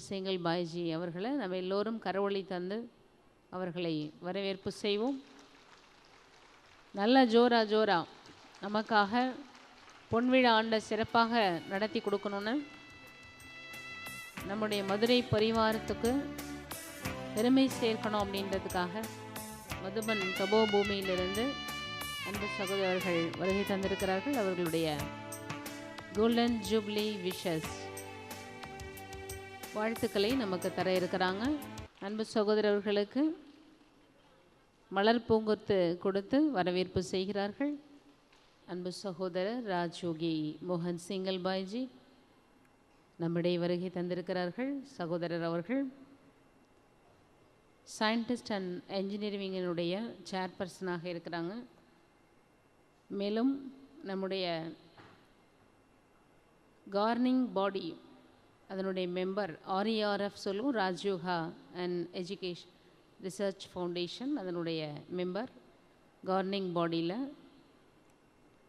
செங்கல் பாய்ஜி அவர்களை நம்ம எல்லோரும் கரவொலி தந்து அவர்களை வரவேற்பு செய்வோம். நல்ல ஜோரா நமக்காக பொன்விழா ஆண்டை சிறப்பாக நடத்தி கொடுக்கணுன்னு நம்முடைய மதுரை பரிவாரத்துக்கு பெருமை சேர்க்கணும் அப்படின்றதுக்காக மதுபன் தபோ பூமியிலிருந்து அன்பு சகோதரர்கள் வருகை தந்திருக்கிறார்கள். அவர்களுடைய கோல்டன் ஜூப்ளி விஷஸ் வாழ்த்துக்களை நமக்கு தர இருக்கிறாங்க. அன்பு சகோதரர்களுக்கு மலர் பூங்கொத்து கொடுத்து வரவேற்பு செய்கிறார்கள். அன்பு சகோதரர் ராஜோகி மோகன் சிங்கல் பாய்ஜி நம்முடைய வருகை தந்திருக்கிறார்கள். சகோதரர் அவர்கள் சயின்டிஸ்ட் அண்ட் என்ஜினியரிங்கினுடைய சேர்பர்சனாக இருக்கிறாங்க. மேலும் நம்முடைய கார்னிங் பாடி அதனுடைய மெம்பர் RERF சொல்லும் ராஜ்யோகா அண்ட் எஜுகேஷன் ரிசர்ச் ஃபவுண்டேஷன் அதனுடைய மெம்பர் கார்னிங் பாடியில்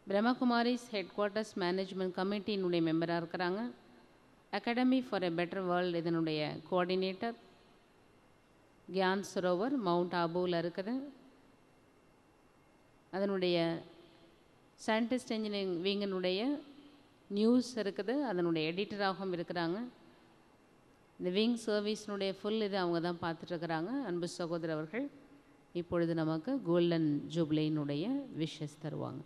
பிரம்மகுமாரிஸ் ஹெட் குவார்ட்டர்ஸ் மேனேஜ்மெண்ட் கமிட்டியினுடைய மெம்பராக இருக்கிறாங்க. Academy for a better world இதனுடைய கோஆர்டினேட்டர். கியான் சரோவர் மவுண்ட் ஆபூவில் இருக்குது. அதனுடைய சயின்டிஸ்ட் இன்ஜினியரிங் விங்கினுடைய நியூஸ் இருக்குது, அதனுடைய எடிட்டராகவும் இருக்கிறாங்க. இந்த விங் சர்வீஸினுடைய ஃபுல் இது அவங்க தான் பார்த்துட்ருக்குறாங்க. அன்பு சகோதரர் அவர்கள் இப்பொழுது நமக்கு கோல்டன் ஜூப்ளியினுடைய விஷஸ் தருவாங்க.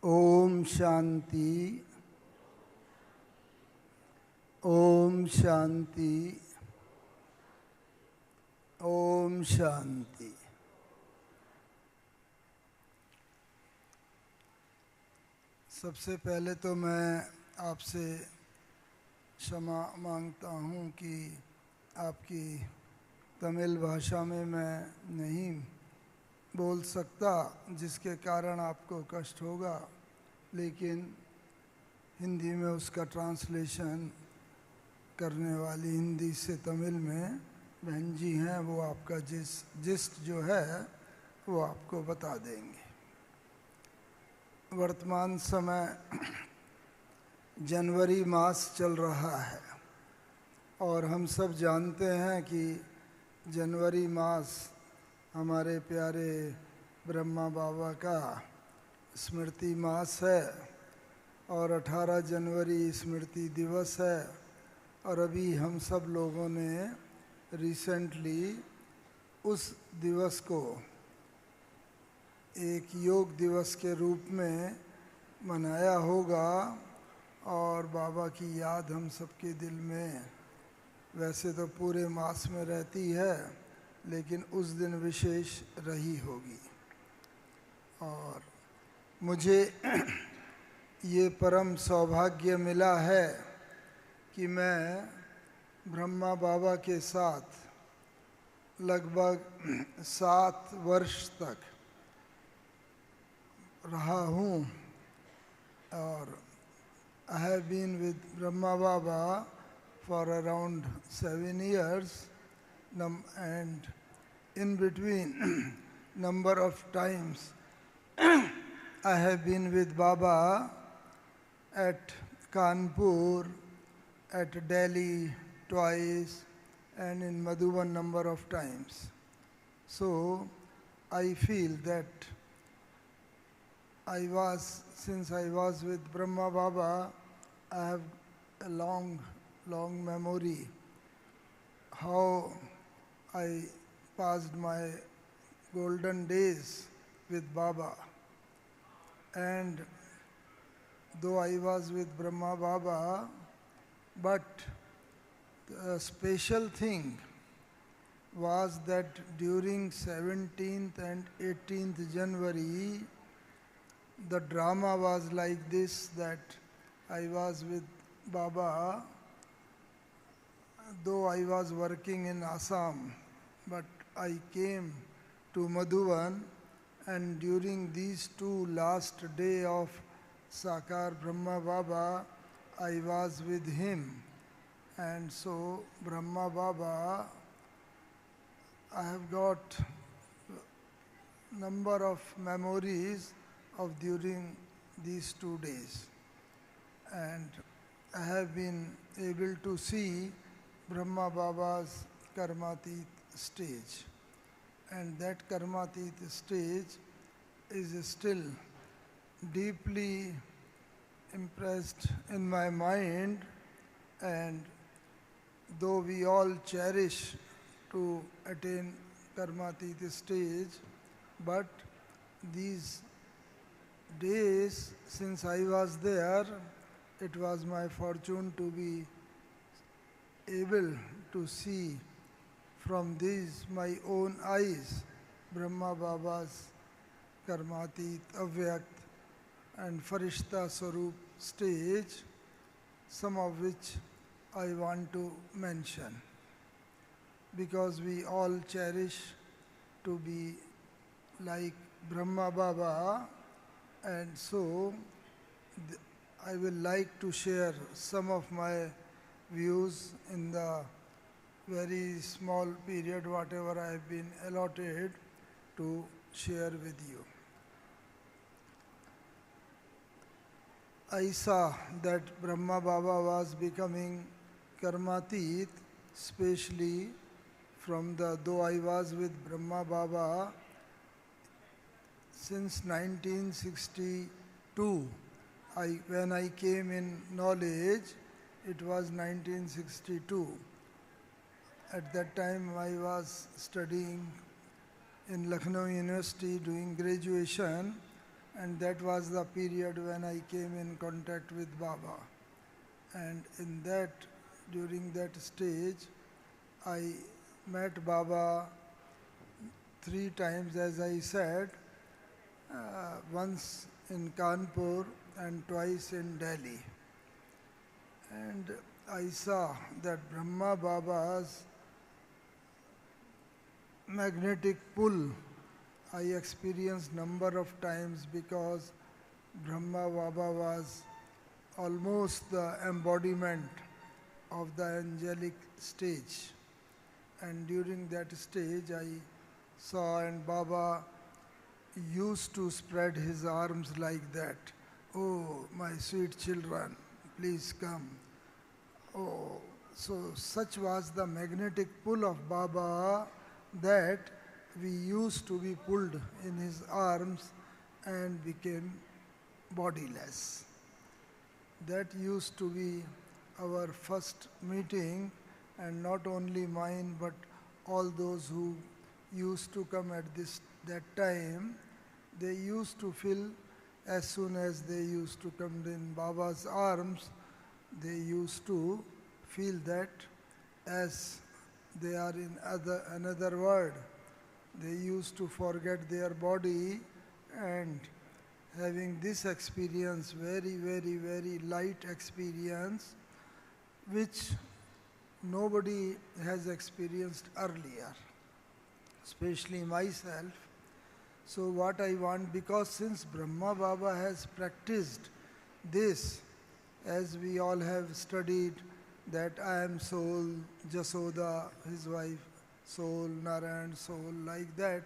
ஓம் சாந்தி, ஓம் சாந்தி, ஓம் சாந்தி. सबसे पहले तो मैं आपसे क्षमा मांगता हूँ कि आपकी तमिल भाषा में मैं नहीं बोल सकता, जिसके कारण आपको कष्ट होगा, लेकिन हिंदी में उसका ट्रांसलेशन करने वाली हिंदी से तमिल में बहन जी हैं, वो आपका जिस्ट जो है वो आपको बता देंगे। वर्तमान समय जनवरी मास चल रहा है और हम सब जानते हैं कि जनवरी मास हमारे प्यारे ब्रह्मा बाबा का स्मृति मास है और 18 जनवरी स्मृति दिवस है। और अभी हम सब लोगों ने रिसेंटली उस दिवस को एक योग दिवस के रूप में मनाया होगा और बाबा की याद हम सबके दिल में वैसे तो पूरे मास में रहती है, लेकिन उस दिन विशेष रही होगी। और मुझे ये परम सौभाग्य मिला है कि मैं ब्रह्मा बाबा के साथ लगभग 7 वर्ष तक रहा हूँ। और I have been with Brahma Baba for around 7 years, and in between number of times I have been with Baba at Kanpur, at Delhi twice, and in Madhuban number of times. So I feel that since I was with Brahma Baba, I have a long memory how I passed my golden days with Baba. And though I was with Brahma Baba, but the special thing was that during 17th and 18th January, the drama was like this, that I was with Baba, though I was working in Assam, but I came to Madhuban, and during these 2 last days of Sakar Brahma Baba, I was with him. And so Brahma Baba, I have got number of memories of during these 2 days. And I have been able to see Brahma Baba's Karmatit stage. And that Karmatit stage is still deeply impressed in my mind, and though we all cherish to attain Karmatit stage, but these days since I was there, it was my fortune to be able to see from these my own eyes Brahma Baba's Karmatit, Avyakt and Farishta Swarup stage, some of which I want to mention, because we all cherish to be like Brahma Baba, and so I will like to share some of my views in the very small period whatever I have been allotted to share with you. I saw that Brahma Baba was becoming Karmatit, especially though I was with Brahma Baba since 1962. When I came in knowledge, it was 1962. At that time I was studying in Lucknow University doing graduation, and that was the period when I came in contact with Baba. And during that stage, I met Baba 3 times, as I said, once in Kanpur and twice in Delhi. And I saw that Brahma Baba's magnetic pull I experienced number of times, because Brahma Baba was almost the embodiment of the angelic stage. And during that stage I saw, and Baba used to spread his arms like that. Oh, my sweet children, please come. Oh, so such was the magnetic pull of Baba that we used to be pulled in his arms and became bodiless. That used to be our first meeting, and not only mine but all those who used to come at that time. They used to feel, as soon as they used to come in Baba's arms, they used to feel that as they are in another world. They used to forget their body, and having this experience, very, very, very light experience, which nobody has experienced earlier, especially myself. So what I want, because since Brahma Baba has practiced this, as we all have studied, that I am soul, Jasoda, his wife, soul, Narayan, soul, like that,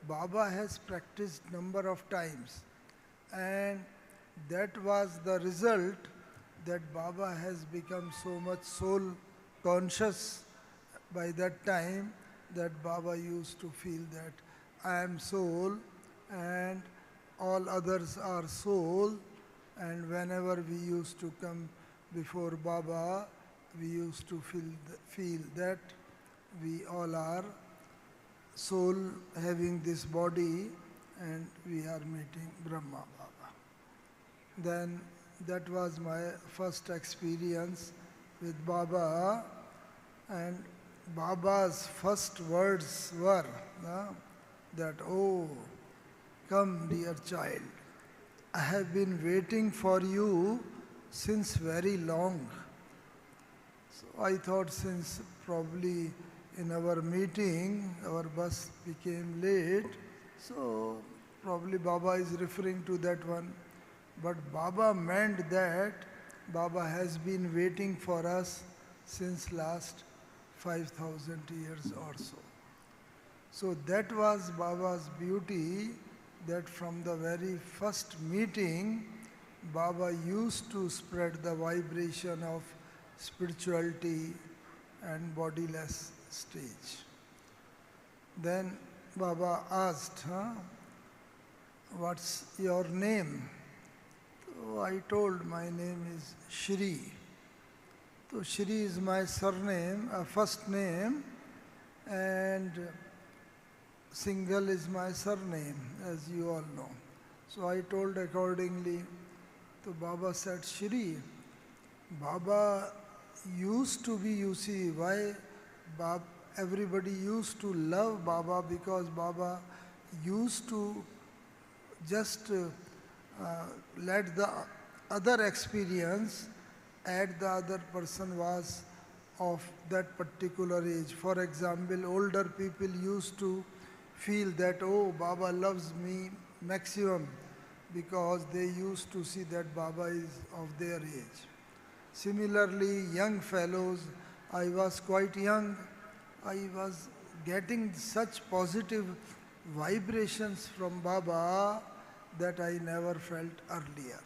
Baba has practiced number of times. And that was the result, that Baba has become so much soul conscious by that time, that Baba used to feel that I am soul and all others are soul. And whenever we used to come before Baba, we used to feel that we all are soul having this body, and we are meeting Brahma Baba. Then that was my first experience with Baba, and Baba's first words were that, oh, come dear child. I have been waiting for you since very long. So I thought since probably in our meeting our bus became late, so probably Baba is referring to that one. But Baba meant that Baba has been waiting for us since last 5,000 years or so. So that was Baba's beauty, that from the very first meeting, Baba used to spread the vibration of spirituality and bodiless stage. Then Baba asked, what's your name? So I told my name is Shri. So Shri is my surname, first name, and Singhal is my surname, as you all know. So I told accordingly. So Baba said, Shri, Baba used to be, you see, why everybody used to love Baba, because Baba used to just let the other experience at the other person was of that particular age. For example, older people used to feel that, oh, Baba loves me maximum, because they used to see that Baba is of their age. Similarly, young fellows, I was quite young, I was getting such positive vibrations from Baba that I never felt earlier.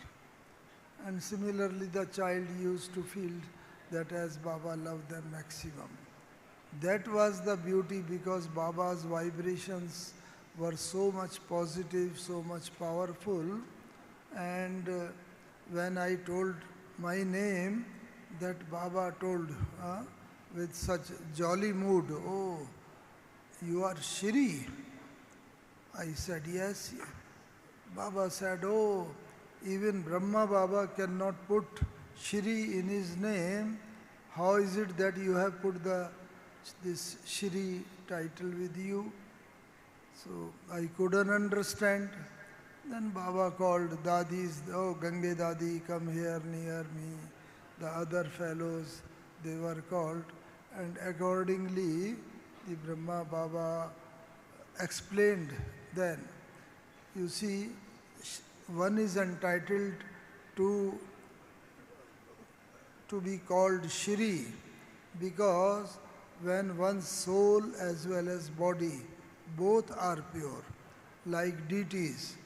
And similarly, the child used to feel that as Baba loved them maximum. That was the beauty, because Baba's vibrations were so much positive, so much powerful. And when I told my name, that Baba told with such jolly mood, oh, you are Shri? I said, yes. Baba said, oh, even Brahma Baba cannot put Shri in his name. How is it that you have put this Shri title with you? So I couldn't understand. Then Baba called Dadis, oh Gange Dadi, come here near me. The other fellows, they were called. And accordingly, the Brahma Baba explained then. You see, one is entitled to be called Shri, because when one's soul as well as body, both are pure, like deities,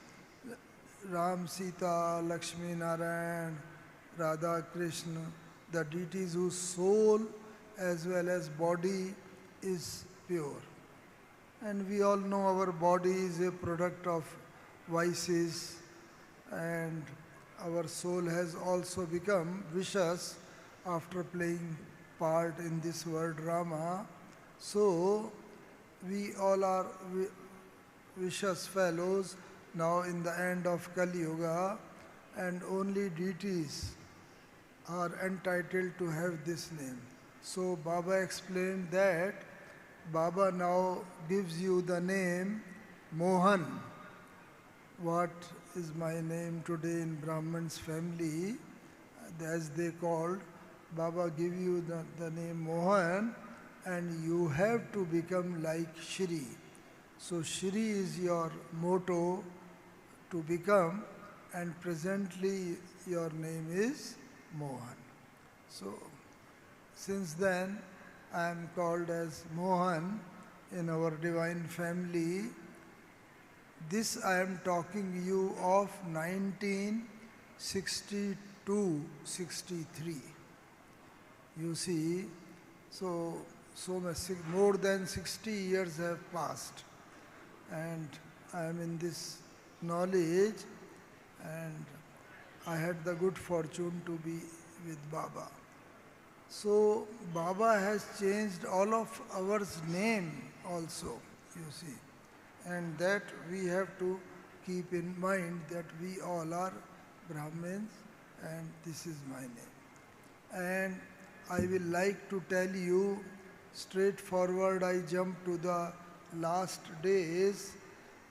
Ram, Sita, Lakshmi, Narayan, Radha, Krishna, the deities whose soul as well as body is pure. And we all know our body is a product of vices, and our soul has also become vicious after playing part in this world drama. So we all are vicious fellows now in the end of Kali Yuga, and only deities are entitled to have this name. So Baba explained that Baba now gives you the name Mohan. What is my name today in Brahman's family, as they called, Baba give you the name Mohan, and you have to become like Shri. So Shri is your motto to become, and presently your name is Mohan. So since then I am called as Mohan in our divine family. This I am talking you of 1962-63. You see, so much, more than 60 years have passed, and I am in this knowledge, and I had the good fortune to be with Baba. So Baba has changed all of our name also, you see. And that we have to keep in mind, that we all are Brahmins and this is my name. And I will like to tell you straightforward, I jump to the last days,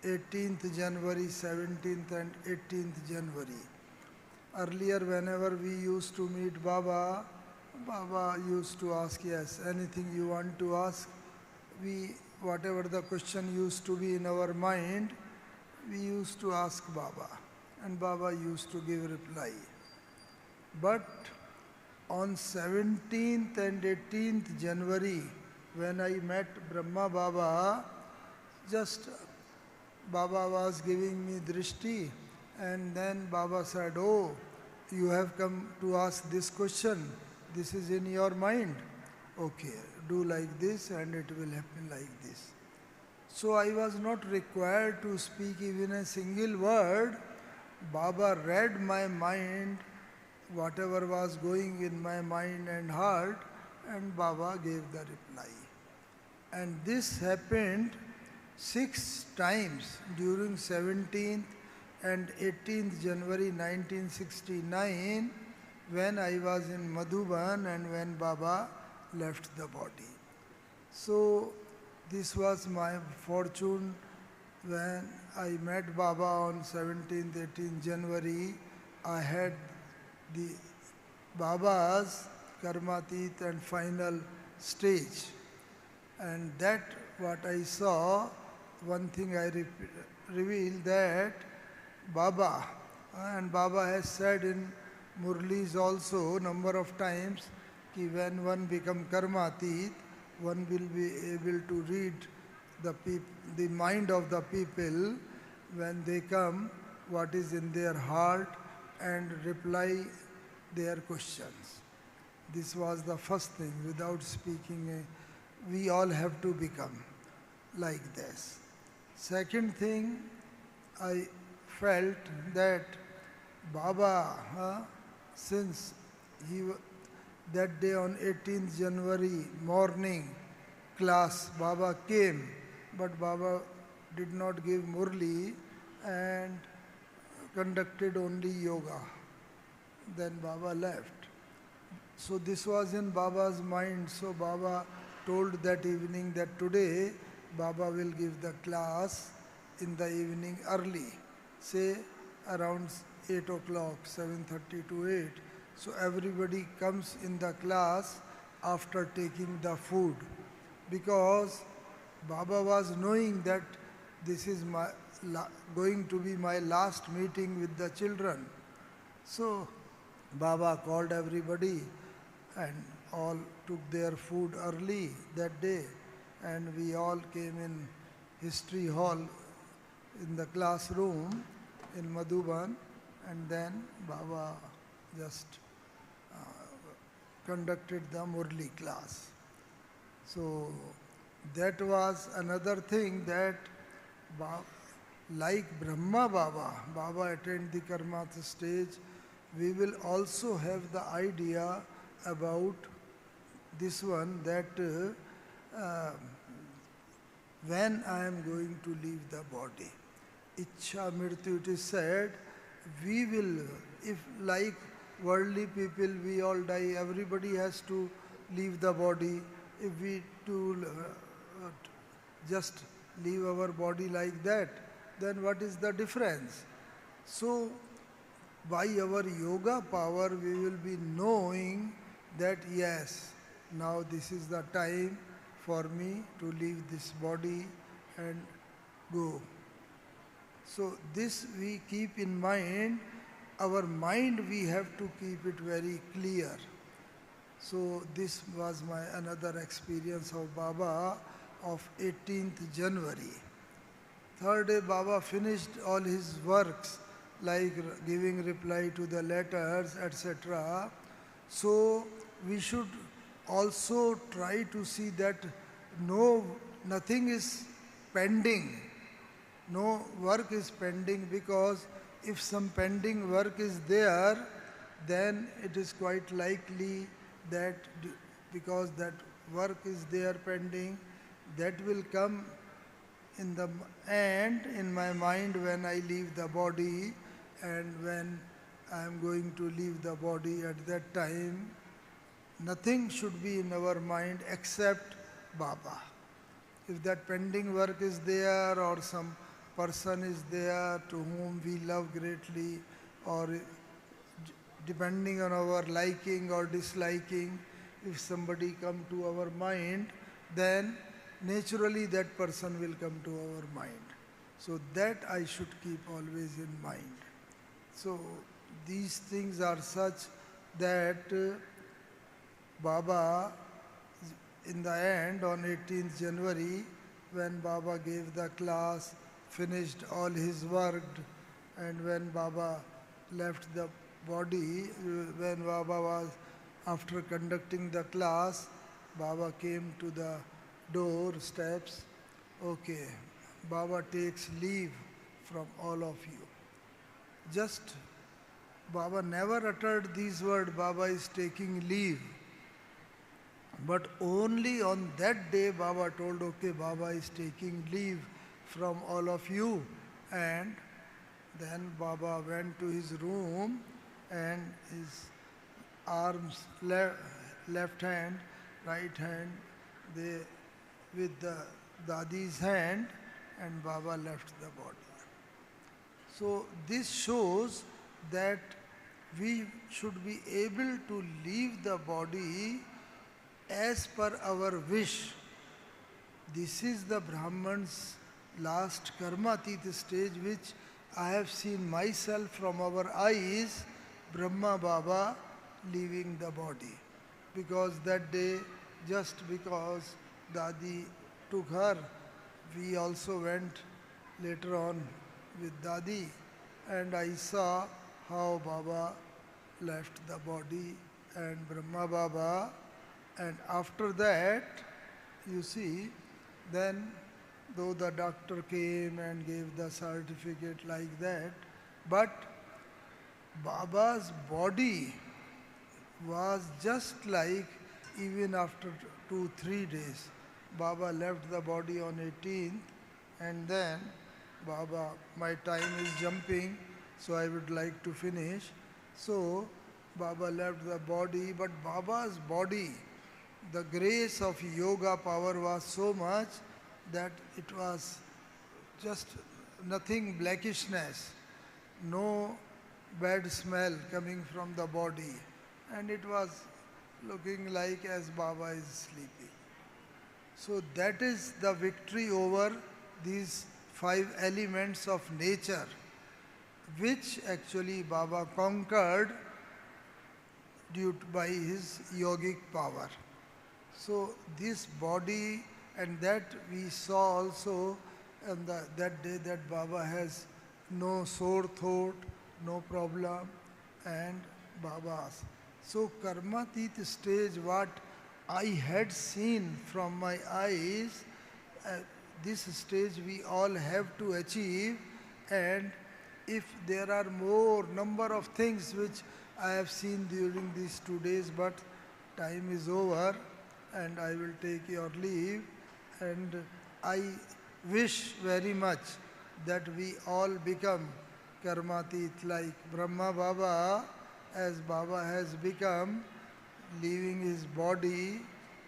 18th January, 17th and 18th January. Earlier, whenever we used to meet Baba, Baba used to ask, yes, anything you want to ask, whatever the question used to be in our mind, we used to ask Baba, and Baba used to give reply. But on 17th and 18th January, when I met Brahma Baba, just Baba was giving me drishti, and then Baba said, oh, you have come to ask this question, this is in your mind. Okay, do like this and it will happen like this. So I was not required to speak even a single word. Baba read my mind, whatever was going in my mind and heart, and Baba gave the reply. And this happened 6 times during 17th and 18th January 1969, when I was in Madhuban and when Baba left the body. So this was my fortune. When I met Baba on 17th, 18th January, I had the Baba's Karmatit and final stage. And that what I saw, one thing I revealed that Baba, and Baba has said in Murlis also number of times, कि when one become Karmatit, one will be able to read the mind of the people when they come, what is in their heart, and reply their questions. This was the first thing. Without speaking, we all have to become like this. Second thing, I felt that Baba, since that day on 18th January morning class, Baba came, but Baba did not give Murli and conducted only yoga. Then Baba left. So this was in Baba's mind. So Baba told that evening that today Baba will give the class in the evening early, say around 8 o'clock, 7:30 to 8. So everybody comes in the class after taking the food, because Baba was knowing that this is going to be my last meeting with the children. So Baba called everybody and all took their food early that day, and we all came in history hall in the classroom in Madhuban, and then Baba just conducted the Murli class. So that was another thing that like Brahma Baba, Baba attained the Karmata stage, we will also have the idea about this one, that when I am going to leave the body. Ichha Mrityu, it is said, we will, if like worldly people we all die, everybody has to leave the body. If we do just leave our body like that, then what is the difference? So by our yoga power we will be knowing that yes, now this is the time for me to leave this body and go. So this we keep in mind. Our mind, we have to keep it very clear. So this was my another experience of Baba of 18th January. Third day Baba finished all his works, like giving reply to the letters, etc. So we should also try to see that nothing is pending. No work is pending, because if some pending work is there, then it is quite likely that because that work is there pending, that will come in the end in my mind when I leave the body, and when I am going to leave the body at that time, nothing should be in our mind except Baba. If that pending work is there or some person is there to whom we love greatly, or depending on our liking or disliking, if somebody come to our mind, then naturally that person will come to our mind. So that I should keep always in mind. So these things are such that Baba, in the end, on 18th January, when Baba gave the class, finished all his work, and when Baba left the body, when Baba was, after conducting the class, Baba came to the door steps. Okay, Baba takes leave from all of you. Just, Baba never uttered these words, Baba is taking leave. But only on that day Baba told, okay, Baba is taking leave from all of you. And then Baba went to his room, and his arms, left hand, right hand, they with the Dadi's hand, and Baba left the body. So this shows that we should be able to leave the body as per our wish. This is the Brahman's last karmatita stage, which I have seen myself from our eyes, Brahma Baba leaving the body. Because that day, just because Dadi took her, we also went later on with Dadi, and I saw how Baba left the body and Brahma Baba. And after that, you see, then though the doctor came and gave the certificate like that, but Baba's body was just like, even after 2-3 days, Baba left the body on 18th, and then Baba, my time is jumping, so I would like to finish. So Baba left the body, but Baba's body, the grace of yoga power was so much that it was just nothing blackishness, no bad smell coming from the body, and it was looking like as Baba is sleeping. So that is the victory over these 5 elements of nature, which actually Baba conquered due to by his yogic power. So this body, and that we saw also on that day, that Baba has no sore throat, no problem, and Baba's. So karmatit stage, what I had seen from my eyes, this stage we all have to achieve. And if there are more number of things which I have seen during these 2 days, but time is over and I will take your leave. And I wish very much that we all become karmatit like Brahma Baba, as Baba has become, leaving his body,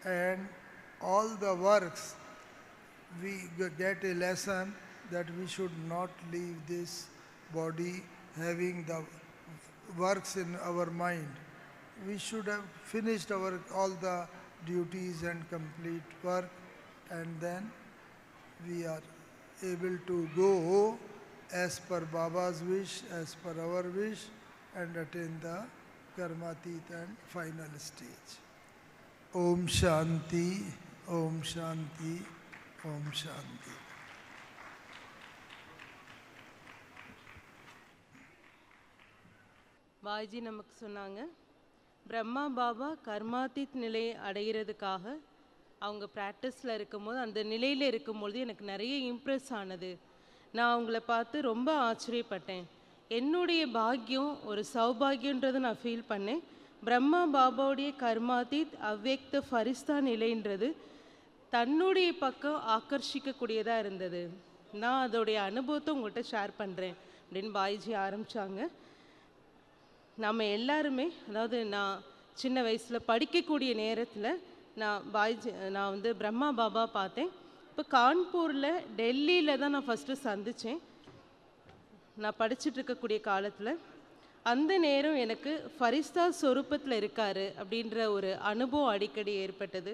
and all the works, we get a lesson that we should not leave this body having the works in our mind. We should have finished all the duties and complete work, and then we are able to go as per Baba's wish, as per our wish, and attain the karmatit and final stage. Om Shanti, Om Shanti, Om Shanti. Baiji நமக்கு சொன்னாங்க, பிரம்மா பாபா கர்மாதித் நிலையை அடைகிறதுக்காக அவங்க ப்ராக்டிஸில் இருக்கும்போது, அந்த நிலையில் இருக்கும்பொழுது எனக்கு நிறைய இம்ப்ரெஸ் ஆனது. நான் அவங்கள பார்த்து ரொம்ப ஆச்சரியப்பட்டேன். என்னுடைய பாக்கியம் ஒரு சௌபாகியன்றதை நான் ஃபீல் பண்ணேன். பிரம்மா பாபாவுடைய கர்மாதித் அவ்யக்த ஃபரிஸ்தா நிலைன்றது தன்னுடைய பக்கம் ஆக்கர்ஷிக்கக்கூடியதாக இருந்தது. நான் அதோடைய அனுபவத்தை உங்கள்கிட்ட ஷேர் பண்ணுறேன் அப்படின்னு பாய்ஜி ஆரம்பித்தாங்க. நம்ம எல்லாருமே, அதாவது நான் சின்ன வயசில் படிக்கக்கூடிய நேரத்தில் நான் பிரம்மா பாபா பார்த்தேன். இப்போ கான்பூரில் டெல்லியில் தான் நான் ஃபஸ்ட்டு சந்தித்தேன். நான் படிச்சுட்டு இருக்கக்கூடிய காலத்தில் அந்த நேரம் எனக்கு ஃபரிஸ்தா சொரூபத்தில் இருக்காரு அப்படின்ற ஒரு அனுபவம் அடிக்கடி ஏற்பட்டது.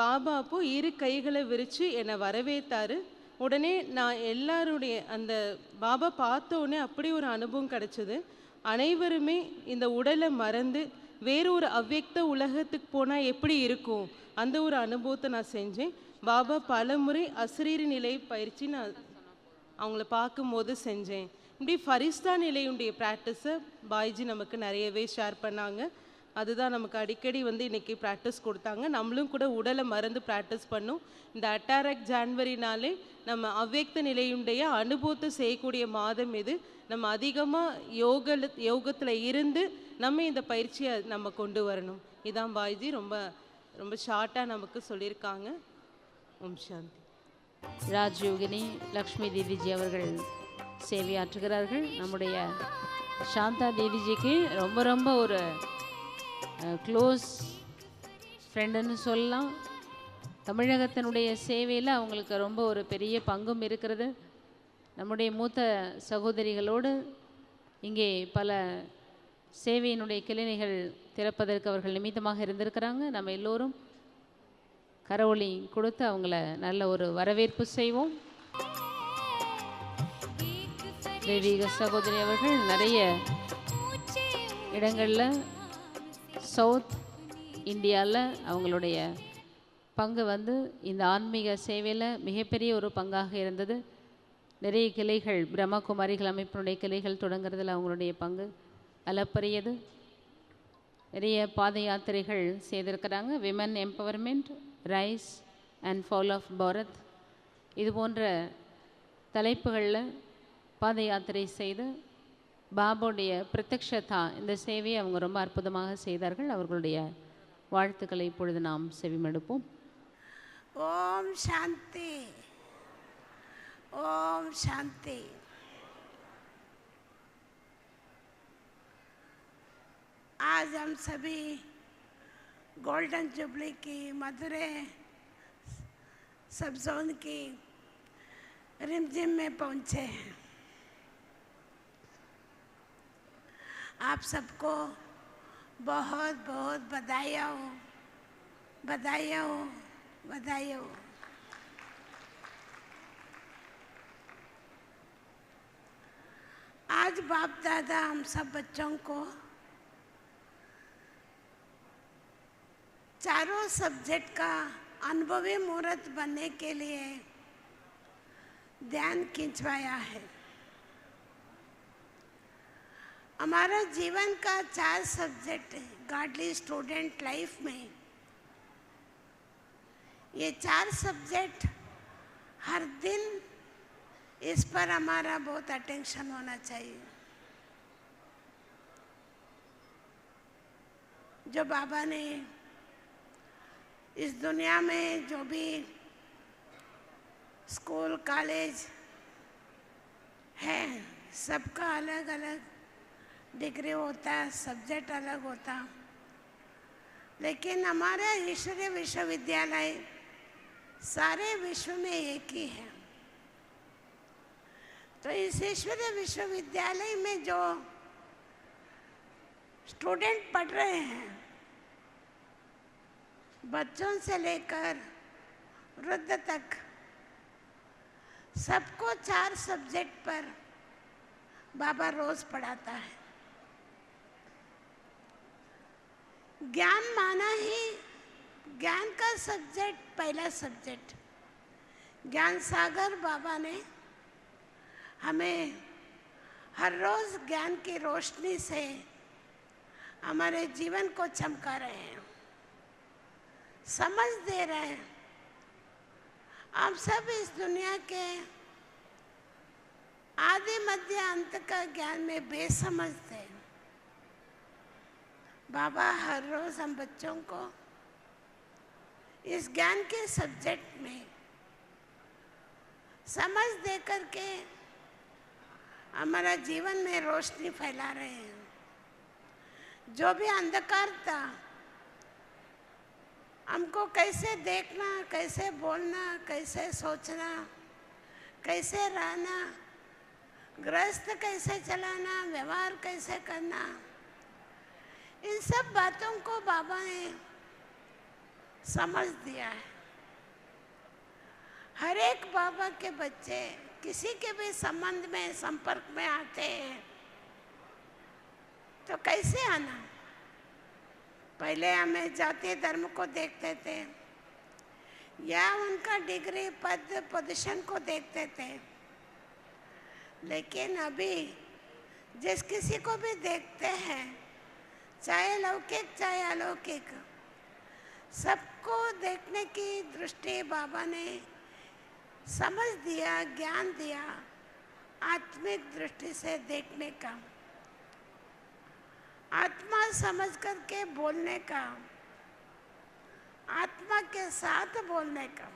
பாபா அப்போ இரு கைகளை விரித்து என்னை வரவேற்றாரு. உடனே நான் எல்லாருடைய அந்த பாபா பார்த்த உடனே அப்படி ஒரு அனுபவம் கிடச்சிது. அனைவருமே இந்த உடலை மறந்து வேறு ஒரு அவ்வியக்த உலகத்துக்கு போனால் எப்படி இருக்கும் அந்த ஒரு அனுபவத்தை நான் செஞ்சேன். பாபா பலமுறை அசரீரி நிலை பயிற்சி நான் அவங்கள பார்க்கும்போது செஞ்சேன். இப்படி ஃபரிஸ்தா நிலையுடைய ப்ராக்டிஸை பாய்ஜி நமக்கு நிறையவே ஷேர் பண்ணாங்க. அதுதான் நமக்கு அடிக்கடி இன்றைக்கி ப்ராக்டிஸ் கொடுத்தாங்க. நம்மளும் கூட உடலை மறந்து ப்ராக்டிஸ் பண்ணோம். இந்த அட்டாரக் ஜான்வரினாலே நம்ம அவ்வியக்த நிலையுடைய அனுபவத்தை செய்யக்கூடிய மாதம் இது. நம்ம அதிகமாக யோகத்தில் இருந்து நம்ம இந்த பயிற்சியை நம்ம கொண்டு வரணும். இதான் பாய்ஜி ரொம்ப ரொம்ப ஷார்ட்டாக நமக்கு சொல்லியிருக்காங்க. ஓம் சாந்தி. ராஜயோகினி லக்ஷ்மி தீதிஜி அவர்கள் சேவையாற்றுகிறார்கள். நம்முடைய சாந்தா தீதிஜிக்கு ரொம்ப ரொம்ப ஒரு க்ளோஸ் ஃப்ரெண்டுன்னு சொல்லலாம். தமிழகத்தினுடைய சேவையில் அவங்களுக்கு ரொம்ப ஒரு பெரிய பங்கும் இருக்கிறது. நம்முடைய மூத்த சகோதரிகளோடு இங்கே பல சேவையினுடைய கிளைகள் திறப்பதற்கு அவர்கள் நிமித்தமாக இருந்திருக்கிறாங்க. நம்ம எல்லோரும் கரவொலி கொடுத்து அவங்கள நல்ல ஒரு வரவேற்பு செய்வோம். தெய்வீக சகோதரி அவர்கள் நிறைய இடங்களில் சவுத் இந்தியாவில் அவங்களுடைய பங்கு இந்த ஆன்மீக சேவையில் மிகப்பெரிய ஒரு பங்காக இருந்தது. நிறைய கிளைகள் பிரம்மகுமாரிகள் அமைப்பினுடைய கிளைகள் தொடங்குறதில் அவங்களுடைய பங்கு அளப்பரியது. நிறைய பாத யாத்திரைகள் செய்திருக்கிறாங்க. Women empowerment, rise and fall of Bharat, இது போன்ற தலைப்புகளில் பாத யாத்திரை செய்து பாபாவுடைய பிரத்யக்ஷதா இந்த சேவையை அவங்க ரொம்ப அற்புதமாக செய்தார்கள். அவர்களுடைய வாழ்த்துக்களை இப்பொழுது நாம் செவிமடுப்போம். ओम शांति, ओम शांति। आज हम सभी गोल्डन जुबली की मधुरे सब जोन की रिमझिम में पहुंचे हैं। आप सबको बहुत बहुत बधाई हो, बधाई हो, बधाई हो। आज बाप दादा हम सब बच्चों को चारों सब्जेक्ट का अनुभवी मूर्त बनने के लिए ध्यान खिंचवाया है। हमारा जीवन का 4 सब्जेक्ट गॉडली स्टूडेंट लाइफ में, ये 4 सब्जेक्ट हर दिन इस पर हमारा बहुत अटेंशन होना चाहिए। जो बाबा ने इस दुनिया में जो भी स्कूल कॉलेज है, सबका अलग अलग डिग्री होता, सब्जेक्ट अलग होता, लेकिन हमारा ईश्वरीय विश्वविद्यालय सारे विश्व में एक ही है। तो इस ईश्वरीय विश्वविद्यालय में जो स्टूडेंट पढ़ रहे हैं, बच्चों से लेकर वृद्ध तक, सबको 4 सब्जेक्ट पर बाबा रोज पढ़ाता है। ज्ञान माना ही ज्ञान का सब्जेक्ट, पहला सब्जेक्ट ज्ञान सागर बाबा ने हमें हर रोज ज्ञान की रोशनी से हमारे जीवन को चमका रहे हैं, समझ दे रहे हैं। आप सब इस दुनिया के आदि मध्य अंत का ज्ञान में बेसमझ थे। बाबा हर रोज हम बच्चों को इस ज्ञान के सब्जेक्ट में समझ दे करके हमारा जीवन में रोशनी फैला रहे हैं। जो भी अंधकार था हमको कैसे देखना, कैसे बोलना, कैसे सोचना, कैसे रहना, गृहस्थ कैसे चलाना, व्यवहार कैसे करना, इन सब बातों को बाबा ने समझ दिया है। हर एक बाबा के बच्चे किसी के भी संबंध में, संपर्क में आते हैं तो कैसे आना? पहले हमें जाति धर्म को देखते थे या उनका डिग्री, पद, पोजीशन को देखते थे, लेकिन अभी जिस किसी को भी देखते हैं, चाहे लौकिक चाहे अलौकिक, सबको देखने की दृष्टि बाबा ने समझ दिया, ज्ञान दिया, आत्मिक दृष्टि से देखने का, आत्मा समझ करके बोलने का, आत्मा के साथ बोलने का।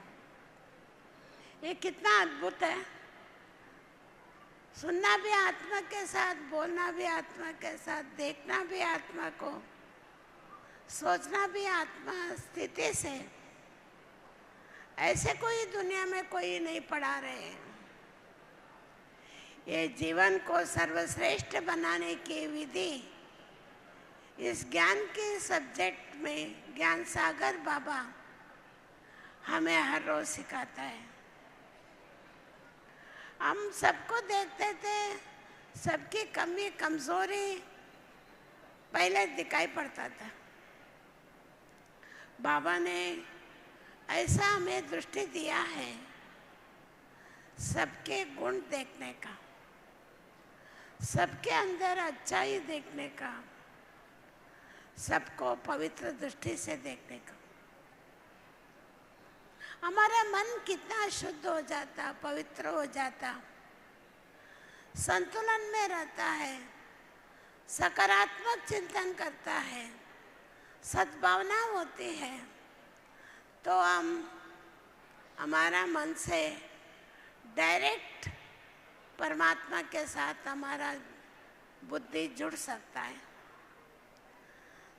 ये कितना अद्भुत है। सुनना भी आत्मा के साथ, बोलना भी आत्मा के साथ, देखना भी आत्मा को, सोचना भी आत्मा स्थिति से। ऐसे कोई दुनिया में कोई नहीं पढ़ा रहे हैं। ये जीवन को सर्वश्रेष्ठ बनाने की विधि इस ज्ञान के सब्जेक्ट में ज्ञान सागर बाबा हमें हर रोज सिखाता है। हम सबको देखते थे, सबकी कमी कमजोरी पहले दिखाई पड़ता था। बाबा ने ऐसा हमें दृष्टि दिया है सबके गुण देखने का, सबके अंदर अच्छाई देखने का, सबको पवित्र दृष्टि से देखने का। हमारा मन कितना शुद्ध हो जाता, पवित्र हो जाता, संतुलन में रहता है, सकारात्मक चिंतन करता है, सद्भावना होती है, तो हमारा मन से डायरेक्ट परमात्मा के साथ हमारा बुद्धि जुड़ सकता है।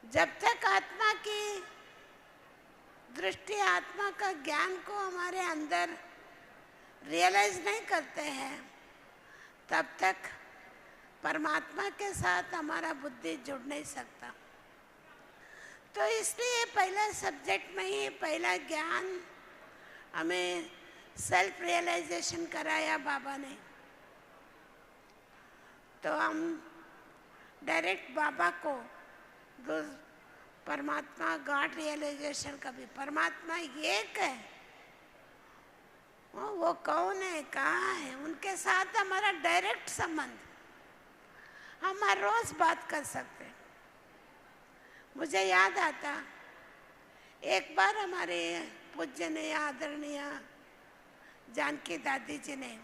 जब तक आत्मा की दृष्टि, आत्मा का ज्ञान को हमारे अंदर रियलाइज नहीं करते हैं, तब तक परमात्मा के साथ हमारा बुद्धि जुड़ नहीं सकता। तो इसलिए पहला सब्जेक्ट में ही पहला ज्ञान हमें सेल्फ रियलाइजेशन कराया बाबा ने। तो हम डायरेक्ट बाबा को परमात्मा, गॉड रियलाइजेशन का भी, परमात्मा एक है, वो कौन है, कहाँ है, उनके साथ हमारा डायरेक्ट संबंध, हम हर रोज बात कर सकते हैं। मुझे याद आता, एक बार हमारे पूज्यनीय आदरणीय जानकी दादी जी ने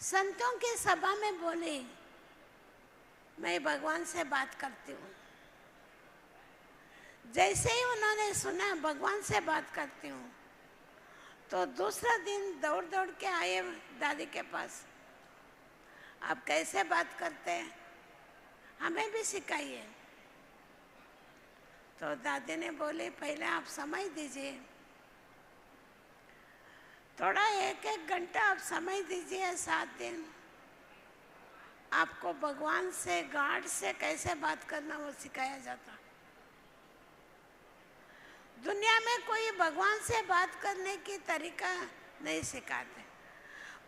संतों की सभा में बोली, मैं भगवान से बात करती हूँ। जैसे ही उन्होंने सुना भगवान से बात करती हूँ, तो दूसरा दिन दौड़ दौड़ के आए दादी के पास, आप कैसे बात करते हैं, हमें भी सिखाइए। तो दादी ने बोले, पहले आप समय दीजिए, थोड़ा 1-1 घंटा आप समय दीजिए, 7 दिन आपको भगवान से, गॉड से कैसे बात करना वो सिखाया जाता। दुनिया में कोई भगवान से बात करने की तरीका नहीं सिखाते।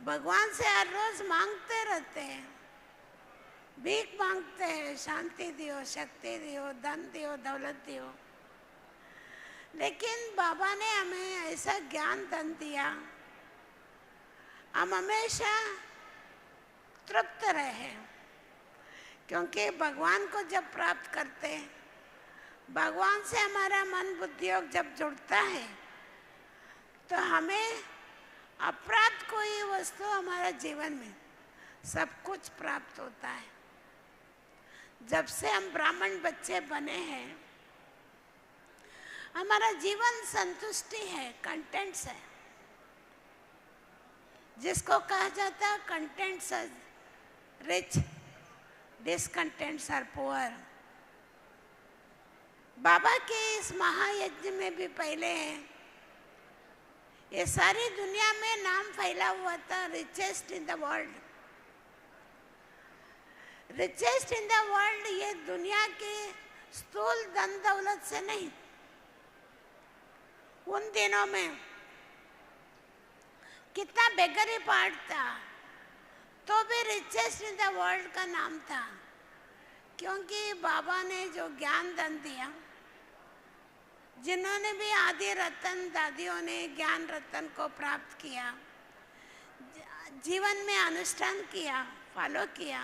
भगवान से हर रोज मांगते रहते हैं, भीख मांगते हैं, शांति दियो, शक्ति दियो, धन दियो, दौलत दियो। लेकिन बाबा ने हमें ऐसा ज्ञान धन दिया, हम हमेशा तृप्त रहे, क्योंकि भगवान को जब प्राप्त करते हैं, भगवान से हमारा मन बुद्धि योग जब जुड़ता है, तो हमें अप्राप्त कोई वस्तु हमारा जीवन में सब कुछ प्राप्त होता है। जब से हम ब्राह्मण बच्चे बने हैं, हमारा जीवन संतुष्टि है, कंटेंट्स है, जिसको कहा जाता है contents are rich, discontents are poor. बाबा के इस महायज्ञ में भी पहले ये सारी दुनिया में नाम फैला हुआ था, richest in the world. Richest in the world ये दुनिया के स्थूल धन दौलत से नहीं, उन दिनों में कितना बेगरी पार्ट था तो भी रिचेस्ट इन द वर्ल्ड का नाम था, क्योंकि बाबा ने जो ज्ञान दान दिया, जिन्होंने भी आदि रतन दादियों ने ज्ञान रतन को प्राप्त किया, जीवन में अनुष्ठान किया, फॉलो किया,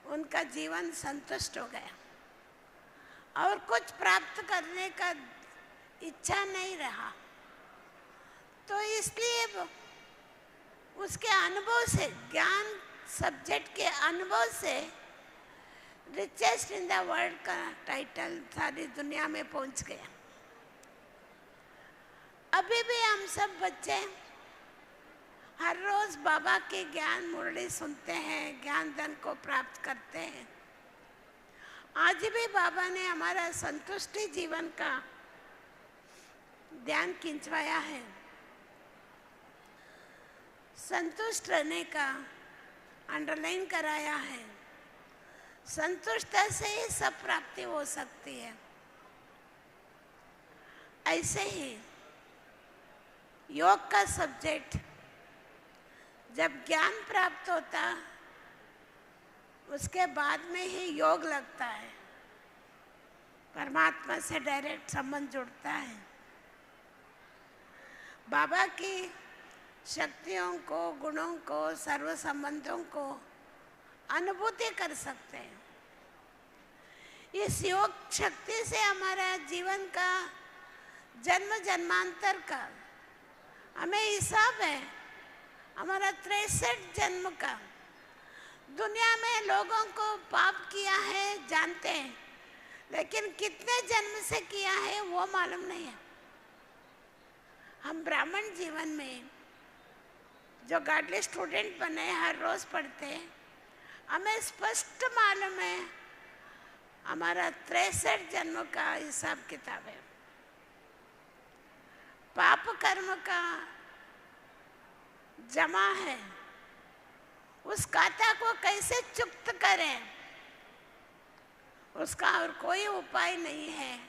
उनका जीवन संतुष्ट हो गया और कुछ प्राप्त करने का इच्छा नहीं रहा। तो इसलिए उसके अनुभव से, ज्ञान सब्जेक्ट के अनुभव से रिचेस्ट इन द वर्ल्ड का टाइटल सारी दुनिया में पहुंच गया। अभी भी हम सब बच्चे हर रोज बाबा के ज्ञान मुरली सुनते हैं, ज्ञान धन को प्राप्त करते हैं। आज भी बाबा ने हमारा संतुष्टि जीवन का ध्यान खिंचवाया है। संतुष्ट रहने का अंडरलाइन कराया है। संतुष्टता से ही सब प्राप्ति हो सकती है। ऐसे ही योग का सब्जेक्ट, जब ज्ञान प्राप्त होता उसके बाद में ही योग लगता है, परमात्मा से डायरेक्ट संबंध जुड़ता है। बाबा की शक्तियों को, गुणों को, सर्व संबंधों को अनुभूति कर सकते हैं। इस योग शक्ति से हमारा जीवन का जन्म जन्मांतर का हमें हिसाब है, हमारा 63 जन्म का। दुनिया में लोगों को पाप किया है जानते हैं, लेकिन कितने जन्म से किया है वो मालूम नहीं है। हम ब्राह्मण जीवन में जो गॉडली स्टूडेंट बने, हर रोज पढ़ते हैं, हमें स्पष्ट मालूम है हमारा 63 जन्म का हिसाब किताब है। पाप कर्म का जमा है, उस खाता को कैसे चुक्त करें, उसका और कोई उपाय नहीं है।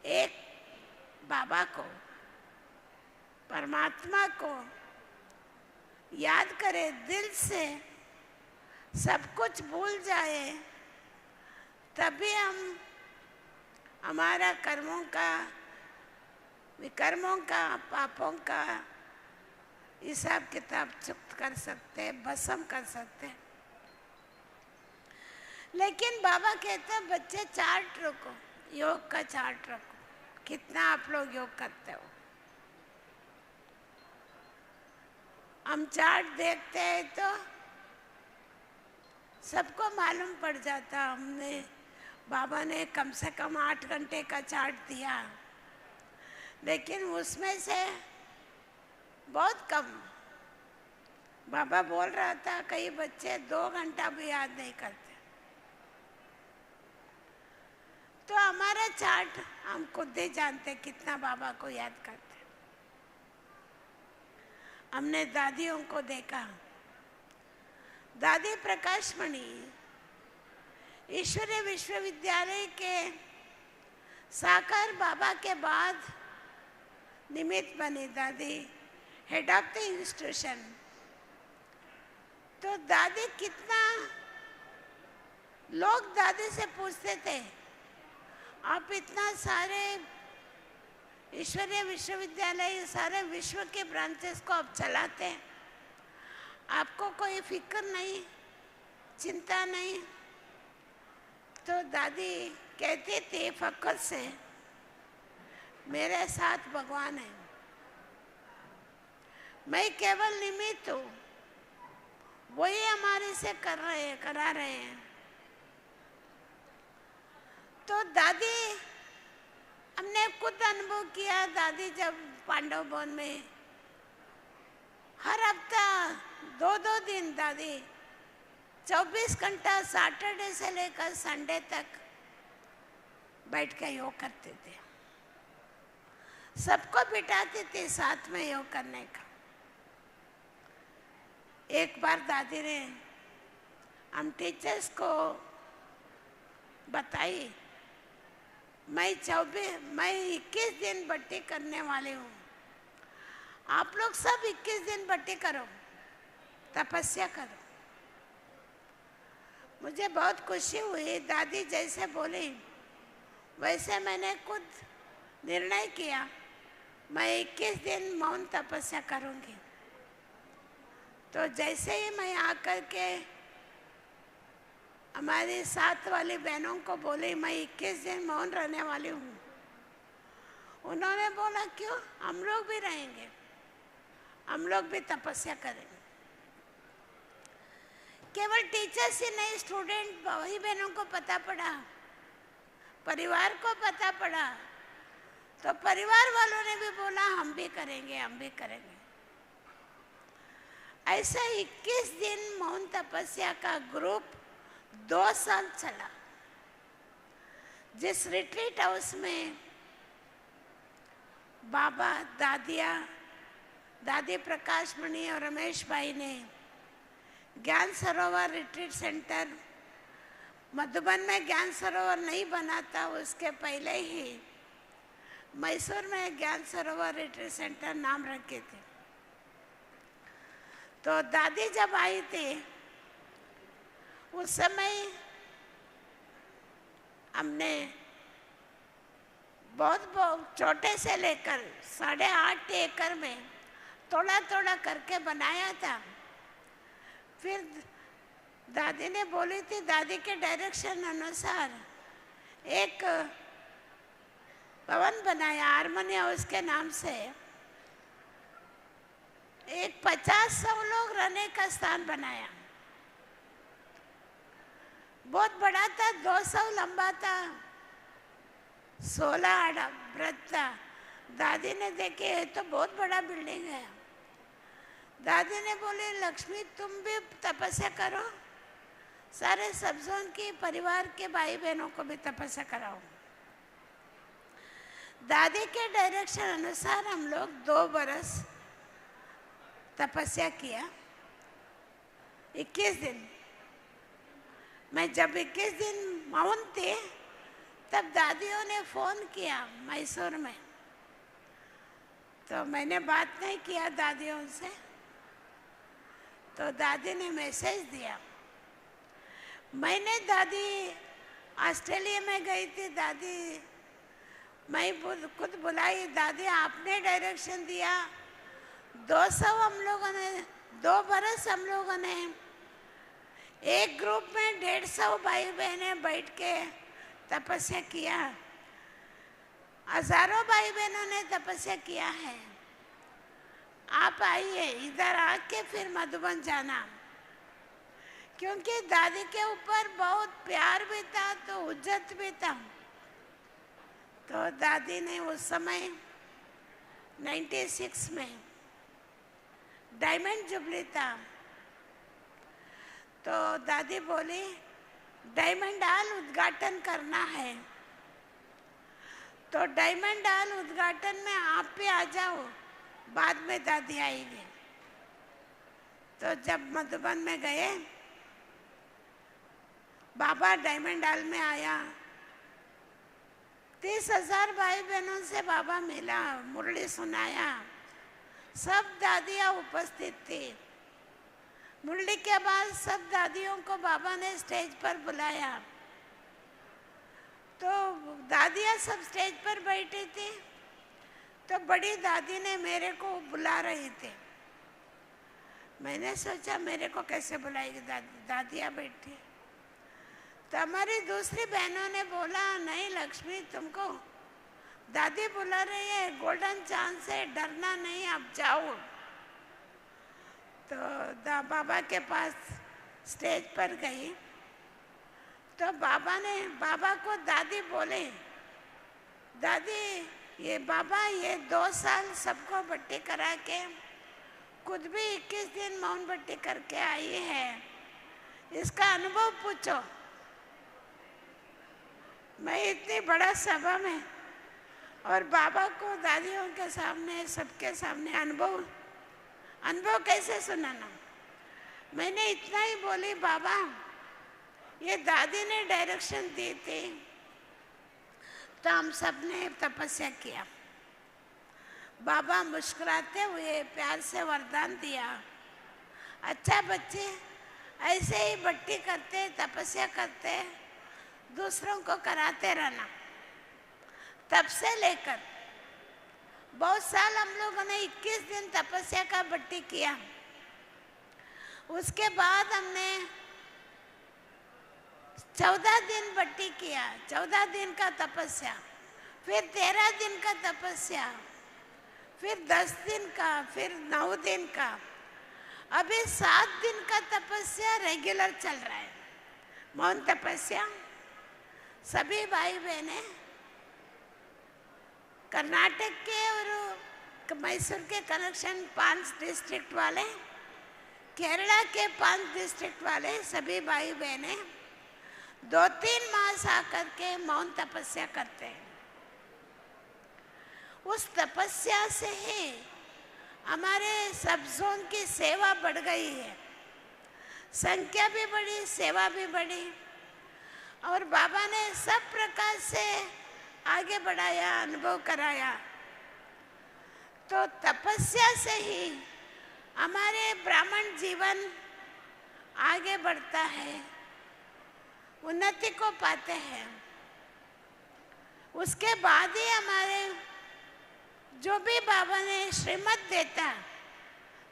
एक बाबा को, परमात्मा को याद करे, दिल से सब कुछ भूल जाए, तभी हम हमारा कर्मों का, विकर्मों का, पापों का हिसाब किताब चुक्त कर सकते हैं, भस्म कर सकते हैं। लेकिन बाबा कहते हैं बच्चे चार्ट रखो, योग का चार्ट रखो, कितना आप लोग योग करते हो। हम चार्ट देखते हैं तो सबको मालूम पड़ जाता। हमने, बाबा ने कम से कम 8 घंटे का चार्ट दिया, लेकिन उसमें से बहुत कम, बाबा बोल रहा था कई बच्चे 2 घंटा भी याद नहीं करते। तो हमारा चार्ट हम खुद ही जानते कितना बाबा को याद करते। हमने दादियों को देखा, दादी प्रकाशमणि ईश्वरीय विश्वविद्यालय के साकार बाबा के बाद निमित्त बनी, दादी हेड ऑफ द इंस्टीट्यूशन। तो दादी, कितना लोग दादी से पूछते थे, आप इतना सारे ईश्वरीय विश्वविद्यालय, सारे विश्व के ब्रांचेस को आप चलाते हैं, आपको कोई फिक्र नहीं, चिंता नहीं? तो दादी कहती थी फकर से, मेरे साथ भगवान है, मैं केवल निमित्त हूँ, वही हमारे से करा रहे हैं। तो दादी, हमने खुद अनुभव किया, दादी जब पांडव भवन में हर हफ्ता 2-2 दिन दादी 24 घंटा सैटरडे से लेकर संडे तक बैठ के योग करते थे, सबको बिठाते थे साथ में योग करने का। एक बार दादी ने हम टीचर्स को बताई, मैं 21 दिन बट्टी करने वाली हूँ, आप लोग सब 21 दिन बट्टी करो, तपस्या करो। मुझे बहुत खुशी हुई, दादी जैसे बोली वैसे मैंने खुद निर्णय किया, मैं 21 दिन मौन तपस्या करूँगी। तो जैसे ही मैं आकर के हमारी साथ वाली बहनों को बोली मैं 21 दिन मौन रहने वाली हूँ, उन्होंने बोला क्यों, हम लोग भी रहेंगे, हम लोग भी तपस्या करेंगे। केवल टीचर्स ही नहीं, स्टूडेंट भाई बहनों को पता पड़ा, परिवार को पता पड़ा, तो परिवार वालों ने भी बोला हम भी करेंगे, हम भी करेंगे। ऐसा 21 दिन मौन तपस्या का ग्रुप 2 साल चला, जिस रिट्रीट हाउस में बाबा, दादी प्रकाश मणि और रमेश भाई ने ज्ञान सरोवर रिट्रीट सेंटर, मधुबन में ज्ञान सरोवर नहीं बना था, उसके पहले ही मैसूर में ज्ञान सरोवर रिट्रीट सेंटर नाम रखे थे। तो दादी जब आई थी उस समय हमने बहुत छोटे से लेकर 8.5 एकड़ में थोड़ा थोड़ा करके बनाया था। फिर दादी ने बोली थी, दादी के डायरेक्शन अनुसार एक भवन बनाया हारमोनी हाउस के नाम से, एक 50-100 लोग रहने का स्थान बनाया। बहुत बड़ा था, 200 लंबा था, 16 ब्रज था। दादी ने देखे ये तो बहुत बड़ा बिल्डिंग है। दादी ने बोले लक्ष्मी तुम भी तपस्या करो, सारे सब जोन की परिवार के भाई बहनों को भी तपस्या कराओ। दादी के डायरेक्शन अनुसार हम लोग 2 बरस तपस्या किया, 21 दिन। मैं जब 21 दिन मौन थे तब दादियों ने फ़ोन किया मैसूर में, तो मैंने बात नहीं किया दादियों से, तो दादी ने मैसेज दिया। मैंने दादी ऑस्ट्रेलिया में गई थी, दादी मैं खुद बुलाई, दादी आपने डायरेक्शन दिया, 200 हम लोगों ने 2 बरस हम लोगों ने एक ग्रुप में 150 भाई बहनें बैठ के तपस्या किया, हजारों भाई बहनों ने तपस्या किया है। आप आइए, इधर आके फिर मधुबन जाना, क्योंकि दादी के ऊपर बहुत प्यार भी था तो इज्जत भी था। तो दादी ने उस समय 96 में डायमंड जुबली था, तो दादी बोली डायमंड हॉल उद्घाटन करना है, तो डायमंड हॉल उद्घाटन में आप भी आ जाओ, बाद में दादी आएगी। तो जब मधुबन में गए, बाबा डायमंड हॉल में आया, 30,000 भाई बहनों से बाबा मिला, मुरली सुनाया, सब दादियाँ उपस्थित थी। मुरली के बाद सब दादियों को बाबा ने स्टेज पर बुलाया, तो दादियाँ सब स्टेज पर बैठी थी, तो बड़ी दादी ने मेरे को बुला रही थी। मैंने सोचा मेरे को कैसे बुलाएगी, दादियाँ बैठी। तो हमारी दूसरी बहनों ने बोला नहीं लक्ष्मी तुमको दादी बुला रही है, गोल्डन चांस है, डरना नहीं, आप जाओ। तो बाबा के पास स्टेज पर गई, तो बाबा को दादी बोले, दादी ये बाबा ये 2 साल सबको बट्टी करा के खुद भी 21 दिन मौन बट्टी करके आई है, इसका अनुभव पूछो। मैं इतनी बड़ा सभा में और बाबा को दादियों के सामने सबके सामने अनुभव कैसे सुनाना। मैंने इतना ही बोली, बाबा ये दादी ने डायरेक्शन दी थी तो हम सब ने तपस्या किया। बाबा मुस्कुराते हुए प्यार से वरदान दिया, अच्छा बच्चे ऐसे ही भक्ति करते तपस्या करते दूसरों को कराते रहना। तब से लेकर बहुत साल हम लोगों ने 21 दिन तपस्या का भक्ति किया। उसके बाद हमने 14 दिन भक्ति किया, 14 दिन का तपस्या, फिर 13 दिन का तपस्या, फिर 10 दिन का, फिर 9 दिन का, अभी 7 दिन का तपस्या रेगुलर चल रहा है, मौन तपस्या। सभी भाई बहनें कर्नाटक के और मैसूर के कनेक्शन 5 डिस्ट्रिक्ट वाले, केरला के 5 डिस्ट्रिक्ट वाले सभी भाई बहनें 2-3 मास आकर के मौन तपस्या करते हैं। उस तपस्या से ही हमारे सब जोन की सेवा बढ़ गई है, संख्या भी बढ़ी, सेवा भी बढ़ी और बाबा ने सब प्रकार से आगे बढ़ाया, अनुभव कराया। तो तपस्या से ही हमारे ब्राह्मण जीवन आगे बढ़ता है, उन्नति को पाते हैं। उसके बाद ही हमारे जो भी बाबा ने श्रीमत देता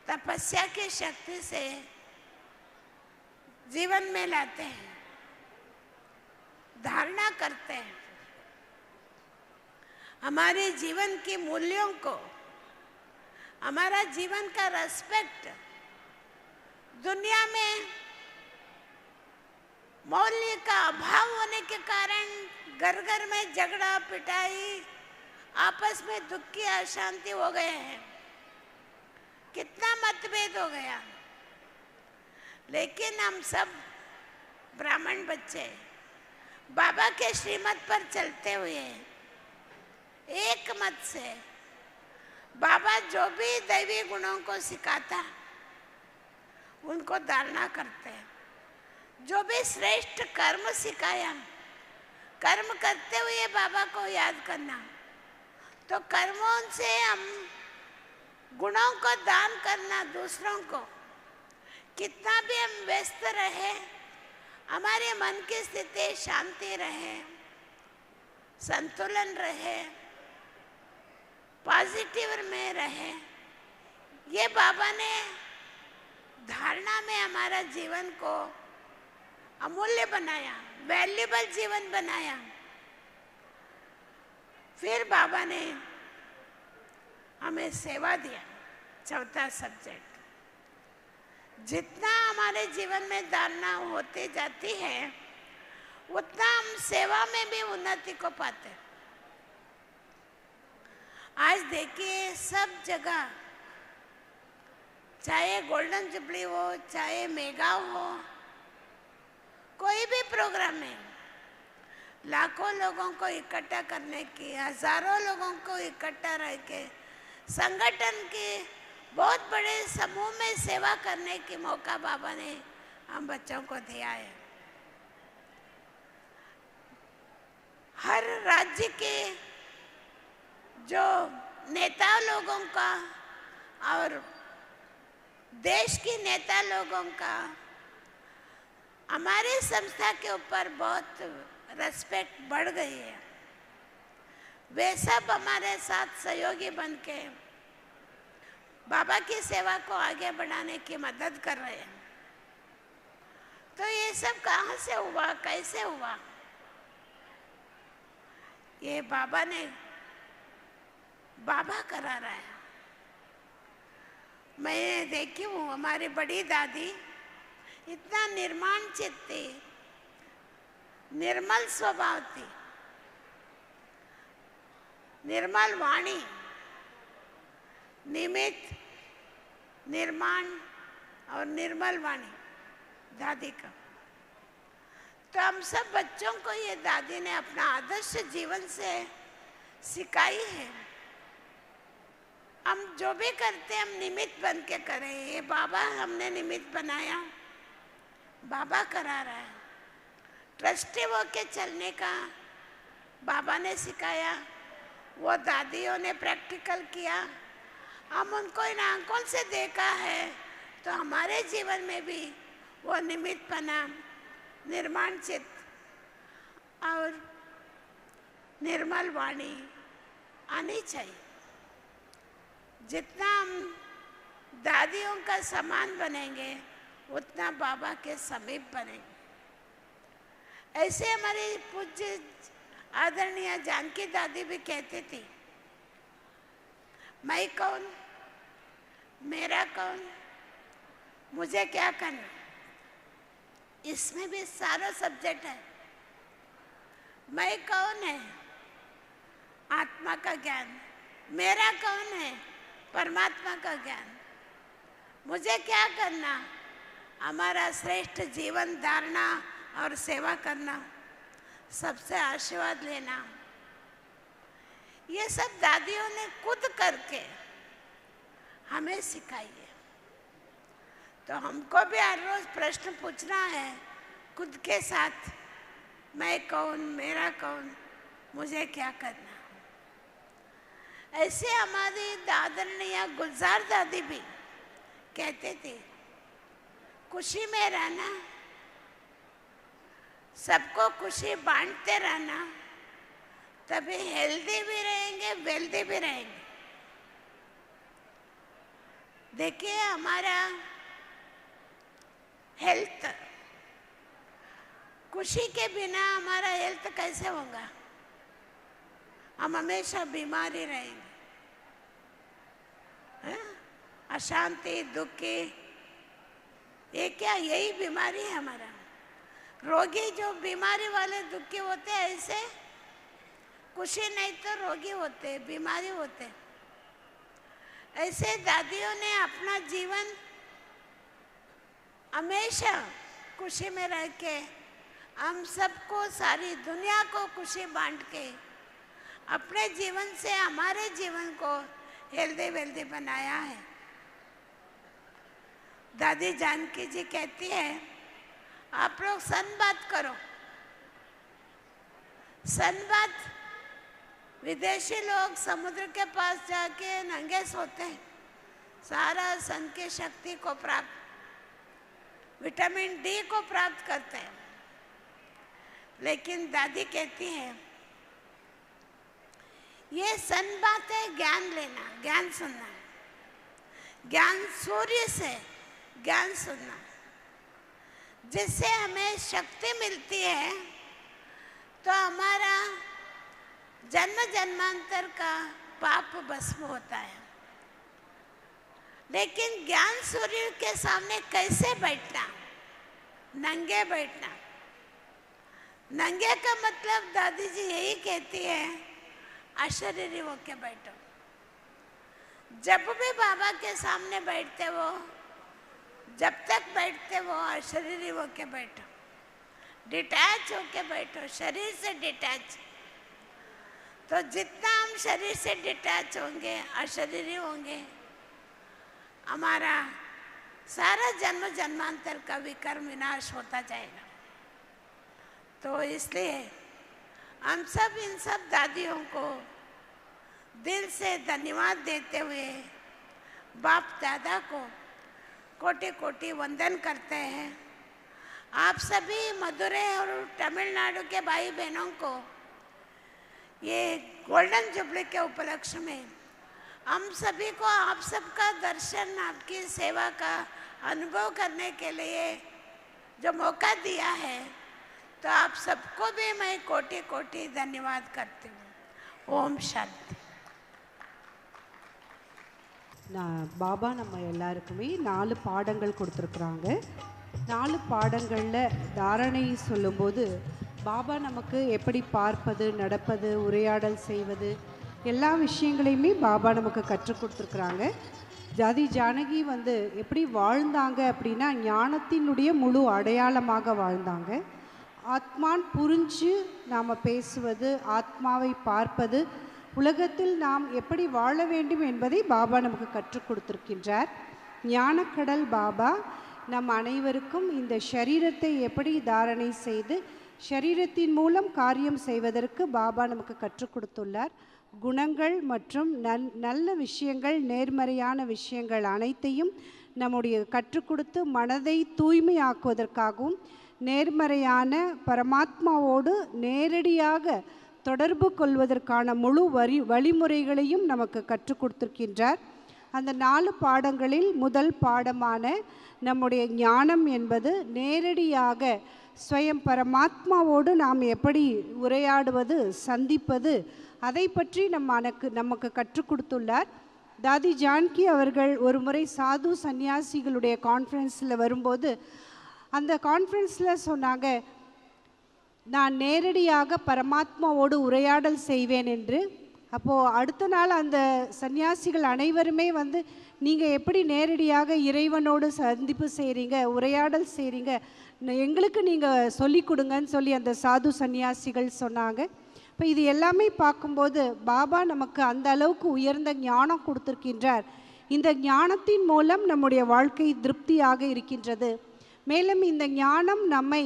तपस्या की शक्ति से जीवन में लाते हैं, धारणा करते हैं। हमारे जीवन के मूल्यों को, हमारा जीवन का रेस्पेक्ट, दुनिया में मूल्य का अभाव होने के कारण घर घर में झगड़ा पिटाई, आपस में दुख की अशांति हो गए हैं, कितना मतभेद हो गया। लेकिन हम सब ब्राह्मण बच्चे बाबा के श्रीमत पर चलते हुए एक मत से बाबा जो भी दैवी गुणों को सिखाता उनको धारणा करते हैं। जो भी श्रेष्ठ कर्म सिखाया, कर्म करते हुए बाबा को याद करना, तो कर्मों से हम गुणों को दान करना दूसरों को। कितना भी हम व्यस्त रहे, हमारे मन की स्थिति शांति रहे, संतुलन रहे, पॉजिटिव में रहे, ये बाबा ने धारणा में हमारा जीवन को अमूल्य बनाया, वैल्यूबल जीवन बनाया। फिर बाबा ने हमें सेवा दिया, चौथा सब्जेक्ट। जितना हमारे जीवन में धारणा होती जाती है उतना हम सेवा में भी उन्नति को पाते हैं। आज देखिए सब जगह, चाहे गोल्डन जुबली हो, चाहे मेगा हो, कोई भी प्रोग्राम है, लाखों लोगों को इकट्ठा करने की, हजारों लोगों को इकट्ठा रह के संगठन के बहुत बड़े समूह में सेवा करने की मौका बाबा ने हम बच्चों को दिया है। हर राज्य के जो नेता लोगों का और देश की नेता लोगों का हमारी संस्था के ऊपर बहुत रेस्पेक्ट बढ़ गई है। वे सब हमारे साथ सहयोगी बन के बाबा की सेवा को आगे बढ़ाने की मदद कर रहे हैं। तो ये सब कहाँ से हुआ, कैसे हुआ? ये बाबा करा रहा है। मैं देखी हूँ, हमारी बड़ी दादी इतना निर्माण चित्त थी, निर्मल स्वभाव थी, निर्मल वाणी, निमित्त, निर्माण और निर्मल वाणी दादी का। तो हम सब बच्चों को ये दादी ने अपना आदर्श जीवन से सिखाई है। हम जो भी करते हैं हम निमित्त बन के करें। ये बाबा हमने निमित्त बनाया, बाबा करा रहा है। ट्रस्टी होके चलने का बाबा ने सिखाया, वो दादियों ने प्रैक्टिकल किया। हम उनको इन आंखों से देखा है तो हमारे जीवन में भी वो निमित्त बना, निर्माण चित्त और निर्मल वाणी आनी चाहिए। जितना हम दादियों का समान बनेंगे उतना बाबा के समीप बनेंगे। ऐसे हमारी पूज्य आदरणीय जानकी दादी भी कहती थी, मैं कौन, मेरा कौन, मुझे क्या करना। इसमें भी सारा सब्जेक्ट है। मैं कौन है, आत्मा का ज्ञान। मेरा कौन है, परमात्मा का ज्ञान। मुझे क्या करना, हमारा श्रेष्ठ जीवन धारणा और सेवा करना, सबसे आशीर्वाद लेना। ये सब दादियों ने खुद करके हमें सिखाई है। तो हमको भी हर रोज प्रश्न पूछना है खुद के साथ, मैं कौन, मेरा कौन, मुझे क्या करना। ऐसे हमारी आदरणीय गुलजार दादी भी कहते थे, खुशी में रहना, सबको खुशी बांटते रहना, तभी हेल्दी भी रहेंगे, वेल्दी भी रहेंगे। देखिए हमारा हेल्थ, खुशी के बिना हमारा हेल्थ कैसे होगा। हम हमेशा बीमार ही रहेंगे, अशांति, दुखी, ये क्या, यही बीमारी है हमारा। रोगी जो बीमारी वाले दुखी होते हैं, ऐसे खुशी नहीं तो रोगी होते, बीमारी होते। ऐसे दादियों ने अपना जीवन हमेशा खुशी में रह के हम सबको, सारी दुनिया को खुशी बांट के अपने जीवन से हमारे जीवन को हेल्दी वेल्दी बनाया है। दादी जानकी जी कहती है, आप लोग संवाद करो। संवाद, विदेशी लोग समुद्र के पास जाके नंगे सोते हैं, सारा सन की शक्ति को प्राप्त, विटामिन डी को प्राप्त करते हैं। लेकिन दादी कहती है, ये संवाद है ज्ञान लेना, ज्ञान सुनना, ज्ञान सूर्य से ज्ञान सुनना, जिससे हमें शक्ति मिलती है तो हमारा जन्म जन्मांतर का पाप भस्म होता है। लेकिन ज्ञान सूर्य के सामने कैसे बैठना, नंगे बैठना। नंगे का मतलब दादी जी यही कहती है, अशरीरी होके बैठो। जब भी बाबा के सामने बैठते वो, जब तक बैठते वो अशरीरी होके बैठो, डिटैच होके बैठो, शरीर से डिटैच। तो जितना हम शरीर से डिटैच होंगे, अशरीरी होंगे, हमारा सारा जन्म जन्मांतर का विकर्म विनाश होता जाएगा। तो इसलिए हम सब इन सब दादियों को दिल से धन्यवाद देते हुए बाप दादा को कोटि कोटि वंदन करते हैं। आप सभी मदुरै और तमिलनाडु के भाई बहनों को ये गोल्डन जुबली के उपलक्ष्य में हम सभी को आप सबका दर्शन, आपकी सेवा का अनुभव करने के लिए जो मौका दिया है, तो आप सबको भी मैं कोटि कोटि धन्यवाद करती हूँ। ओम शांति। பாபா நம்ம எல்லாருக்குமே 4 பாடங்கள் கொடுத்துருக்குறாங்க. 4 பாடங்களில் தாரணை சொல்லும்போது பாபா நமக்கு எப்படி பார்ப்பது, நடப்பது, உரையாடல் செய்வது, எல்லா விஷயங்களையுமே பாபா நமக்கு கற்றுக் கொடுத்துருக்குறாங்க. ஜாதி ஜானகி எப்படி வாழ்ந்தாங்க அப்படின்னா ஞானத்தினுடைய முழு அடையாளமாக வாழ்ந்தாங்க. ஆத்மான் புரிஞ்சு நாம் பேசுவது, ஆத்மாவை பார்ப்பது, உலகத்தில் நாம் எப்படி வாழ வேண்டும் என்பதை பாபா நமக்கு கற்றுக் கொடுத்திருக்கின்றார். ஞானக்கடல் பாபா நம் அனைவருக்கும் இந்த ஷரீரத்தை எப்படி தாரணை செய்து ஷரீரத்தின் மூலம் காரியம் செய்வதற்கு பாபா நமக்கு கற்றுக் கொடுத்துள்ளார். குணங்கள் மற்றும் நல்ல விஷயங்கள், நேர்மறையான விஷயங்கள் அனைத்தையும் நம்முடைய கற்றுக் கொடுத்து மனதை தூய்மையாக்குவதற்காகவும் நேர்மறையான பரமாத்மாவோடு நேரடியாக தொடர்பு கொள்வதற்கான முழு வழிமுறைகளையும் நமக்கு கற்றுக் கொடுத்திருக்கின்றார். அந்த 4 பாடங்களில் முதல் பாடமான நம்முடைய ஞானம் என்பது நேரடியாக ஸ்வயம் பரமாத்மாவோடு நாம் எப்படி உரையாடுவது, சந்திப்பது, அதை பற்றி நமக்கு கற்றுக் கொடுத்துள்ளார். தாதி ஜான்கி அவர்கள் ஒரு முறை சாது சந்நியாசிகளுடைய கான்ஃபரன்ஸில் வரும்போது அந்த கான்ஃபரன்ஸில் சொன்னாங்க, நான் நேரடியாக பரமாத்மாவோடு உரையாடல் செய்வேன் என்று. அப்போது அடுத்த நாள் அந்த சந்நியாசிகள் அனைவருமே வந்து, நீங்கள் எப்படி நேரடியாக இறைவனோடு சந்திப்பு செய்கிறீங்க, உரையாடல் செய்கிறீங்க, எங்களுக்கு நீங்கள் சொல்லி கொடுங்கன்னு சொல்லி அந்த சாது சந்நியாசிகள் சொன்னாங்க. இப்போ இது எல்லாமே பார்க்கும்போது பாபா நமக்கு அந்த அளவுக்கு உயர்ந்த ஞானம் கொடுத்துருக்கின்றார். இந்த ஞானத்தின் மூலம் நம்முடைய வாழ்க்கை திருப்தியாக இருக்கின்றது. மேலும் இந்த ஞானம் நம்மை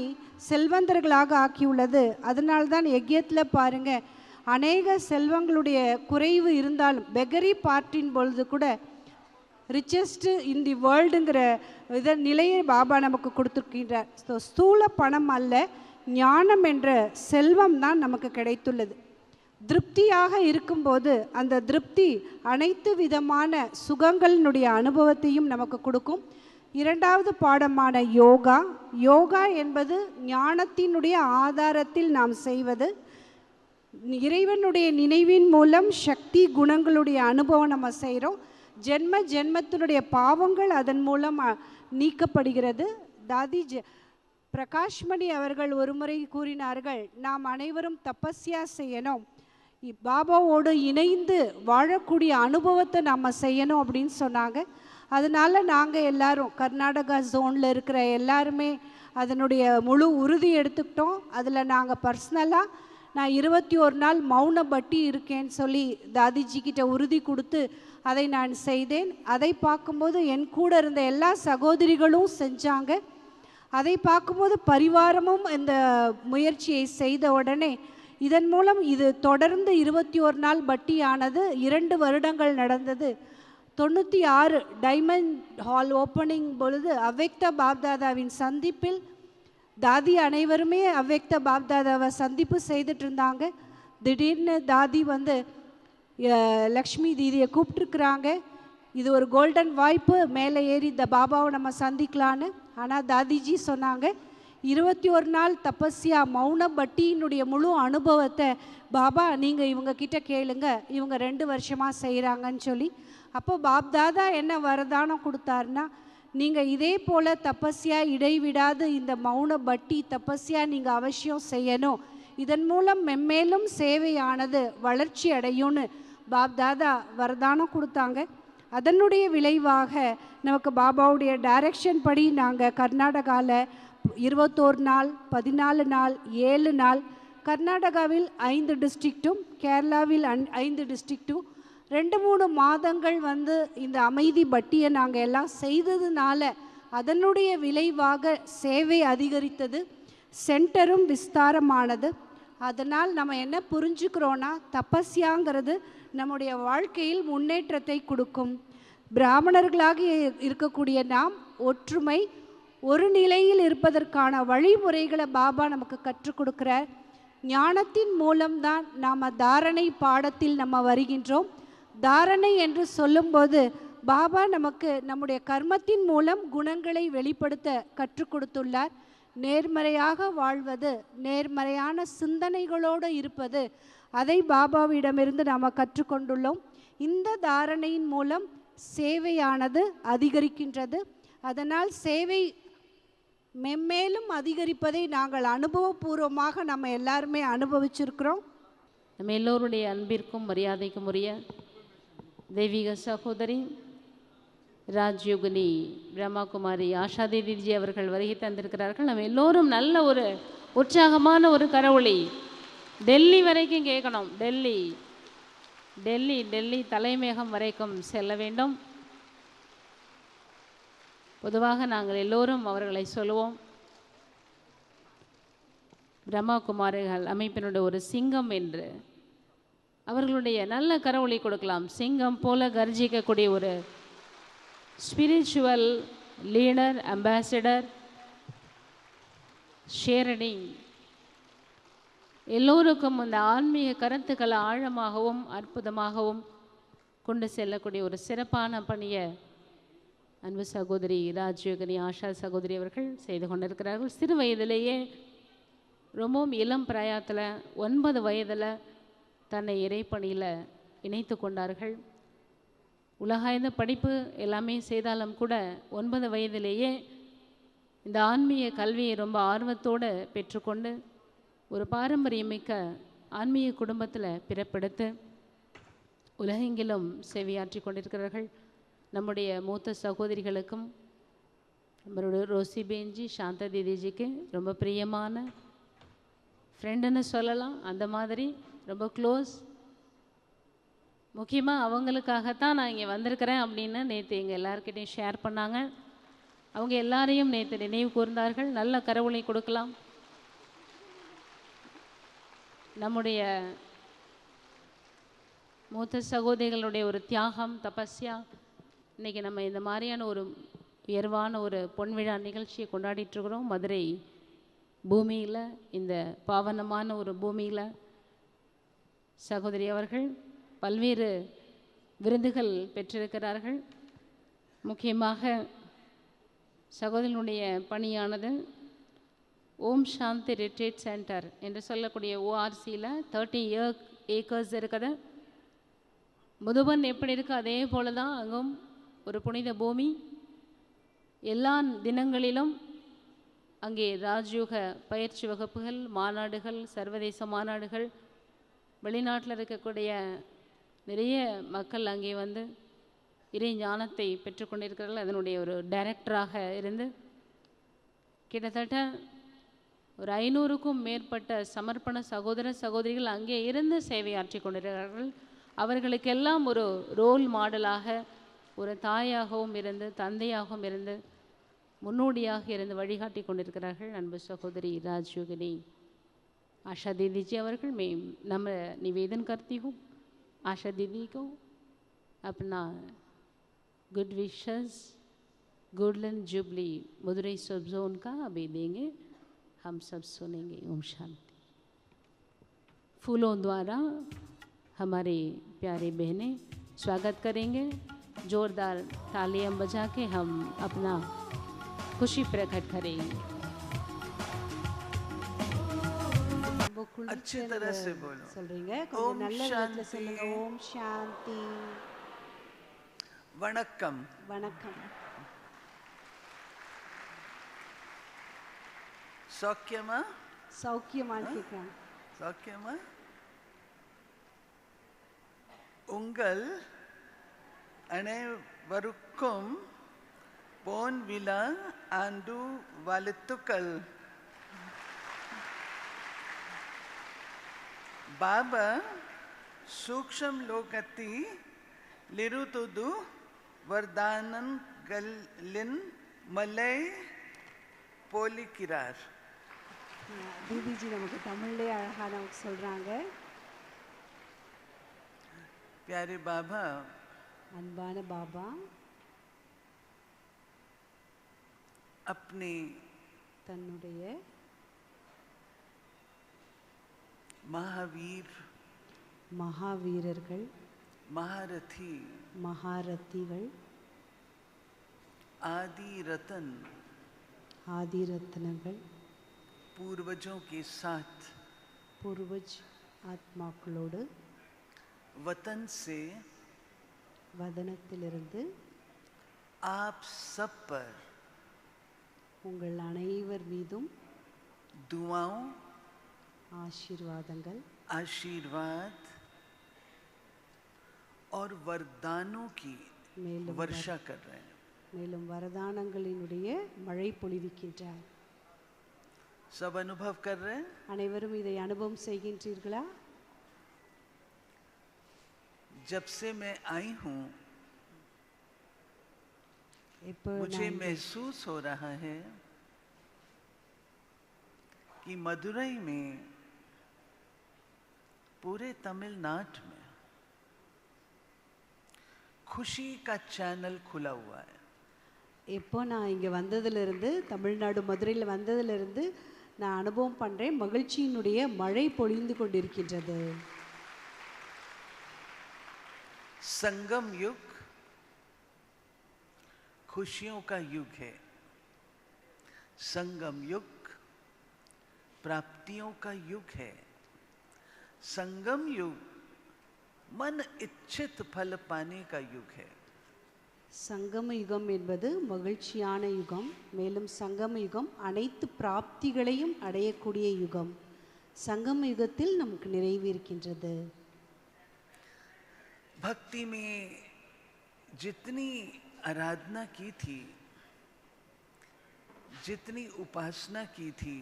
செல்வந்தர்களாக ஆக்கியுள்ளது. அதனால்தான் யக்யத்தில் பாருங்கள், அநேக செல்வங்களுடைய குறைவு இருந்தாலும் பெகரி பார்ட்டின் பொழுது கூட ரிச்சஸ்ட்டு இன் தி வேர்ல்டுங்கிற நிலையை பாபா நமக்கு கொடுத்துருக்கின்றார். ஸோ ஸ்தூல பணம் அல்ல, ஞானம் என்ற செல்வம் தான் நமக்கு கிடைத்துள்ளது. திருப்தியாக இருக்கும்போது அந்த திருப்தி அனைத்து விதமான சுகங்களினுடைய அனுபவத்தையும் நமக்கு கொடுக்கும். 2வது பாடமான யோகா. யோகா என்பது ஞானத்தினுடைய ஆதாரத்தில் நாம் செய்வது. இறைவனுடைய நினைவின் மூலம் சக்தி குணங்களுடைய அனுபவம் நம்ம செய்கிறோம். ஜென்மத்தினுடைய பாவங்கள் அதன் மூலம் நீக்கப்படுகிறது. தாதி பிரகாஷ்மணி அவர்கள் ஒரு முறை கூறினார்கள், நாம் அனைவரும் தபஸ்யா செய்யணும், பாபாவோடு இணைந்து வாழக்கூடிய அனுபவத்தை நாம் செய்யணும் அப்படின்னு சொன்னாங்க. அதனால் நாங்கள் எல்லாரும் கர்நாடகா ஜோனில் இருக்கிற எல்லாருமே அதனுடைய முழு உறுதி எடுத்துக்கிட்டோம். அதில் நாங்கள் பர்சனலாக நான் 21 நாள் மௌன பட்டி இருக்கேன்னு சொல்லி தாதிஜி கிட்ட உறுதி கொடுத்து அதை நான் செய்தேன். அதை பார்க்கும்போது என் கூட இருந்த எல்லா சகோதரிகளும் செஞ்சாங்க. அதை பார்க்கும்போது பரிவாரமும் இந்த முயற்சியை செய்த உடனே இதன் மூலம் இது தொடர்ந்து 21 நாள் பட்டியானது 2 வருடங்கள் நடந்தது. 96 டைமண்ட் ஹால் ஓப்பனிங் பொழுது அவ்வக்த பாப்தாதாவின் சந்திப்பில் தாதி அனைவருமே அவ்வக்த பாப்தாதாவை சந்திப்பு செய்துட்டு இருந்தாங்க. திடீர்னு தாதி வந்து லக்ஷ்மி தீதியை கூப்பிட்டுருக்குறாங்க, இது ஒரு கோல்டன் வாய்ப்பு, மேலே ஏறி இந்த பாபாவை நம்ம சந்திக்கலான்னு. ஆனால் தாதிஜி சொன்னாங்க, 21 நாள் தபஸ்யா மௌன பட்டியினுடைய முழு அனுபவத்தை பாபா நீங்கள் இவங்கக்கிட்ட கேளுங்க, இவங்க 2 வருஷமாக செய்கிறாங்கன்னு சொல்லி. அப்போ பாப்தாதா என்ன வரதானம் கொடுத்தாருன்னா, நீங்கள் இதே போல் தபஸ்யா இடைவிடாது இந்த மௌன பட்டி தபஸ்யா நீங்கள் அவசியம் செய்யணும், இதன் மூலம் மென்மேலும் சேவையானது வளர்ச்சி அடையும்னு பாப்தாதா வரதானம் கொடுத்தாங்க. அதனுடைய விளைவாக நமக்கு பாபாவுடைய டைரக்ஷன் படி நாங்கள் கர்நாடகாவில் 21 நாள் 14 நாள் 7 நாள், கர்நாடகாவில் 5 டிஸ்ட்ரிக்ட்டும் கேரளாவில் 5 டிஸ்ட்ரிக்ட்டும் 2-3 மாதங்கள் வந்து இந்த அமைதி பட்டியை நாங்கள் எல்லாம் செய்ததுனால அதனுடைய விளைவாக சேவை அதிகரித்தது, சென்டரும் விஸ்தாரமானது. அதனால் நம்ம என்ன புரிஞ்சுக்கிறோன்னா, தபஸ்யாங்கிறது நம்முடைய வாழ்க்கையில் முன்னேற்றத்தை கொடுக்கும். பிராமணர்களாக இருக்கக்கூடிய நாம் ஒற்றுமை, ஒரு நிலையில் இருப்பதற்கான வழிமுறைகளை பாபா நமக்கு கற்றுக் கொடுக்கிறார். ஞானத்தின் மூலம்தான் நாம் தாரணை பாடத்தில் நம்ம வருகின்றோம். தாரணை என்று சொல்லும்போது பாபா நமக்கு நம்முடைய கர்மத்தின் மூலம் குணங்களை வெளிப்படுத்த கற்றுக் கொடுத்துள்ளார். நேர்மறையாக வாழ்வது, நேர்மறையான சிந்தனைகளோடு இருப்பது, அதை பாபாவிடமிருந்து நாம் கற்றுக்கொண்டுள்ளோம். இந்த தாரணையின் மூலம் சேவையானது அதிகரிக்கின்றது. அதனால் சேவை மென்மேலும் அதிகரிப்பதை நாங்கள் அனுபவபூர்வமாக நம்ம எல்லாருமே அனுபவிச்சிருக்கிறோம். நம்ம எல்லோருடைய அன்பிற்கும் மரியாதைக்கும் உரிய தெய்வீக சகோதரி ராஜ்யோகினி பிரம்மாகுமாரி ஆஷா தேவிஜி அவர்கள் வருகை தந்திருக்கிறார்கள். நம்ம எல்லோரும் நல்ல ஒரு உற்சாகமான ஒரு கரவொளி டெல்லி வரைக்கும் கேட்கணும். டெல்லி டெல்லி டெல்லி தலைமையகம் வரைக்கும் செல்ல வேண்டும். பொதுவாக நாங்கள் எல்லோரும் அவர்களை சொல்லுவோம். பிரம்மாகுமாரிகள் அமைப்பினுடைய ஒரு சிங்கம் என்று அவர்களுடைய நல்ல கரவொளி கொடுக்கலாம். சிங்கம் போல கர்ஜிக்கக்கூடிய ஒரு ஸ்பிரிச்சுவல் லீடர், அம்பாசிடர், ஷேரடிங், எல்லோருக்கும் இந்த ஆன்மீக கருத்துக்களை ஆழமாகவும் அற்புதமாகவும் கொண்டு செல்லக்கூடிய ஒரு சிறப்பான பணியை அன்பு சகோதரி ராஜ்யோகினி ஆஷா சகோதரி அவர்கள் செய்து கொண்டிருக்கிறார்கள். சிறு வயதிலேயே ரொம்பவும் இளம் பிராயத்தில் 9 வயதில் தன்னை இறைப்பணியில் இணைத்து கொண்டார்கள். உலகாய்ந்த படிப்பு எல்லாமே செய்தாலும் கூட 9 வயதிலேயே இந்த ஆன்மீக கல்வியை ரொம்ப ஆர்வத்தோடு பெற்றுக்கொண்டு ஒரு பாரம்பரியமிக்க ஆன்மீக குடும்பத்தில் பிறப்பெடுத்து உலகெங்கிலும் சேவையாற்றி கொண்டிருக்கிறார்கள். நம்முடைய மூத்த சகோதரிகளுக்கும் நம்மளுடைய ரோசி பேஞ்சி சாந்தா தீதிஜிக்கு ரொம்ப பிரியமான ஃப்ரெண்டுன்னு சொல்லலாம். அந்த மாதிரி ரொம்ப க்ளோஸ். முக்கியமாக அவங்களுக்காகத்தான் நான் இங்கே வந்திருக்கிறேன் அப்படின்னு நேற்று எங்கள் எல்லாருக்கிட்டையும் ஷேர் பண்ணாங்க. அவங்க எல்லாரையும் நேற்று நினைவு கூர்ந்தார்கள். நல்ல கரவொளி கொடுக்கலாம். நம்முடைய மூத்த சகோதரிகளுடைய ஒரு தியாகம், தபஸ்யா, இன்றைக்கி நம்ம இந்த மாதிரியான ஒரு உயர்வான ஒரு பொன்விழா நிகழ்ச்சியை கொண்டாடிட்டுருக்குறோம். மதுரை பூமியில், இந்த பாவனமான ஒரு பூமியில் சகோதரி அவர்கள் பல்வேறு விருதுகள் பெற்றிருக்கிறார்கள். முக்கியமாக சகோதரனுடைய பணியானது ஓம் சாந்தி ரிட்ரீட் சென்டர் என்று சொல்லக்கூடிய ஓஆர்சியில் 30 ஏக்கர்ஸ் இருக்குது. முதுபன் எப்படி இருக்குது அதே போல தான் அங்கும் ஒரு புனித பூமி. எல்லா தினங்களிலும் அங்கே ராஜயோக பயிற்சி வகுப்புகள், மாநாடுகள், சர்வதேச மாநாடுகள், வெளிநாட்டில் இருக்கக்கூடிய நிறைய மக்கள் அங்கே வந்து இறை ஞானத்தை பெற்றுக்கொண்டிருக்கிறார்கள். அதனுடைய ஒரு டைரக்டராக இருந்து கிட்டத்தட்ட ஒரு 500க்கும் மேற்பட்ட சமர்ப்பண சகோதர சகோதரிகள் அங்கே இருந்து சேவையாற்றி கொண்டிருக்கிறார்கள். அவர்களுக்கெல்லாம் ஒரு ரோல் மாடலாக, ஒரு தாயாகவும் இருந்து, தந்தையாகவும் இருந்து, முன்னோடியாக இருந்து வழிகாட்டி கொண்டிருக்கிறார்கள் அன்பு சகோதரி राजयोगिनी आशा दीदी जी अवरकल मैं नम्र निवेदन करती हूँ आशा दीदी को अपना good wishes golden jubilee Madurai सब जोन का अभी देंगे, हम सब सुनेंगे। ओम शांति। फूलों द्वारा हमारे प्यारे बहनें स्वागत करेंगे। जोरदार तालियां बजा के हम अपना खुशी प्रकट करेंगे। अच्छी तरह से बोलो। சொல்றீங்க கொஞ்சம் நல்ல விதத்துல சொல்லுங்க। ஓம் சாந்தி। வணக்கம்। வணக்கம்। சௌக்கியமா? சௌக்கியமான்னு கேக்குறாங்க। சௌக்கியமா? உங்கள் அனைவருக்கும் பொன் விழா ஆண்டு வாழ்த்துக்கள்। பாபா சூக்ஷ்ம லோகத்திலிருந்து வர்தானங்களின் மலை பொழிக்கிறார்। தீதிஜி நமக்கு தமிழ்லேயே அழகா நமக்கு சொல்றாங்க। प्यारे बाबा, அன்பான பாபா अपने தன்னுடைய महावीर மகாவீரர்கள் महारथी மகாரத்திகள் आदि रतन ஆதிரத்னங்கள் पूर्वजों के साथ பூர்வஜ் ஆத்மாக்களோடு वतन से வதனத்திலிருந்து आप सब पर உங்கள் அனைவர் மீதும் दुआओं ஆசீர்வாதங்கள் आशीर्वाद और वरदानों की மேலும் वर्षा कर रहे हैं। மேலும் வரதானங்களினுடைய மழை பொழிவிக்கின்றார். सब अनुभव कर रहे हैं? அனைவரும் இதை அனுபவம் செய்கின்றீர்களா? जब से मैं आई हूँ இப்போ मुझे महसूस हो रहा है कि मदुरई में पूरे तमिलनाडु में खुशी का चैनल खुला हुआ है. எப்போ நான் இங்கே வந்ததிலிருந்து, தமிழ்நாடு மதுரையில் வந்ததிலிருந்து நான் அனுபவம் பண்ணுறேன், மகிழ்ச்சியினுடைய மழை பொழிந்து கொண்டிருக்கின்றது. संगम युग खुशियों का युग है. संगम युग प्राप्तियों का युग है. संगम युग मन इच्छित फल पाने का युग है. சங்கம யுகம் என்பது மகிழ்ச்சியான யுகம், மேலும் சங்கம யுகம் அனைத்து பிராப்திகளையும் அடையக்கூடிய யுகம். சங்கம யுகத்தில் நமக்கு நிறைவு இருக்கின்றது. भक्ति में जितनी आराधना की थी, जितनी उपासना की थी,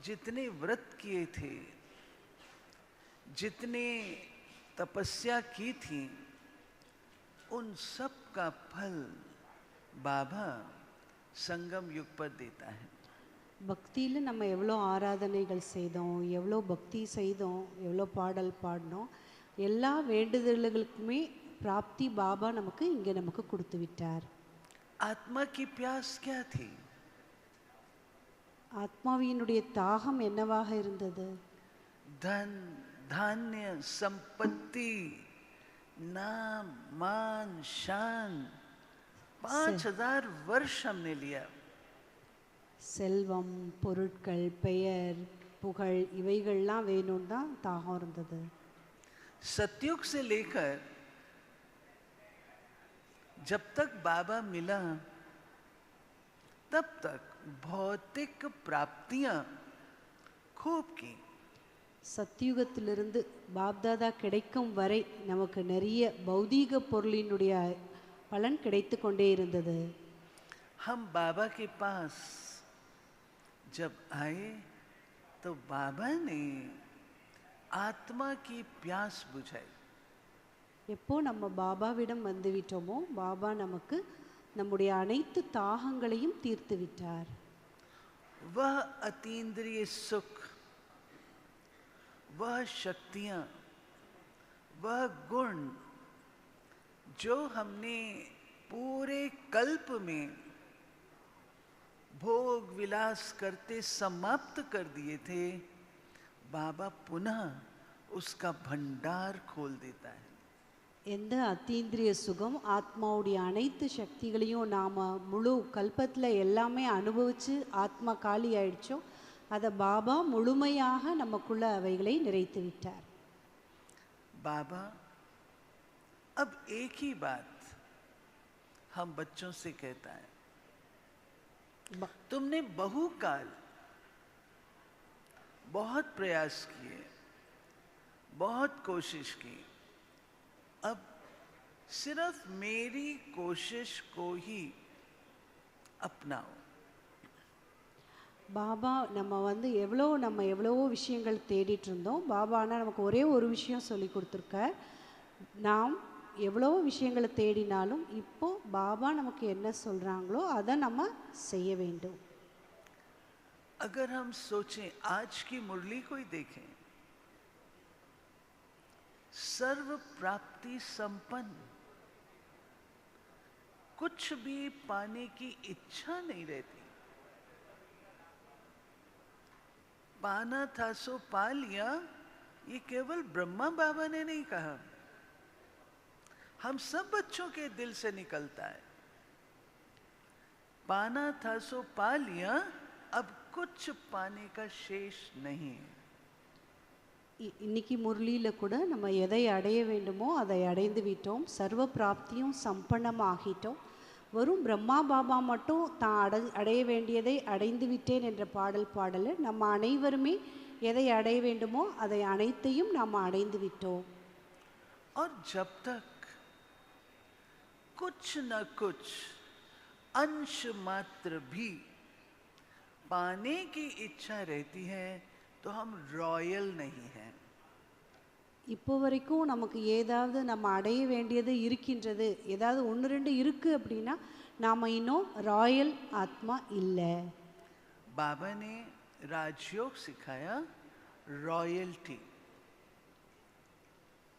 जितने व्रत किए थे, जितने तपस्या की थी, उन सब का फल बाबा संगम युग पर देता है. பக்தியில் நம்ம எவ்வளோ ஆராதனைகள் செய்தோம், எவ்வளோ பக்தி செய்தோம், எவ்வளோ பாடல் பாடினோம், எல்லா வேண்டுதல்களுக்குமே பிராப்தி பாபா நமக்கு இங்கே நமக்கு கொடுத்து விட்டார். आत्मा की प्यास क्या थी? ஆத்மாவினுடைய தாகம் என்னவாக இருந்தது? धन, धान्य, संपत्ति, नाम, मान, शान. 5000 वर्ष हमने लिया. செல்வம், பொருட்கள், பெயர், புகழ் இவைகள்லாம் வேணும்னு தான் தாகம் இருந்தது. सतयुग से लेकर जब तक बाबा मिला तब तक भौतिक प्राप्तियां खूब की. சத்தியுகத்திலிருந்து பாப்தாதா கிடைக்கும் வரை நமக்கு நிறைய பௌதீக பொருளினுடைய பலன் கிடைத்து கொண்டே இருந்தது. हम बाबा के पास जब आए तो बाबा ने आत्मा की प्यास बुझाई. எப்போ நம்ம பாபாவிடம் வந்து விட்டோமோ பாபா நமக்கு நம்முடைய அனைத்து தாகங்களையும் தீர்த்து விட்டார். वह अतीन्द्रिय सुख, वह शक्तियां, वह गुण जो हमने पूरे कल्प में भोग विलास करते समाप्त कर दिए थे, बाबा पुनः उसका भंडार खोल देता है. எந்த அத்தீந்திரிய சுகம், ஆத்மாவுடைய அனைத்து சக்திகளையும் நாம் முழு கல்பத்தில் எல்லாமே அனுபவித்து ஆத்மா காலி ஆயிடுச்சோ அதை பாபா முழுமையாக நமக்குள்ள அவைகளை நிறைத்து விட்டார். बाबा अब एक ही बात हम बच्चों से कहता है, तुमने बहुकाल बहुत प्रयास किए, बहुत कोशिश की, अब सिर्फ मेरी कोशिश को ही अपनाओ. பாபா நம்ம எவ்வளவோ விஷயங்கள் தேடிட்டு இருந்தோம். பாபா ஆனால் நமக்கு ஒரே ஒரு விஷயம் சொல்லி கொடுத்துருக்கார். நாம் எவ்வளவோ விஷயங்களை தேடினாலும் இப்போ பாபா நமக்கு என்ன சொல்கிறாங்களோ அதை நம்ம செய்ய வேண்டும். अगर हम सोचें, आज की मुरली को ही देखें, सर्व प्राप्ति संपन्न, कुछ भी पाने की इच्छा नहीं रहती. पाना था सो पा लिया, ये केवल ब्रह्मा बाबा ने नहीं कहा, हम सब बच्चों के दिल से निकलता है. पाना था सो पा लिया, अब कुछ पाने का शेष नहीं है. இன்னைக்கு முரளியில் கூட நம்ம எதை அடைய வேண்டுமோ அதை அடைந்து விட்டோம், சர்வ பிராப்தியும் சம்பன்னமாகிட்டோம். வரும் பிரம்மா பாபா மட்டும் தான் அடைய வேண்டியதை அடைந்து விட்டேன் என்ற பாடல் நம்ம அனைவருமே எதை அடைய வேண்டுமோ அதை அனைத்தையும் நாம் அடைந்து விட்டோம். और जब तक कुछ न कुछ अंश मात्र भी पाने की इच्छा रहती है तो हम रॉयल नहीं हैं। இப்போ வரைக்கும் நமக்கு ஏதாவது நம்ம அடைய வேண்டியது இருக்கின்றது, ஏதாவது ஒன்று ரெண்டு இருக்கு அப்படின்னா நாம் இன்னும் ராயல் ஆத்மா இல்லை. बाबा ने राजयोग सिखाया, रॉयल्टी।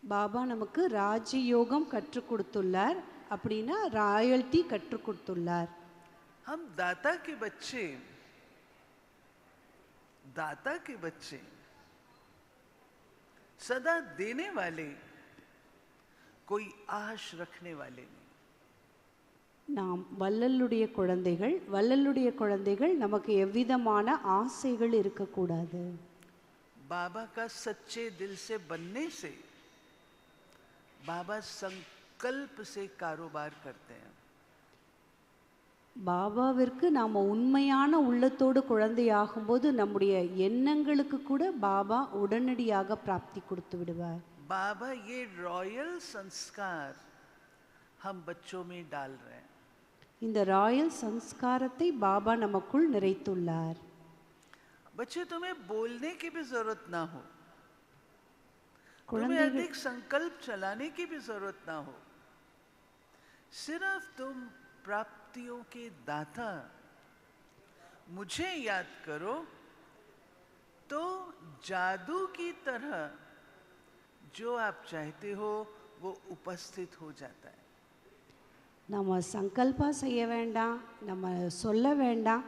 பாபா நமக்கு ராஜயோகம் கற்றுக் கொடுத்துள்ளார், அப்படின்னா ராயல்ட்டி கற்றுக் கொடுத்துள்ளார். हम दाता के बच्चे सदा देने वाले, कोई आश रखने वाले नहीं। நாம் வள்ளலுடைய குழந்தைகள், வள்ளலுடைய குழந்தைகள் நமக்கு எவ்விதமான ஆசைகள் இருக்கக்கூடாது. बाबा का सच्चे दिल से बनने से बाबा संकल्प से कारोबार करते हैं। பாபாவிற்கு நாம் உண்மையான உள்ளத்தோடு குழந்தையாகும்போது நம்முடைய எண்ணங்களுக்கு கூட பாபா உடனடியாக பிராப்தி கொடுத்து விடுவார். बाबा ये रॉयल संस्कार हम बच्चों में डाल रहे हैं। இந்த ராயல் சம்ஸ்காரத்தை பாபா நமக்குள் நிறைத்துள்ளார். बच्चे, तुम्हें बोलने की भी जरूरत ना हो, तुम्हें अधिक संकल्प चलाने की भी जरूरत ना हो, सिर्फ तुम प्राप्तियों के दाता मुझे याद करो तो जादू की तरह जो आप चाहते हो वो उपस्थित हो जाता है। நம்ம சங்கல்பா செய்ய வேண்டாம், நம்ம சொல்ல வேண்டாம்,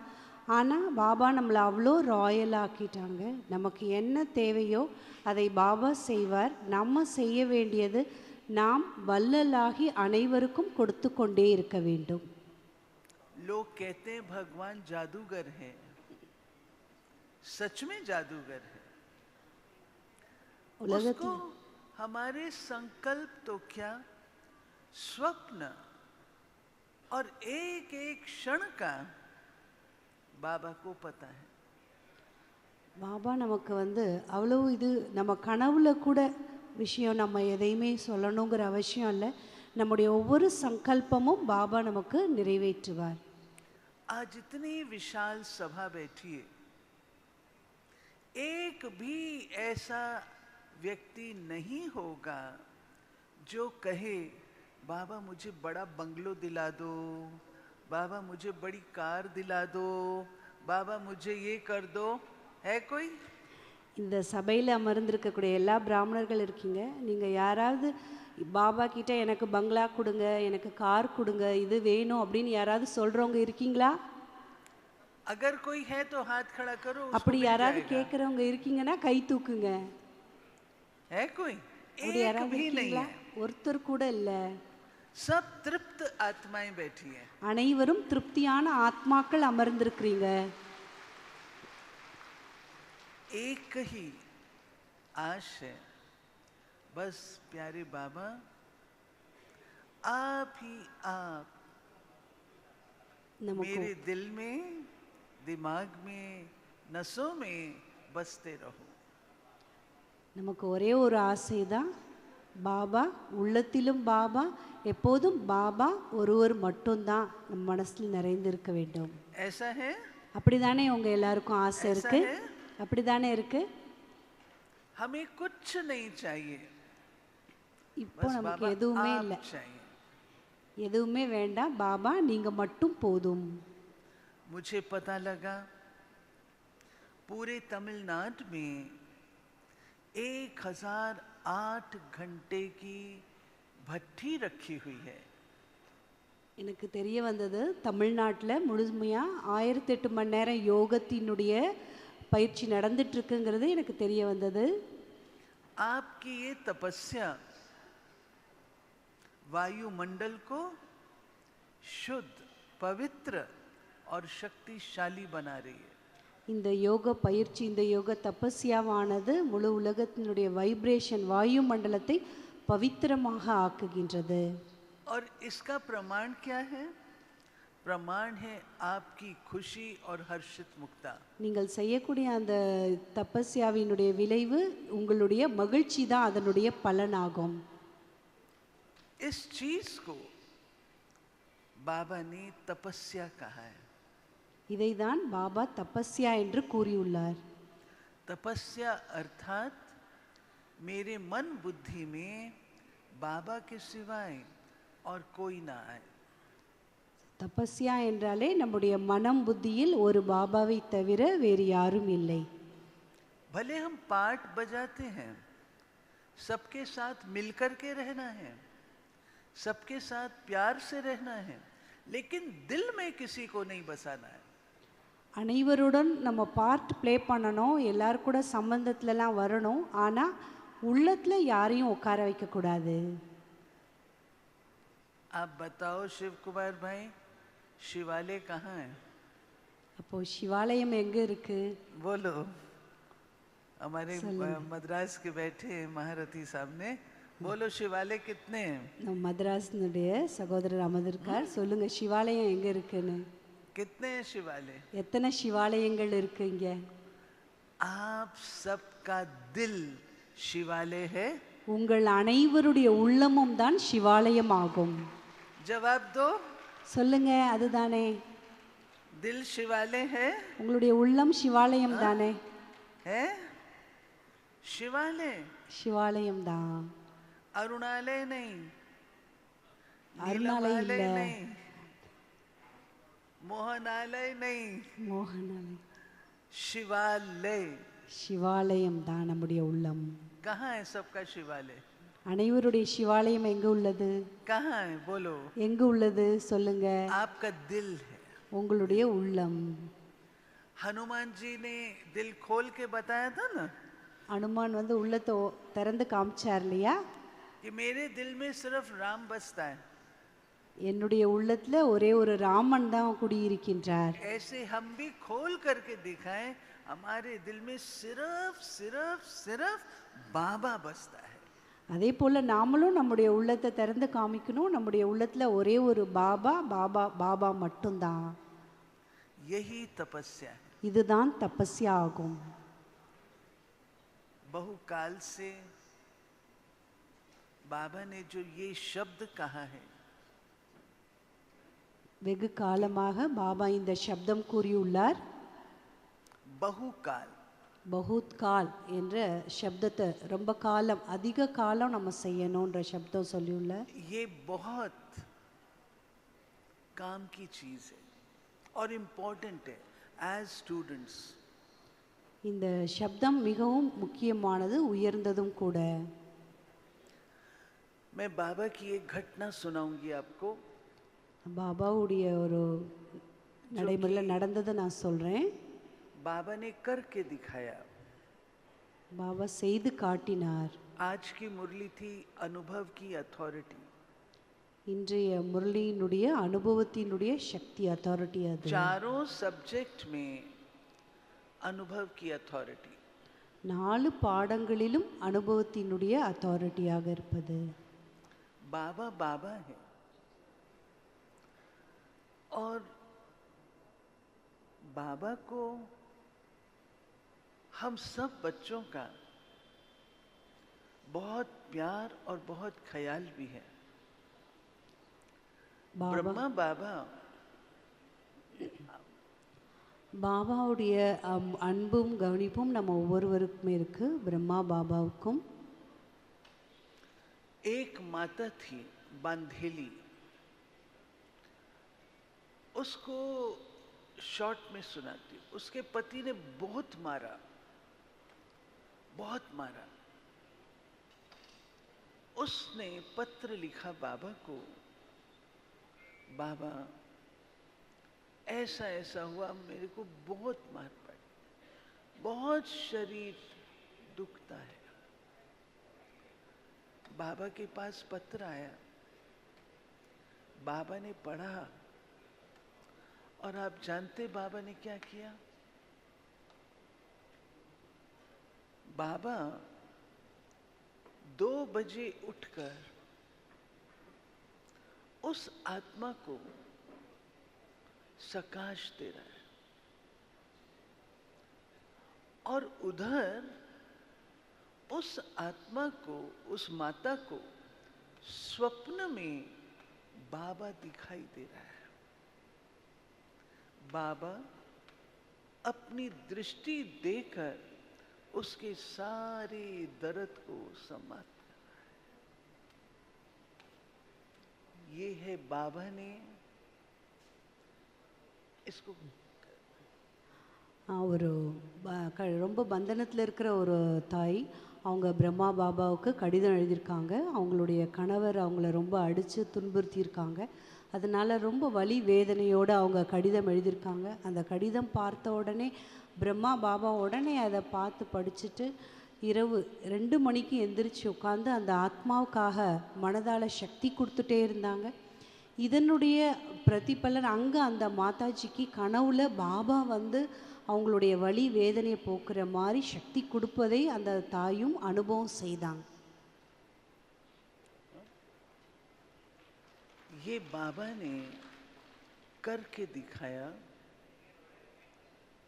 ஆனால் பாபா நம்மளை அவ்வளோ ராயலாக்கிட்டாங்க. நமக்கு என்ன தேவையோ அதை பாபா செய்வார். நம்ம செய்ய வேண்டியது நாம் வள்ளலாகி அனைவருக்கும் கொடுத்து கொண்டே இருக்க வேண்டும். लोग कहते हैं भगवान जादूगर है, सच में जादूगर है। उसको हमारे संकल्प तो क्या, स्वप्न और एक एक क्षण का बाबा को पता है। பாபா நமக்கு அவ்வளோ இது நம்ம கனவுல கூட விஷயம் நம்ம எதையுமே சொல்லணுங்கிற அவசியம் இல்லை. நம்முடைய ஒவ்வொரு சங்கல்பமும் பாபா நமக்கு நிறைவேற்றுவார். आज इतनी विशाल सभा बैठी है, एक भी ऐसा व्यक्ति नहीं होगा जो कहे बाबा मुझे बड़ा बंगलो दिला दो, बाबा मुझे बड़ी कार दिला दो, बाबा मुझे ये कर दो। है कोई? இந்த சபையில் அமர்ந்திருக்கக்கூடிய எல்லா பிராமணர்கள் இருக்கீங்க, நீங்கள் யாராவது பாபா கிட்ட எனக்கு பங்களா கொடுங்க, எனக்கு கார் கொடுங்க, இது வேணும் அப்படின்னு யாராவது சொல்கிறவங்க இருக்கீங்களா? अगर कोई है तो हाथ खड़ा करो, அப்படி யாராவது கேட்குறவங்க இருக்கீங்கன்னா கை தூக்குங்க. है कोई? அப்படி யாராவது இருக்கீங்களா? ஒருத்தர் கூட இல்லை. सब तृप्त आत्माएं बैठी हैं। அனைவரும் திருப்தியான ஆத்மாக்கள் அமர்ந்திருக்கிறீங்க. एक ही आश है, बस प्यारे बाबा आप ही आप मेरे दिल में, दिमाग में, नसों में बसते रहो। நமக்கு ஒரே ஒரு ஆசை தான், பாபா உள்ளத்திலும் பாபா, எப்போதும் பாபா ஒருவர் மட்டும்தான் நம் மனசில் நிறைந்திருக்க வேண்டும். ऐसा है? அப்படிதானே உங்க எல்லாருக்கும் ஆசை இருக்கு? அப்படிதானே இருக்கு? हमें कुछ नहीं चाहिए, இப்போ நமக்கு எதுவுமே இல்லை, எதுவுமே வேண்டாம், பாபா நீங்க மட்டும் போதும். मुझे पता लगा पूरे तमिलनाडु में 1008 घंटे की भट्टी रखी हुई है। எனக்கு தெரிய வந்தது தமிழ்நாட்டில் முழுமையாக 1008 மணி நேரம் யோகத்தினுடைய பயிற்சி நடந்துட்டு இருக்குங்கிறது எனக்கு தெரிய வந்தது. आपकी ये तपस्या वायुमंडल को शुद्ध, पवित्र और शक्तिशाली बना रही है। இந்த யோக பயிற்சி, இந்த யோக தபஸ்யாவானது முழு உலகத்தினுடைய வைப்ரேஷன், வாயு மண்டலத்தை பவித்திரமாக ஆக்குகின்றது. और इसका प्रमाण क्या है? प्रमाण है आपकी खुशी और हर्षित मुक्ता। நீங்கள் செய்யக்கூடிய அந்த தபஸ்யாவினுடைய விளைவு உங்களுடைய மகிழ்ச்சி தான் அதனுடைய பலனாகும். इस चीज को बाबा ने तपस्या कहा है। இதைதான் பாபா தபஸ்யா என்று கூறியுள்ளார். तपस्या अर्थात मेरे मन बुद्धि में बाबा के सिवाय और कोई ना आए। தபஸ்யா என்றாலே நம்முடைய மனம் புத்தியில் ஒரு பாபாவை தவிர வேறு யாரும் இல்லை. भले हम पाठ बजाते हैं, सबके साथ मिलकर के रहना है, सबके साथ प्यार से रहना है, लेकिन दिल में किसी को नहीं बसाना है। அனைவருடன் நம்ம பார்ட் ப்ளே பண்ணணும், எல்லாரும் கூட சம்பந்தத்துலலாம் வரணும், ஆனால் உள்ளத்தில் யாரையும் உட்கார வைக்கக்கூடாது. आप बताओ शिव कुमार भाई, शिवालय कहाँ है? அப்போது சிவாலயம் எங்கே இருக்குது? बोलो। हमारे मद्रास के बैठे महारथी सामने, बोलो शिवालय कितने हैं? நம்ம மദ്രാസിனுடைய சகோதரர் அமர்ந்திருக்கார், சொல்லுங்க சிவாலயம் எங்கே இருக்குன்னு. कितने हैं शिवालय? எத்தனை சிவாலயங்கள் இருக்கு இங்க? आप सबका दिल शिवालय है। உங்கள் அனைவருடைய உள்ளமும் தான் சிவாலயம் ஆகும். जवाब दो। சொல்லுங்க, அதுதானே? दिल शिवालय है। உங்களுடைய உள்ளம் சிவாலயம் தானே? है शिवालय। சிவாலயம் தான். अरुणालय नहीं, அருணாலயம் नीलमालय இல்ல, नहीं, मोहनालय नहीं, மோகனாலயம். शिवालय। சிவாலயம் தான் நம்முடைய உள்ளம். कहाँ है सबका शिवालय? அனைவருடைய சிவாலயம் எங்கே உள்ளது? कहाँ है बोलो? எங்கே உள்ளது சொல்லுங்க? आपका दिल है। உங்களுடைய உள்ளம். हनुमान जी ने दिल खोल के बताया था ना அனுமான் வந்து உள்ளத்தை திறந்து காமிச்சார் இல்லையா? कि मेरे दिल में सिर्फ राम बसता है। என்னுடைய உள்ளத்துல ஒரே ஒரு ராமன் தான் குடியிருக்கின்றார். ऐसे हम भी खोल करके दिखाएं, हमारे दिल में सिर्फ सिर्फ सिर्फ बाबा बसता है। அதே போல நாமளும் நம்முடைய உள்ளத்தை திறந்து காமிக்கணும். நம்முடைய உள்ளத்துல ஒரே ஒரு பாபா, பாபா பாபா மட்டும்தான். यही तपस्या है। இதுதான் தபஸ்யா ஆகும். बहुकाल से बाबा ने जो ये शब्द कहा है, வெகு காலமாக பாபா இந்த சப்தம் கூறியுள்ளார். बहुकाल, பகுத் கால் என்ற சப்தத்தை ரொம்ப காலம், அதிக காலம் நம்ம செய்யணுன்ற சப்தம் சொல்லியுள்ளார். ये बहुत काम की चीज है और इम्पोर्टेंट है एज स्टूडेंट्स। இந்த சப்தம் மிகவும் முக்கியமானது, உயர்ந்ததும் கூட. मैं बाबा की एक घटना सुनाऊंगी आपको। பாபாவுடைய ஒரு நடைமுறையில் நடந்ததை நான் சொல்கிறேன். बाबा ने करके दिखाया। பாபா செய்து காட்டினார். आज की मुरली थी अनुभव की अथॉरिटी। இன்றைய முரளியினுடைய அனுபவத்தினுடைய சக்தி, அத்தாரிட்டி அது. चारों सब्जेक्ट में अनुभव की अथॉरिटी। 4 பாடங்களிலும் அனுபவத்தினுடைய அத்தாரிட்டியாக இருப்பது. बाबा बाबा है और बाबा को हम सब बच्चों का बहुत प्यार और बहुत ख्याल भी है। பாபா ब्रह्मा बाबा பாபாவுடைய அன்பும் கவனிப்பும் நம்ம ஒவ்வொருவருக்குமே இருக்கு. பிரம்மா பாபாவுக்கும். एक माता थी बांधेली, उसको शॉर्ट में सुनाती। उसके पति ने बहुत मारा, बहुत मारा। उसने पत्र लिखा बाबा को, बाबा ऐसा ऐसा हुआ, मेरे को बहुत मार पड़ी, बहुत शरीर दुखता है। बाबा के पास पत्र आया, बाबा ने पढ़ा और आप जानते बाबा ने क्या किया? बाबा 2 बजे उठकर उस आत्मा को सकाश दे रहा है और उधर उस आत्मा को, उस माता को स्वप्न में बाबा दिखाई दे रहा है। बाबा अपनी दृष्टि देकर उसके सारे दर्द को समाप्त कर रहा है। ये है बाबा ने इसको ஒரு ரொம்ப பந்தனத்தில் இருக்கிற ஒரு தாய் அவங்க பிரம்மா பாபாவுக்கு கடிதம் எழுதியிருக்காங்க. அவங்களுடைய கணவர் அவங்கள ரொம்ப அடித்து துன்புறுத்தியிருக்காங்க. அதனால் ரொம்ப வலி வேதனையோடு அவங்க கடிதம் எழுதியிருக்காங்க. அந்த கடிதம் பார்த்த உடனே பிரம்மா பாபா உடனே அதை பார்த்து படிச்சுட்டு இரவு 2 மணிக்கு எந்திரிச்சு உட்காந்து அந்த ஆத்மாவுக்காக மனதால் சக்தி கொடுத்துட்டே இருந்தாங்க. இதனுடைய பிரதிபலன் அங்கே அந்த மாதாஜிக்கு கனவுல பாபா வந்து அவங்களுடைய வலி வேதனையை போக்குற மாதிரி சக்தி கொடுப்பதை அந்த தாயும் அனுபவம் செய்தாங்க. ये बाबा ने करके दिखाया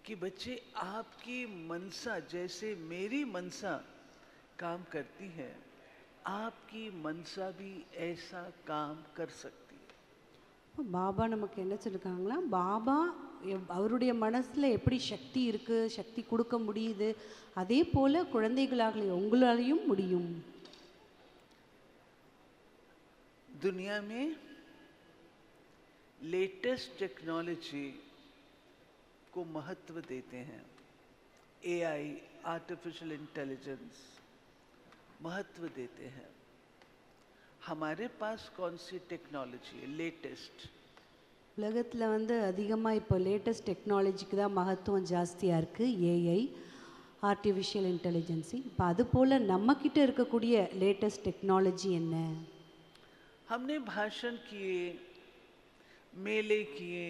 कि बच्चे आपकी मनसा जैसे मेरी मनसा काम करती है, आपकी मनसा भी ऐसा काम कर सकती है. பாபா நமக்கு என்ன சொல்லியிருக்காங்களா, பாபா அவருடைய மனசில் எப்படி சக்தி இருக்குது, சக்தி கொடுக்க முடியுது, அதே போல் குழந்தைகளாக உங்களாலையும் முடியும். दुनिया में लेटेस्ट टेक्नोलॉजी को महत्व देते हैं. एआई, आर्टिफिशियल इंटेलिजेंस महत्व देते हैं. हमारे पास कौन सी टेक्नोलॉजी है लेटेस्ट? உலகத்தில் வந்து அதிகமாக இப்போ லேட்டஸ்ட் டெக்னாலஜிக்கு தான் மகத்துவம் ஜாஸ்தியாக இருக்குது. AI, artificial intelligence. இப்போ அது போல் நம்மக்கிட்ட இருக்கக்கூடிய லேட்டஸ்ட் டெக்னாலஜி என்ன? हमने भाषण किए, मेले किए,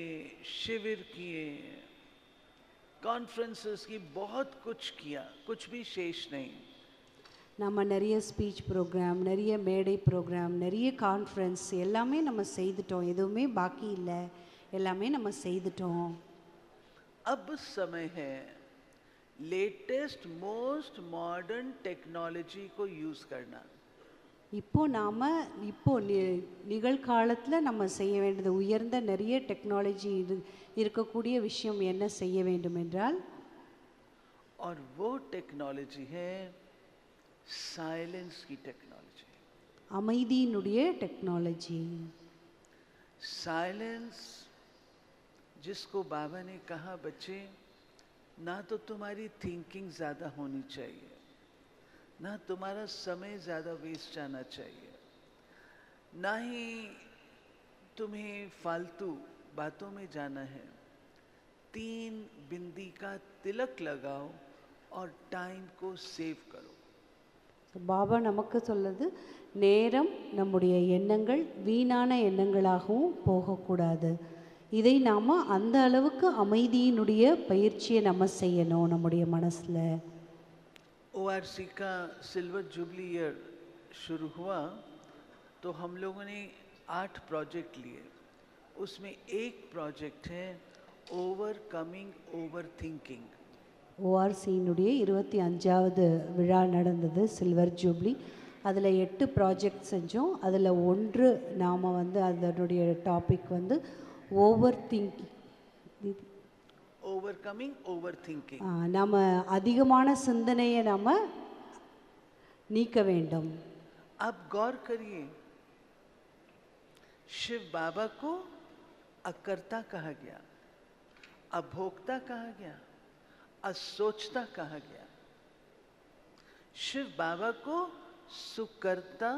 शिविर किए, कॉन्फ्रेंसेस की, बहुत कुछ किया, कुछ भी शेष नहीं. நம்ம நிறைய ஸ்பீச் ப்ரோக்ராம், நிறைய மேடை ப்ரோக்ராம், நிறைய கான்ஃபரன்ஸ் எல்லாமே நம்ம செய்துட்டோம். எதுவுமே பாக்கி இல்லை, எல்லாமே நம்ம செய்துட்டோம். अब समय है लेटेस्ट मोस्ट मॉडर्न टेक्नोलॉजी को यूज करना. இப்போ நாம் நிகழ்காலத்தில் நம்ம செய்ய வேண்டியது உயர்ந்த நிறைய டெக்னாலஜி இருக்கக்கூடிய விஷயம் என்ன செய்ய வேண்டும் என்றால், और वो टेक्नोलॉजी है साइलेंस की टेक्नोलॉजी. அமைதியினுடைய டெக்னாலஜி. साइलेंस जिसको बाबा ने कहा, बच्चे ना तो तुम्हारी थिंकिंग ज़्यादा होनी चाहिए, ना तुम्हारा समय ज़्यादा वेस्ट जाना चाहिए, ना ही तुम्हें फालतू बातों में जाना है. 3 बिंदी का तिलक लगाओ और टाइम को सेव करो. பாபா நமக்கு சொல்லுது, நேரம் நம்முடைய எண்ணங்கள் வீணான எண்ணங்களாகவும் போகக்கூடாது. இதை நாம் அந்த அளவுக்கு அமைதியினுடைய பயிற்சியை நம்ம செய்யணும் நம்முடைய மனசில். ORC का सिल्वर जुबली ईयर शुरू हुआ तो हम लोगों ने 8 प्रोजेक्ट लिए. उसमें एक प्रोजेक्ट है ओवरकमिंग ओवर थिंकिंग. ஓஆர்சியினுடைய 25வது விழா நடந்தது, சில்வர் ஜூப்ளி. அதில் 8 ப்ராஜெக்ட் செஞ்சோம். அதில் ஒன்று நாம் வந்து அதனுடைய டாபிக் வந்து ओवरकमिंग ओवर थिंकिंग. நம்ம அதிகமான சிந்தனையை நாம் நீக்க வேண்டும். आप गौर करिए, शिव बाबा को अकर्ता कहा गया, अभोक्ता कहा गया, असोचता कहा गया. शिव बाबा को सुकर्ता,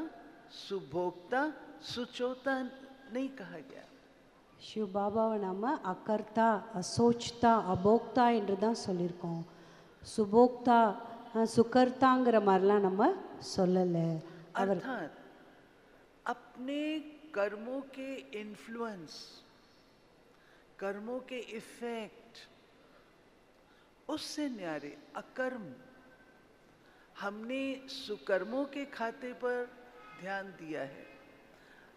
सुभोक्ता, सुचोता नहीं कहा गया. சிவ பாபாவை நாம் அகர்த்தா, அசோச்தா, அபோக்தா என்று தான் சொல்லியிருக்கோம். சுபோக்தா, சுகர்த்தாங்கிற மாதிரிலாம் நம்ம சொல்லலை. अर्थात अपने कर्मों के इन्फ्लुएंस, कर्मों के इफेक्ट, उससे न्यारे अकर्म. हमने सुकर्मों के खाते पर ध्यान दिया है,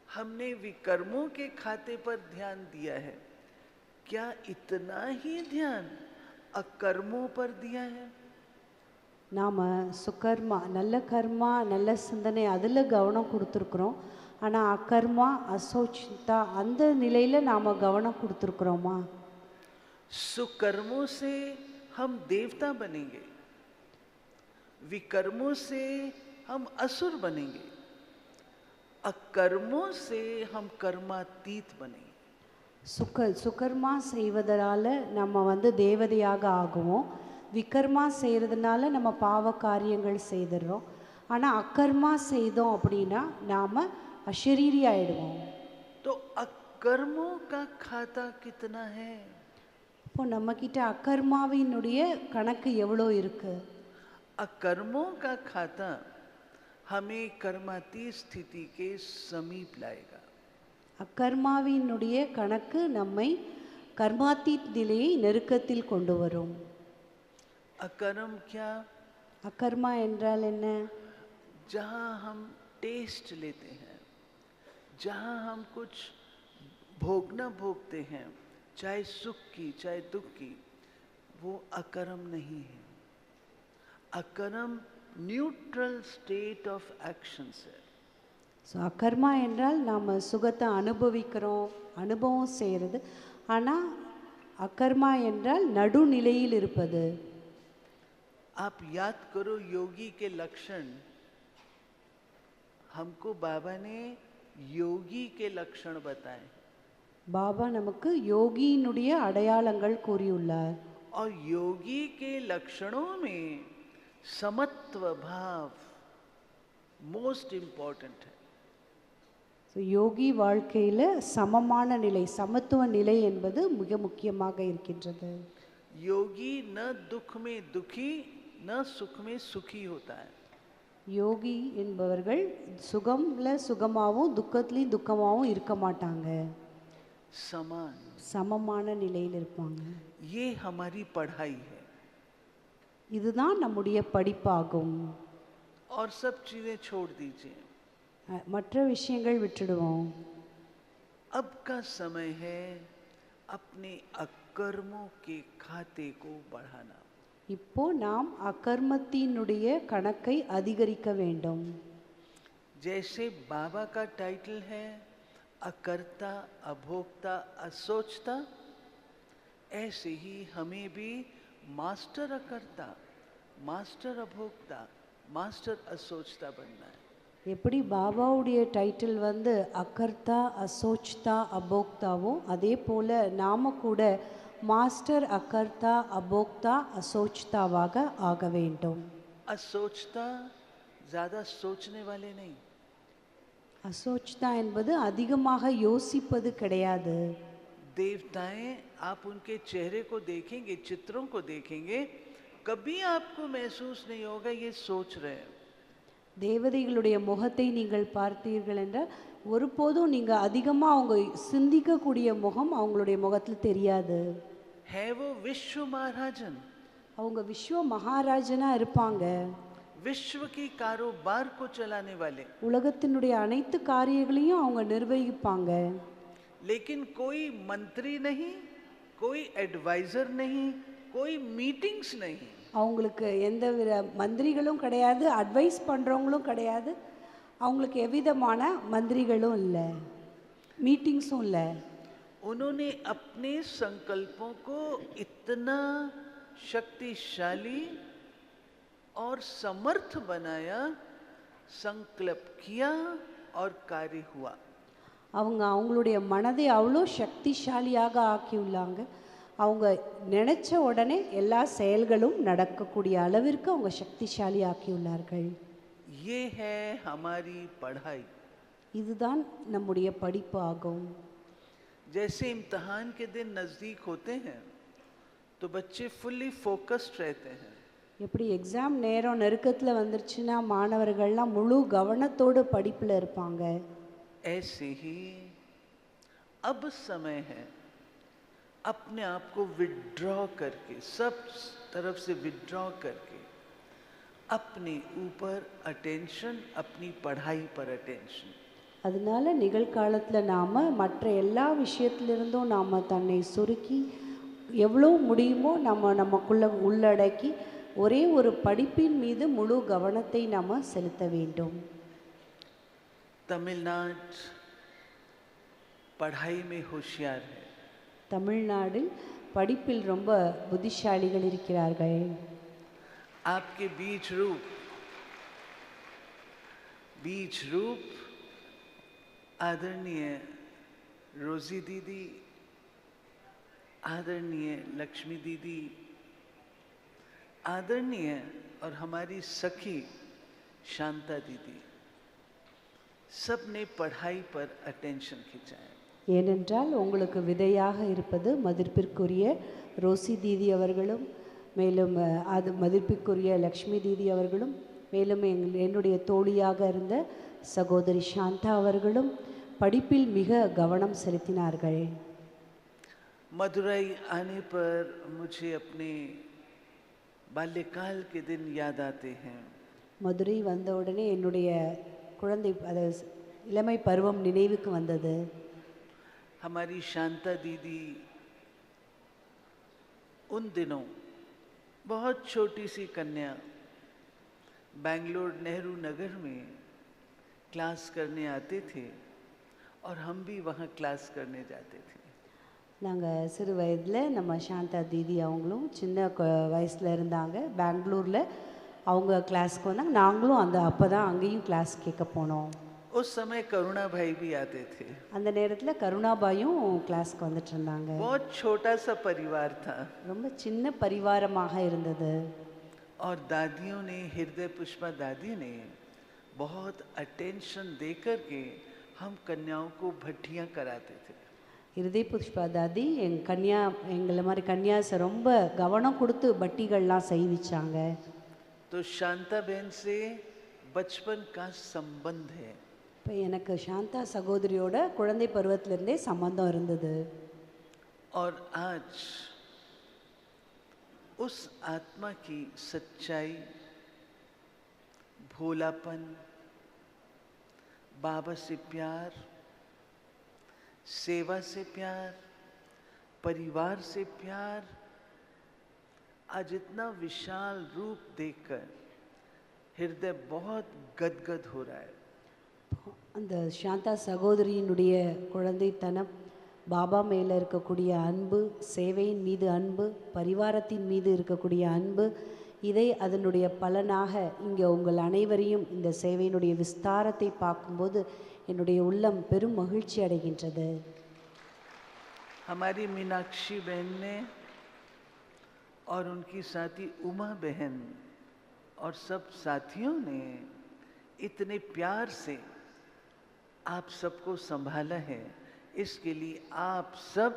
हमने विकर्मों के खाते पर ध्यान दिया है. क्या इतना ही ध्यान अकर्मों पर दिया है? நாம் சுகர்மா, நல்ல கர்மா, நல்ல சிந்தனை அதில் கவனம் கொடுத்துருக்குறோம். ஆனால் அகர்மா, அசோச்சிதா அந்த நிலையில் நாம் கவனம் கொடுத்துருக்குறோமா? सुकर्मों से हम देवता बनेंगे, विकर्मों से हम असुर बनेंगे, अकर्मों से हम कर्मातीत बनेंगे। சுகர்மா செய்வதனால நம்ம வந்து தேவதையாக ஆகுவோம். விகர்மா செய்கிறதுனால நம்ம பாவ காரியங்கள் செய்துடுறோம். ஆனால் அக்கர்மா செய்தோம் அப்படின்னா நாம் அஷரீரி ஆயிடுவோம். तो अकर्मों का खाता कितना है? இப்போ நம்மக்கிட்ட அக்கர்மாவினுடைய கணக்கு எவ்வளோ இருக்குது? अकर्मों का खाता हमें कर्मातीत स्थिति के समीप लाएगा. அக்கர்மாவினுடைய கணக்கு நம்மை கர்மாத்தீத் நிலையை நெருக்கத்தில் கொண்டு வரும். अकर्म क्या? அக்கர்மா என்றால் என்ன? जहाँ हम टेस्ट लेते हैं, जहाँ हम कुछ भोगना भोगते हैं, चाहे सुख की चाहे दुख की, वो अकर्म नहीं है. अकर्म न्यूट्रल स्टेट ऑफ एक्शंस है. ஸோ அக்கர்மா என்றால் நாம் சுகத்தை அனுபவிக்கிறோம், அனுபவம் செய்கிறது. ஆனால் அக்கர்மா என்றால் நடுநிலையில் இருப்பது. आप याद करो योगी के लक्षण. हमको बाबा ने योगी के लक्षण बताए. பாபா நமக்கு யோகியினுடைய அடையாளங்கள் கூறியுள்ளார். और योगी के लक्षणों में समत्व भाव मोस्ट इम्पॉर्टेंट है. ஸோ யோகி வாழ்க்கையில் சமமான நிலை, சமத்துவ நிலை என்பது மிக முக்கியமாக இருக்கின்றது. योगी न दुख में दुखी न सुख में सुखी होता है. யோகி என்பவர்கள் சுகம்ல சுகமாகவும் துக்கத்துலேயும் துக்கமாகவும் இருக்க மாட்டாங்க, समान. சமமான நிலையில் இருப்பாங்க. ये हमारी पढ़ाई है. இதுதான் நம்முடைய படிப்பாகும். और सब चीजें छोड़ दीजिए. மற்ற விஷயங்கள் விட்டுடுவோம். अब का समय है अपने अकर्मों के खाते को बढ़ाना. இப்போ நாம் அகர்மத்தினுடைய கணக்கை அதிகரிக்க வேண்டும். जैसे बाबा का टाइटल है अकर्ता अभोक्ता असोचता, ऐसे ही हमें भी मास्टर अकर्ता, मास्टर अभोक्ता, मास्टर असोचता बनना है. எப்படி பாபாவுடைய டைட்டில் வந்து அகர்த்தா அசோச்தா அபோக்தாவோ, அதே போல் நாம் கூட மாஸ்டர் அகர்த்தா அபோக்தா அசோச்தாவாக ஆக வேண்டும். असोचता ज्यादा सोचने वाले नहीं. அசோச்தா என்பது அதிகமாக யோசிப்பது கிடையாது. देवताएं आप उनके चेहरे को देखेंगे, चित्रों को देखेंगे, कभी आपको महसूस नहीं होगा ये सोच रहे हैं. தேவதைகளுடைய முகத்தை நீங்கள் பார்த்தீர்கள் என்றால் ஒருபோதும் நீங்கள் அதிகமாக அவங்க சிந்திக்கக்கூடிய முகம் அவங்களுடைய முகத்தில் தெரியாது. है वो विश्व महाराजन. அவங்க விஸ்வ மகாராஜனாக இருப்பாங்க. विश्व की कारोबार को चलाने वाले. உலகத்தினுடைய அனைத்து காரியங்களையும் அவங்க நிர்வகிப்பாங்க. लेकिन कोई मंत्री नहीं, कोई एडवाइजर नहीं, कोई मीटिंग्स नहीं. அவங்களுக்கு எந்த வித மந்திரிகளும் கிடையாது, அட்வைஸ் பண்ணுறவங்களும் கிடையாது, அவங்களுக்கு எவ்விதமான மந்திரிகளும் இல்லை, மீட்டிங்ஸும் இல்லை. उन्होंने अपने संकल्पों को इतना शक्तिशाली और समर्थ बनाया, संकल्प किया और कार्य हुआ. அவங்க அவங்களுடைய மனதை அவ்வளோ சக்திசாலியாக ஆக்கியுள்ளாங்க. அவங்க நினச்ச உடனே எல்லா செயல்களும் நடக்கக்கூடிய அளவிற்கு அவங்க சக்திசாலி ஆக்கியுள்ளார்கள். ये है हमारी पढ़ाई. இதுதான் நம்முடைய படிப்பு ஆகும். जैसे इम्तिहान के दिन नज़दीक होते हैं तो बच्चे फुल्ली फोकस्ड रहते हैं. எப்படி எக்ஸாம் நேரம் நெருக்கத்தில் வந்துருச்சுன்னா மாணவர்கள்லாம் முழு கவனத்தோடு படிப்பில் இருப்பாங்க. ऐसे ही अब समय है अपने आप को विड्रॉ करके, सब तरफ से विड्रॉ करके अपने ऊपर अटेंशन, अपनी पढ़ाई पर अटेंशन. அதனால நிகழ்காலத்தில் நாம் மற்ற எல்லா விஷயத்திலிருந்தும் நாம் தன்னை சுருக்கி எவ்வளோ முடியுமோ நமக்குள்ள உள்ளடக்கி ஒரே ஒரு படிப்பின் மீது முழு கவனத்தை நாம் செலுத்த வேண்டும். तमिलनाडु पढ़ाई में होशियार है. தமிழ்நாடு படிப்பில் ரொம்ப புத்திசாலிகள் இருக்கிறார்கள். आपके बीच रूप आदरणीय रोजी दीदी, आदरणीय लक्ष्मी दीदी, आदरणीय और हमारी सखी शांता दीदी, सब ने पढ़ाई पर अटेंशन खिंचाया. ஏனென்றால் உங்களுக்கு விதையாக இருப்பது மதிப்பிற்குரிய ரோசி தீதி அவர்களும், மேலும் அது மதிப்பிற்குரிய லக்ஷ்மி தீதி அவர்களும், மேலும் என்னுடைய தோழியாக இருந்த சகோதரி சாந்தா அவர்களும் படிப்பில் மிக கவனம் செலுத்தினார்கள். मदुरई आने पर मुझे अपने बाल्यकाल के दिन याद आते हैं. மதுரை வந்தவுடனே என்னுடைய குழந்தை இளமை பருவம் நினைவுக்கு வந்தது. हमारी शांता दीदी उन दिनों बहुत छोटी सी कन्या बेंगलोर नेहरू नगर में क्लास करने आते थे और हम भी वहाँ क्लास करने जाते थे. நாங்கள் சிறு வயதில் நம்ம சாந்தா தீதி அவங்களும் சின்ன வயசில் இருந்தாங்க. பெங்களூரில் அவங்க கிளாஸ்க்கு வந்தாங்க. நாங்களும் அப்போ தான் அங்கேயும் கிளாஸ் கேட்க போனோம். उस समय करुणा भाई भी आते थे. அந்த நேரத்தில் கருணாபாயும் கிளாஸ்க்கு வந்துட்டு இருந்தாங்க. बहुत छोटा सा परिवार था. ரொம்ப சின்ன பரிவாரமாக இருந்தது. और दादियों ने, हृदय पुष्पा दादी ने बहुत अटेंशन दे करके हम कन्याओं को भट्टियाँ कराते थे. ஹிருதய புஷ்பா தாதி எங்களை மாதிரி கன்யாஸை ரொம்ப கவனம் கொடுத்து பட்டிகள்லாம் செய்விச்சாங்க. तो शांता बहन से बचपन का संबंध है. இப்போ எனக்கு சாந்தா சகோதரியோட குழந்தை பருவத்திலிருந்தே சம்பந்தம் இருந்தது. और आज उस आत्मा की सच्चाई, भोलापन, बाबा से प्यार, सेवा से प्यार, परिवार से प्यार, आज इतना विशाल रूप देखकर हृदय बहुत गदगद हो रहा है. அந்த சாந்தா சகோதரியினுடைய குழந்தைத்தனம், பாபா மேலே இருக்கக்கூடிய அன்பு, சேவையின் மீது அன்பு, பரிவாரத்தின் மீது இருக்கக்கூடிய அன்பு, இதை அதனுடைய பலனாக இங்கே உங்கள் அனைவரையும் இந்த சேவையினுடைய விஸ்தாரத்தை பார்க்கும்போது என்னுடைய உள்ளம் பெரும் மகிழ்ச்சி அடைகின்றது. हमारी मीनाक्षी बहन ने और उनकी साथी उमा बहन और सब साथियों ने इतने प्यार से आप सबको संभाला है. इसके लिए आप सब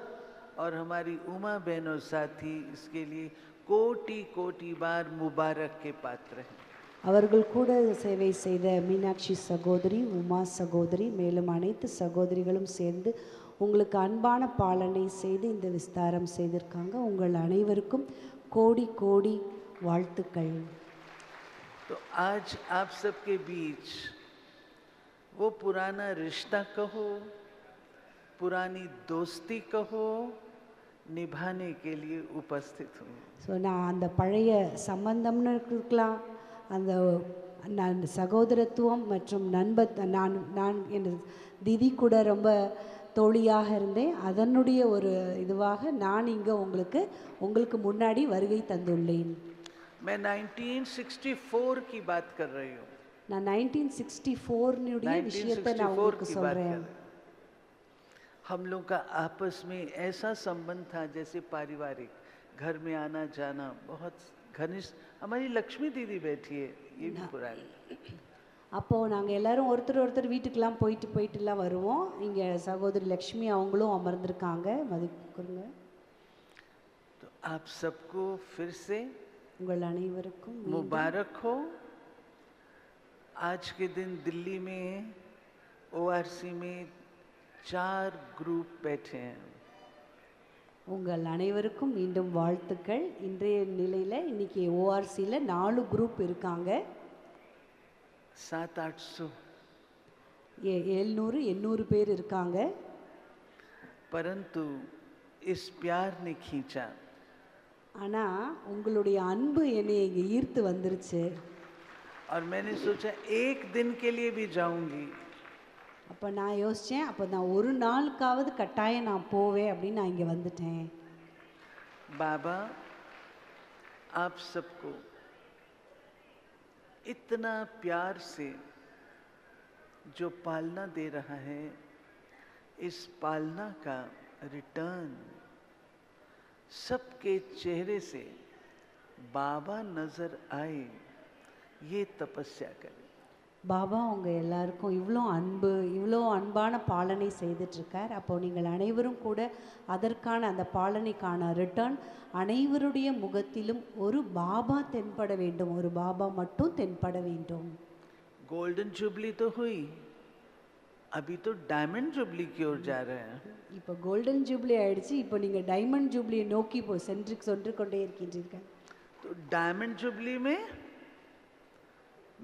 और हमारी उमा बहन और साथी इसके लिए कोटि कोटि बार मुबारक के पात्र हैं. அவர்கள் கூட சேவை செய்த மீனாட்சி சகோதரி, உமா சகோதரி, மேலும் அனைத்து சகோதரிகளும் சேர்ந்து உங்களுக்கு அன்பான பாலனை செய்து இந்த விஸ்தாரம் செய்திருக்காங்க. உங்கள் அனைவருக்கும் கோடி கோடி வாழ்த்துக்கள். तो आज आप सबके बीच वो पुराना रिश्ता कहो, पुरानी दोस्ती कहो, निभाने के लिए उपस्थित हूँ. ஸோ நான் அந்த பழைய சம்பந்தம்னு இருக்கலாம், அந்த நான் சகோதரத்துவம் மற்றும் நான் என் திதி கூட ரொம்ப தோழியாக இருந்தேன். அதனுடைய ஒரு இதுவாக நான் இங்கே உங்களுக்கு முன்னாடி வருகை தந்துள்ளேன். मैं 1964 की बात कर रही हूँ. நான் 1964 விஷயத்தை நான் உங்களுக்கு சொல்கிறேன். हम लोग का आपस में ऐसा संबंध था जैसे पारिवारिक, घर में आना जाना बहुत घनिष्ठ. हमारी लक्ष्मी दीदी बैठी है, ये भी पुरानी. அப்போது நாங்கள் எல்லோரும் ஒருத்தர் வீட்டுக்கெலாம் போயிட்டுலாம் வருவோம். இங்கே சகோதரி லக்ஷ்மி அவங்களும் அமர்ந்திருக்காங்க. மதிப்புக்குங்க. तो आप सबको फिर से உங்கள் அனைவருக்கும் मुबारक हो. आज के दिन दिल्ली में ओआरसी में 4 ग्रुप बैठे हैं. உங்கள் அனைவருக்கும் மீண்டும் வாழ்த்துக்கள். இன்றைய நிலையில் இன்னைக்கு ஓஆர்சியில் 4 குரூப் இருக்காங்க. 700-800 700-800 பேர் இருக்காங்க. परंतु इस प्यार ने खींचा. ஆனால் உங்களுடைய அன்பு என்னை இங்கே ஈர்த்து வந்துருச்சு. और मैंने सोचा एक दिन के लिए भी जाऊंगी. அப்போ நான் யோசித்தேன், அப்போ நான் ஒரு நாளுக்காவது கட்டாயம் நான் போவேன் அப்படின்னு நான் இங்கே வந்துட்டேன். बाबा आप सबको इतना प्यार से जो पालना दे रहा है, इस पालना का रिटर्न सबके चेहरे से बाबा नजर आए, ये तपस्या करें. பாபா உங்கள் எல்லாருக்கும் இவ்வளோ அன்பான பாலனை செய்துட்ருக்கார். அப்போது நீங்கள் அனைவரும் கூட அதற்கான அந்த பாலனைக்கான ரிட்டர்ன் அனைவருடைய முகத்திலும் ஒரு பாபா தென்பட வேண்டும், ஒரு பாபா மட்டும் தென்பட வேண்டும். गोल्डन जुबली तो हुई, अभी तो डायमंड जुबली की ओर जा रहे हैं. இப்போ கோல்டன் ஜூப்ளி ஆயிடுச்சு, இப்போ நீங்கள் டைமண்ட் ஜூப்ளியை நோக்கி சென்று கொண்டே இருக்கின்றீர்கள். तो डायमंड जुबली में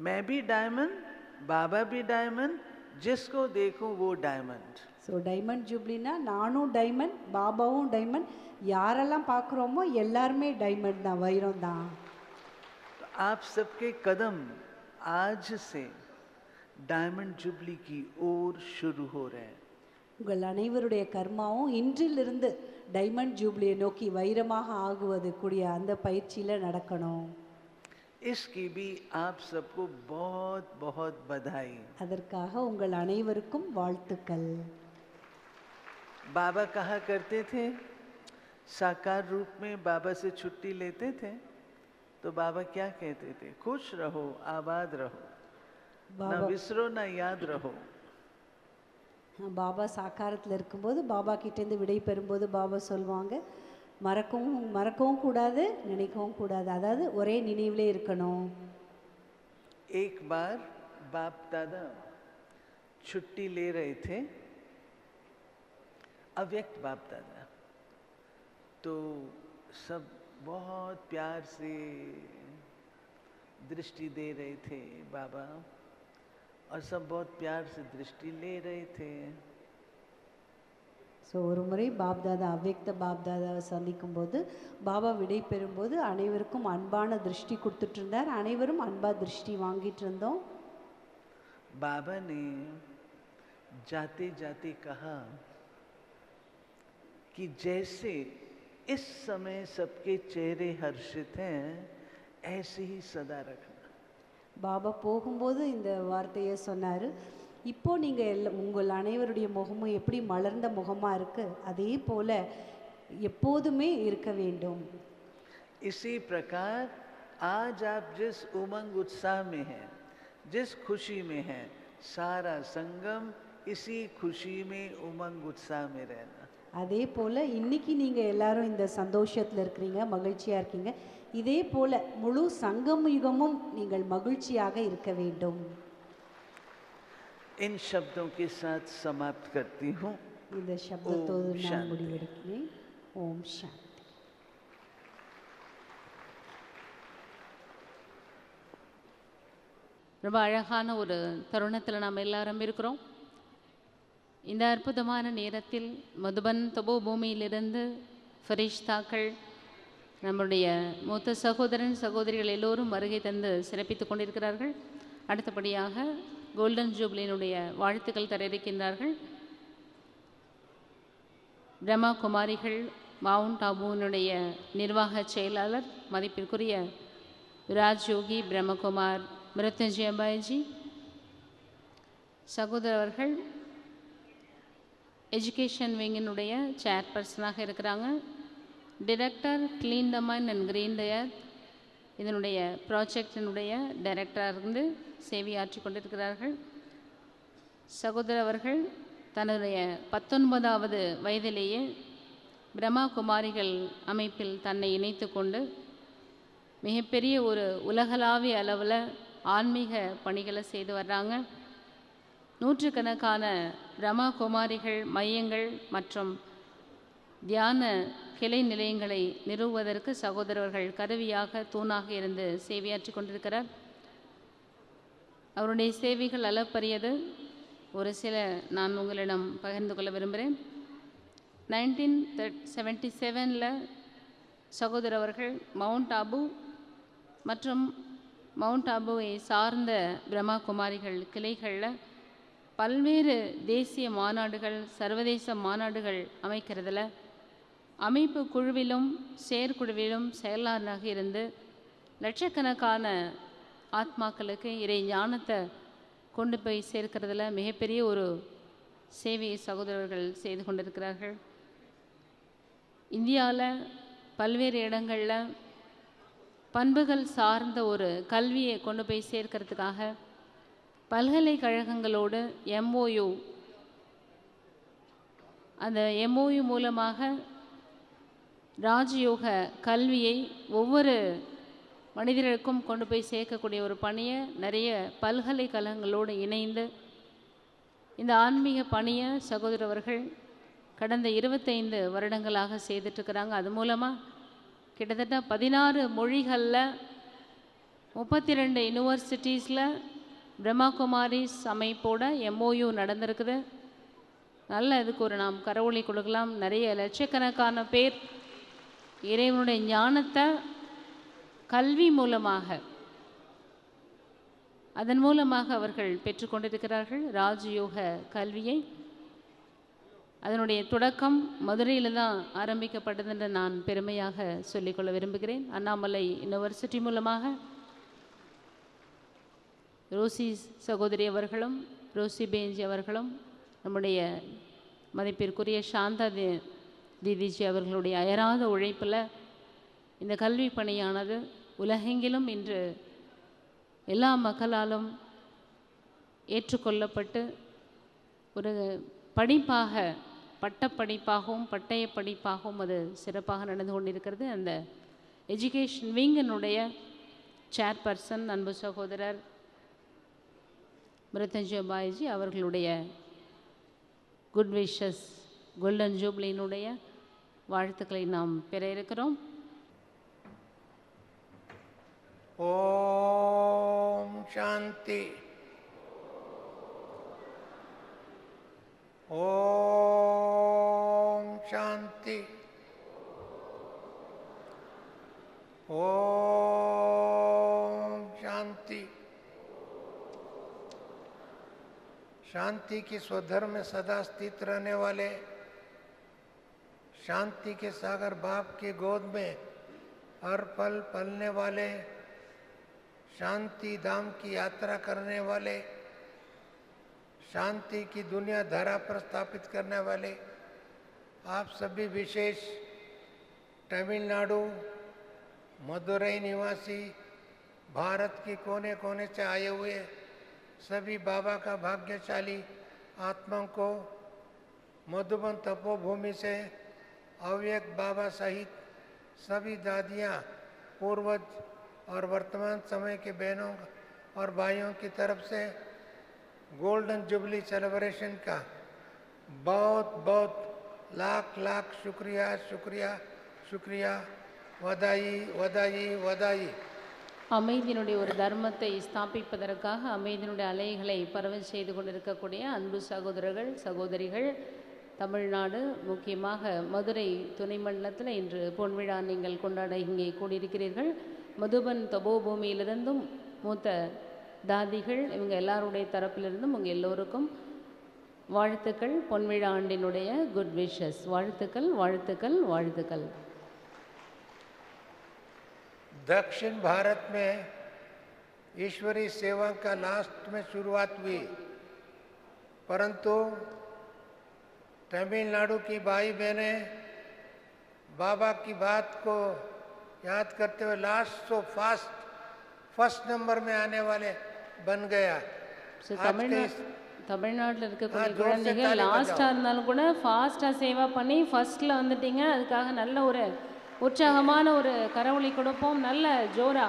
मैं भी डायमंड, बाबा भी डायमंड, जिसको देखो वो डायमंड. ஸோ டைமண்ட் ஜூப்ளினா நானும் டைமண்ட், பாபாவும் டைமண்ட், யாரெல்லாம் பார்க்குறோமோ எல்லாருமே டைமண்ட் தான், வைரம் தான். तो आप सबके कदम आज से डायमंड जुबली की ओर शुरू हो रहे हैं. உங்கள் அனைவருடைய கர்மாவும் இன்றிலிருந்து டைமண்ட் ஜூப்ளியை நோக்கி வைரமாக ஆகுவது கூடிய அந்த பயிற்சியில் நடக்கணும். इसकी भी आप सबको बहुत बहुत बधाई. அதற்காக உங்கள் அனைவருக்கும் வாழ்த்துக்கள். बाबा कहा करते थे, साकार रूप में बाबा से छुट्टी लेते थे तो बाबा क्या कहते थे? खुश रहो, आबाद रहो, ना विसरो ना याद रहो. பாபா சாக்காரத்தில் இருக்கும்போது பாபா கிட்டேருந்து விடை பெறும்போது பாபா சொல்லுவாங்க, மறக்கவும் கூடாது, நினைக்கவும் கூடாது, அதாவது ஒரே நினைவிலே இருக்கணும். एक बार बाप दादा छुट्टी ले रहे थे, अव्यक्त बाप दादा, तो सब बहुत प्यार से दृष्टि दे रहे थे बाबा, और सब बहुत प्यार से दृष्टि ले रहे थे. ஸோ ஒரு முறை பாப்தாதா அவ்யக்த பாப்தாதாவை சந்திக்கும் போது பாபா விடை பெறும்போது அனைவருக்கும் அன்பான திருஷ்டி கொடுத்துட்டு இருந்தார். அனைவரும் அன்பா திருஷ்டி வாங்கிட்டு இருந்தோம். बाबा ने जाते जाते कहा कि जैसे इस समय सबके चेहरे हर्षित हैं, ऐसे ही सदा रखना. பாபா போகும்போது இந்த வார்த்தையை சொன்னார், இப்போ நீங்கள் உங்கள் அனைவருடைய முகமும் எப்படி மலர்ந்த முகமாக இருக்குது, அதே போல் எப்போதுமே இருக்க வேண்டும். इसी प्रकार आज आप जिस उमंग उत्साह में हैं, जिस खुशी में हैं, सारा संगम इसी खुशी में उमंग उत्साह में रहना. அதே போல் இன்றைக்கி நீங்கள் எல்லாரும் இந்த சந்தோஷத்தில் இருக்கிறீங்க, மகிழ்ச்சியாக இருக்கீங்க. இதே போல் முழு சங்கம் யுகமும் நீங்கள் மகிழ்ச்சியாக இருக்க வேண்டும். इन शब्दों के साथ समाप्त करती हूँ. இந்த சப்தத்தோடு நான் முடிவெடுக்கிறேன். ஓம் சாந்தி. ரொம்ப அழகான ஒரு தருணத்தில் நாம் எல்லாரும் இருக்கிறோம். இந்த அற்புதமான நேரத்தில் மதுபன் தபோ பூமியிலிருந்து ஃபரிஷ்தாக்கள், நம்முடைய மூத்த சகோதரன் சகோதரிகள் எல்லோரும் வருகை தந்து சிறப்பித்து கொண்டிருக்கிறார்கள். அடுத்தபடியாக கோல்டன் ஜூப்ளியினுடைய வாழ்த்துக்கள் தர இருக்கின்றார்கள். பிரம்மா குமாரிகள் மவுண்ட் ஆபுவினுடைய நிர்வாக செயலாளர் மதிப்பிற்குரிய ராஜ் யோகி பிரம்மகுமார் மிருத்யுஞ்சயபாய்ஜி சகோதரர்கள் எஜுகேஷன் விங்கினுடைய சேர்பர்சனாக இருக்கிறாங்க. Director clean the mind and green the earth இதனுடைய ப்ராஜெக்டினுடைய டைரக்டராக இருந்து சேவையாற்றி கொண்டிருக்கிறார்கள். சகோதரர் அவர்கள் தன்னுடைய 19வது வயதிலேயே பிரம்மா குமாரிகள் அமைப்பில் தன்னை இணைத்து கொண்டு மிகப்பெரிய ஒரு உலகளாவிய அளவில் ஆன்மீக பணிகளை செய்து வர்றாங்க. நூற்றுக்கணக்கான பிரம்மா குமாரிகள் மையங்கள் மற்றும் தியான கிளை நிலையங்களை நிறுவுவதற்கு சகோதரர்கள் கருவியாக தூணாக இருந்து சேவையாற்றி கொண்டிருக்கிறார். அவருடைய சேவைகள் அளப்பரியது. ஒரு சில நான் உங்களிடம் பகிர்ந்து கொள்ள விரும்புகிறேன். 1977 சகோதரர் அவர்கள் மவுண்ட் ஆபு மற்றும் மவுண்ட் ஆபுவை சார்ந்த பிரம்மா குமாரிகள் கிளைகளில் பல்வேறு தேசிய மாநாடுகள், சர்வதேச மாநாடுகள் அமைக்கிறதுல அமைப்பு குழுவிலும் செயற்குழுவிலும் செயலாளராக இருந்து லட்சக்கணக்கான ஆத்மாக்களுக்கு இறை ஞானத்தை கொண்டு போய் சேர்க்கிறதுல மிகப்பெரிய ஒரு சேவையை சகோதரர்கள் செய்து கொண்டிருக்கிறார்கள். இந்தியாவில் பல்வேறு இடங்களில் பண்புகள் சார்ந்த ஒரு கல்வியை கொண்டு போய் சேர்க்கிறதுக்காக பல்கலைக்கழகங்களோடு MOU, அந்த MOU மூலமாக ராஜயோக கல்வியை ஒவ்வொரு மனிதர்களுக்கும் கொண்டு போய் சேர்க்கக்கூடிய ஒரு பணியை நிறைய பல்கலைக்கழகங்களோடு இணைந்து இந்த ஆன்மீக பணியை சகோதரர்கள் கடந்த 25 வருடங்களாக செய்துட்ருக்கிறாங்க. அது மூலமாக கிட்டத்தட்ட 16 மொழிகளில் 32 யூனிவர்சிட்டிஸில் பிரம்மாகுமாரிஸ் அமைப்போட MOU நடந்திருக்குது. நல்ல இதுக்கு ஒரு நாம் கரவொலி கொடுக்கலாம். நிறைய லட்சக்கணக்கான பேர் இறைவனுடைய ஞானத்தை கல்வி மூலமாக அதன் மூலமாக அவர்கள் பெற்றுக்கொண்டிருக்கிறார்கள். ராஜயோக கல்வியை அதனுடைய தொடக்கம் மதுரையில் தான் ஆரம்பிக்கப்பட்டது என்று நான் பெருமையாக சொல்லிக்கொள்ள விரும்புகிறேன். அண்ணாமலை யூனிவர்சிட்டி மூலமாக ரோசி சகோதரி அவர்களும் ரோசி பேஞ்சி அவர்களும் நம்முடைய மதிப்பிற்குரிய சாந்தா தீதிஜி அவர்களுடைய அயராத உழைப்பில் இந்த கல்வி பணியானது உலகெங்கிலும் இன்று எல்லா மக்களாலும் ஏற்றுக்கொள்ளப்பட்டு ஒரு படிப்பாக, பட்டப்படிப்பாகவும் பட்டய படிப்பாகவும் அது சிறப்பாக நடந்து கொண்டிருக்கிறது. அந்த எஜுகேஷன் விங்கினுடைய சேர்பர்சன் அன்பு சகோதரர் மிருத்யுஞ்சய பாய்ஜி அவர்களுடைய குட் விஷஸ் கோல்டன் ஜூப்ளியினுடைய வாழ்த்துக்களை நாம் பெற இருக்கிறோம். ஓம் சாந்தி. ஓம் சாந்தி. ओम शांति। शांति की स्वधर्म में सदा स्थित रहने वाले, शांति के सागर बाप के गोद में हर पल पलने वाले, शांति धाम की यात्रा करने वाले, शांति की दुनिया धरा पर स्थापित करने वाले आप सभी विशेष तमिलनाडु मदुरई निवासी भारत के कोने कोने से आए हुए सभी बाबा का भाग्यशाली आत्माओं को मधुबन तपोभूमि से अव्यक्त बाबा सहित सभी दादियाँ, पूर्वज और वर्तमान समय के बहनों और भाइयों की तरफ से गोल्डन जुबली सेलिब्रेशन का बहुत बहुत लाख लाख शुक्रिया शुक्रिया शुक्रिया। வதாயி வதாயி வதாயி। அமைதியினுடைய ஒரு தர்மத்தை ஸ்தாபிப்பதற்காக அமைதியினுடைய அலைகளை பரவ செய்து கொண்டிருக்கக்கூடிய அன்பு சகோதரர்கள் சகோதரிகள், தமிழ்நாடு முக்கியமாக மதுரை துணை மண்டலத்தில் இன்று பொன்விழா நீங்கள் கொண்டாட இங்கே கூடியிருக்கிறீர்கள். மதுபன் தபோபூமியிலிருந்தும் மூத்த தாதிகள் இவங்க எல்லாருடைய தரப்பிலிருந்தும் உங்கள் எல்லோருக்கும் வாழ்த்துக்கள். பொன்விழா ஆண்டினுடைய குட் விஷஸ் வாழ்த்துக்கள் வாழ்த்துக்கள் வாழ்த்துக்கள்। दक्षिण भारत में ईश्वरीय सेवा का लास्ट में शुरुआत हुई, परंतु तमिलनाडु की भाई बहनें बाबा की बात को याद करते हुए लास्ट सो फर्स्ट नंबर में आने वाले बन गया। தமிழ்நாட்டில் இருக்கக்கூடிய குழந்தைகள் லாஸ்ட்டாக இருந்தாலும் கூட ஃபாஸ்ட்டாக சேவா பண்ணி ஃபர்ஸ்ட்டில் வந்துட்டீங்க. அதுக்காக நல்ல ஒரு உற்சாகமான ஒரு கரவொலி கொடுப்போம். நல்ல ஜோரா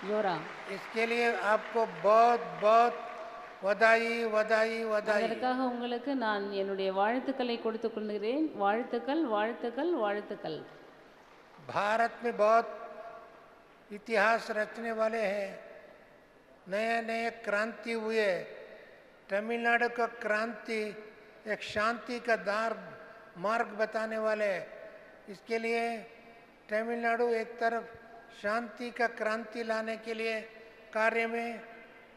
ஜோரா। इसके लिए आपको बहुत बहुत वधाई वधाई वधाई। அதற்காக உங்களுக்கு நான் என்னுடைய வாழ்த்துக்களை கொடுத்து கொள்கிறேன்। வாழ்த்துக்கள் வாழ்த்துக்கள் வாழ்த்துக்கள்। भारत में बहुत इतिहास रचने वाले हैं, नए नए क्रांति हुए। तमिलनाडु का क्रांति एक शांति का मार्ग बताने वाले। इसके लिए तमिलनाडु एक तरफ शांति का क्रांति लाने के लिए कार्य में,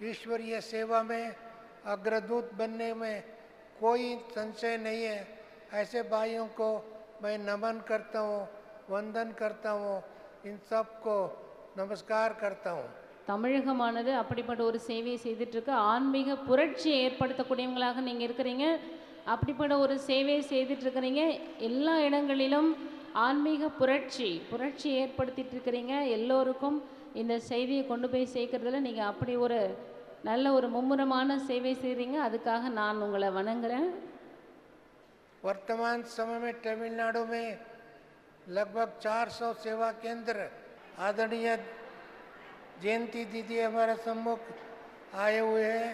ईश्वरीय सेवा में अग्रदूत बनने में कोई संशय नहीं है। ऐसे भाइयों को मैं नमन करता हूँ, वंदन करता हूँ, इन सबको नमस्कार करता हूँ। தமிழகமானது அப்படிப்பட்ட ஒரு சேவையை செய்துட்ருக்கு. ஆன்மீக புரட்சியை ஏற்படுத்தக்கூடியவங்களாக நீங்கள் இருக்கிறீங்க. அப்படிப்பட்ட ஒரு சேவையை செய்துட்ருக்கிறீங்க. எல்லா இடங்களிலும் ஆன்மீக புரட்சி ஏற்படுத்திட்டு இருக்கிறீங்க. எல்லோருக்கும் இந்த செய்தியை கொண்டு போய் சேர்க்கறதுல நீங்கள் அப்படி ஒரு நல்ல ஒரு மும்முரமான சேவை செய்கிறீங்க. அதுக்காக நான் உங்களை வணங்குறேன். वर्तमान समय में तमिलनाडु में लगभग 400 सेवा केंद्र, आदरणीय जयंती दीदी हमारे सम्मुख आए हुए हैं।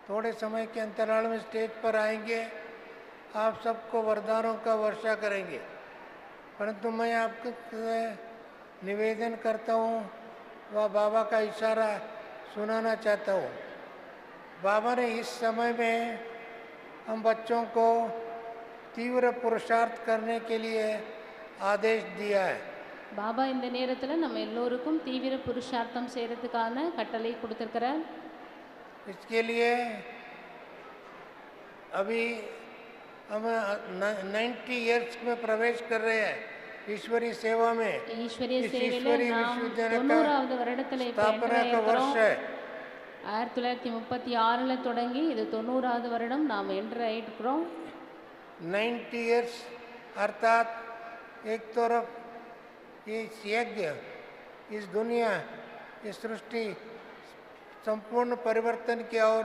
थोड़े समय के अंतराल में स्टेज पर आएंगे, आप सबको वरदानों का वर्षा करेंगे। परंतु मैं आपको निवेदन करता हूँ, वह बाबा का इशारा सुनाना चाहता हूँ। बाबा ने इस समय में हम बच्चों को तीव्र पुरुषार्थ करने के लिए आदेश दिया है। பாபா இந்த நேரத்தில் நம்ம எல்லோருக்கும் தீவிர புருஷார்த்தம் செய்கிறதுக்கான கட்டளை கொடுத்துருக்கிறார். इसके लिए अभी हम 90 इयर्स में प्रवेश कर रहे हैं ईश्वरीय सेवा में। ஈஸ்வரிய इस சேவையில் ईश्वरीय நாம் विश्वविद्यालय 90வது வருடத்தில் இப்போ स्थापना का இருக்கிறோம். वर्ष है। 1936 தொடங்கி இது 90வது வருடம் நாம் இருக்கிறோம். 90 इयर्स अर्थात एक तरफ ये यज्ञ, इस दुनिया, इस सृष्टि संपूर्ण परिवर्तन की ओर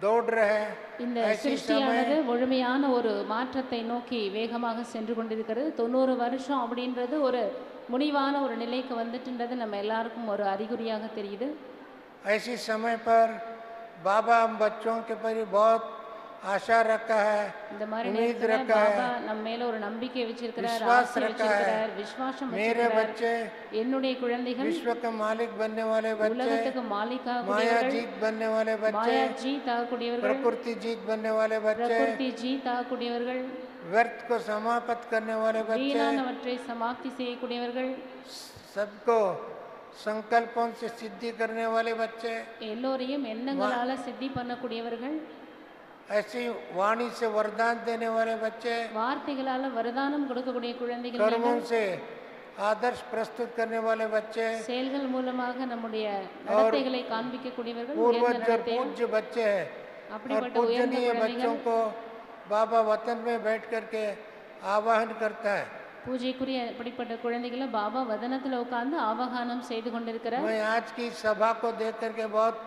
दौड़ रहे हैं। இந்த ऐसी சிருஷ்டியானது समय முழுமையான ஒரு மாற்றத்தை நோக்கி வேகமாக சென்று கொண்டிருக்கிறது. 90 வருஷம் அப்படின்றது ஒரு முடிவான ஒரு நிலைக்கு வந்துட்டுன்றது நம்ம எல்லாருக்கும் ஒரு அறிகுறியாக தெரியுது. ऐसी समय पर बाबा हम बच्चों के प्रति बहुत आशा रखा है, இந்த மாதிரி उम्मीद நேரத்துல रखा பாபா है, நம்ம மேல ஒரு நம்பிக்கை வச்சிருக்கிறார், विश्वास ஆசை रखा है। வச்சிருக்கிறார், விசுவாசம் मेरे வச்சிருக்கிறார். बच्चे என்னுடைய குழந்தைகள் विश्व के मालिक बनने वाले बच्चे, உலகத்துக்கு மாலிக்காக माया கூடியவர்கள், जीत बनने वाले बच्चे, மாயா ஜீத் ஆகக்கூடியவர்கள், प्रकृति जीत बनने वाले बच्चे, பிரகிருதி ஜீத் ஆகக்கூடியவர்கள், व्यर्थ को समाप्त करने वाले बच्चे, வீணானவற்றை சமாப்தி செய்யக்கூடியவர்கள், सबको संकल्पों से सिद्धि करने वाले बच्चे, எல்லோரையும் எண்ணங்களால சித்தி பண்ணக்கூடியவர்கள், ऐसी वाणी से वरदान देने वाले बच्चे, வார்த்தைகளால வரதானம் கொடுக்கக்கூடிய குழந்தைகள், कर्मों से आदर्श प्रस्तुत करने वाले बच्चे, செயல்கள் மூலமாக நம்முடைய நடத்தைகளை காண்பிக்கக்கூடியவர்கள், உயர்ந்த पूर्वज और நடத்தை. पूज्य बच्चे हैं। और அப்படிப்பட்ட உயர்ந்த पूजनीय बच्चों குழந்தைகள் को बाबा वतन में बैठ करके आवाहन करता है। பூஜைக்குரிய அப்படிப்பட்ட குழந்தைகளை பாபா வதனத்தில் உட்கார்ந்து ஆவாகனம் செய்து கொண்டிருக்கிறார். मैं आज की सभा को देख करके बहुत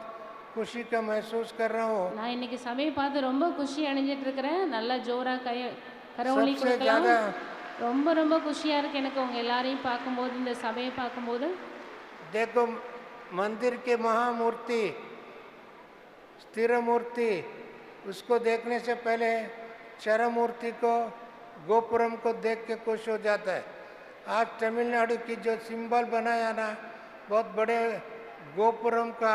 खुशी का महसूस कर रहा हूँ। நான் இன்னைக்கு சபையை பார்த்து ரொம்ப குஷி அடைஞ்சிட்டு இருக்கிறேன். நல்லா ஜோரா கரவொலி सबसे கொடுக்கலாம். ज्यादा ரொம்ப ரொம்ப குஷியா இருக்கு எனக்கு உங்க எல்லாரையும் பார்க்கும்போது, இந்த சபையை பார்க்கும்போது. देखो मंदिर के महामूर्ति, स्थिर मूर्ति, उसको देखने से पहले चरम मूर्ति को, गोपुरम को देख के खुश हो जाता है। आज तमिलनाडु की जो सिंबल बनाया ना, बहुत बड़े गोपुरम का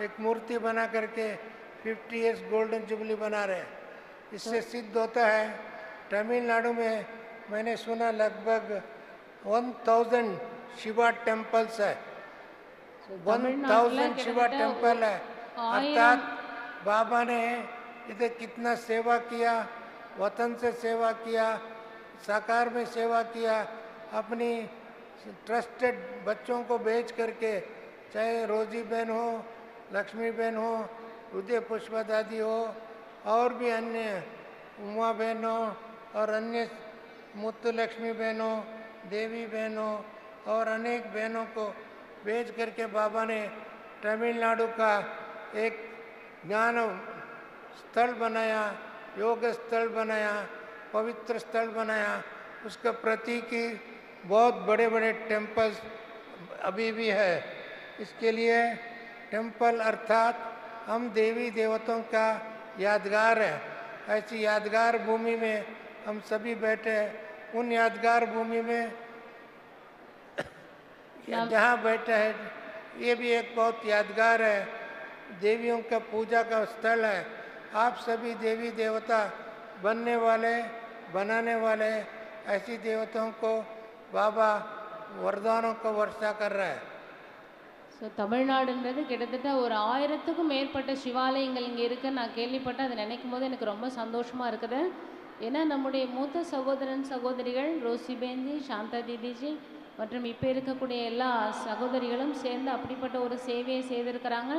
एक मूर्ति बना करके 50 इयर्स गोल्डन जुबली बना रहे हैं। इससे सिद्ध होता है तमिलनाडु में मैंने सुना लगभग 1000 शिवा टेम्पल्स है। 1000 शिवा टेम्पल है। अर्थात बाबा ने इधर कितना सेवा किया, वतन से सेवा किया, साकार में सेवा किया, अपनी ट्रस्टेड बच्चों को भेज करके, चाहे रोजी बहन हो, लक्ष्मी बहन हो, उदय पुष्पा दादी हो, और भी अन्य उमा बहन हो, और अन्य मुत्तु लक्ष्मी बहनों, देवी बहनों और अनेक बहनों को भेज करके बाबा ने तमिलनाडु का एक ज्ञान स्थल बनाया, योग स्थल बनाया, पवित्र स्थल बनाया। उसका प्रतीक ही बहुत बड़े बड़े टेम्पल्स अभी भी है। इसके लिए टेम्पल अर्थात हम देवी देवताओं का यादगार है। ऐसी यादगार भूमि में हम सभी बैठे हैं। उन यादगार भूमि में जहाँ बैठे हैं, ये भी एक बहुत यादगार है। देवियों का पूजा का स्थल है। आप सभी देवी देवता बनने वाले, बनाने वाले, ऐसी देवताओं को बाबा वरदानों को वर्षा कर रहा है। ஸோ தமிழ்நாடுன்றது கிட்டத்தட்ட ஒரு 1000க்கும் மேற்பட்ட சிவாலயங்கள் இங்கே இருக்குன்னு நான் கேள்விப்பட்டேன். அதை நினைக்கும் போது எனக்கு ரொம்ப சந்தோஷமாக இருக்குது. ஏன்னா நம்முடைய மூத்த சகோதரன் சகோதரிகள் ரோசி பேந்தி, சாந்தா தீதிஜி மற்றும் இப்போ இருக்கக்கூடிய எல்லா சகோதரிகளும் சேர்ந்து அப்படிப்பட்ட ஒரு சேவையை செய்திருக்கிறாங்க.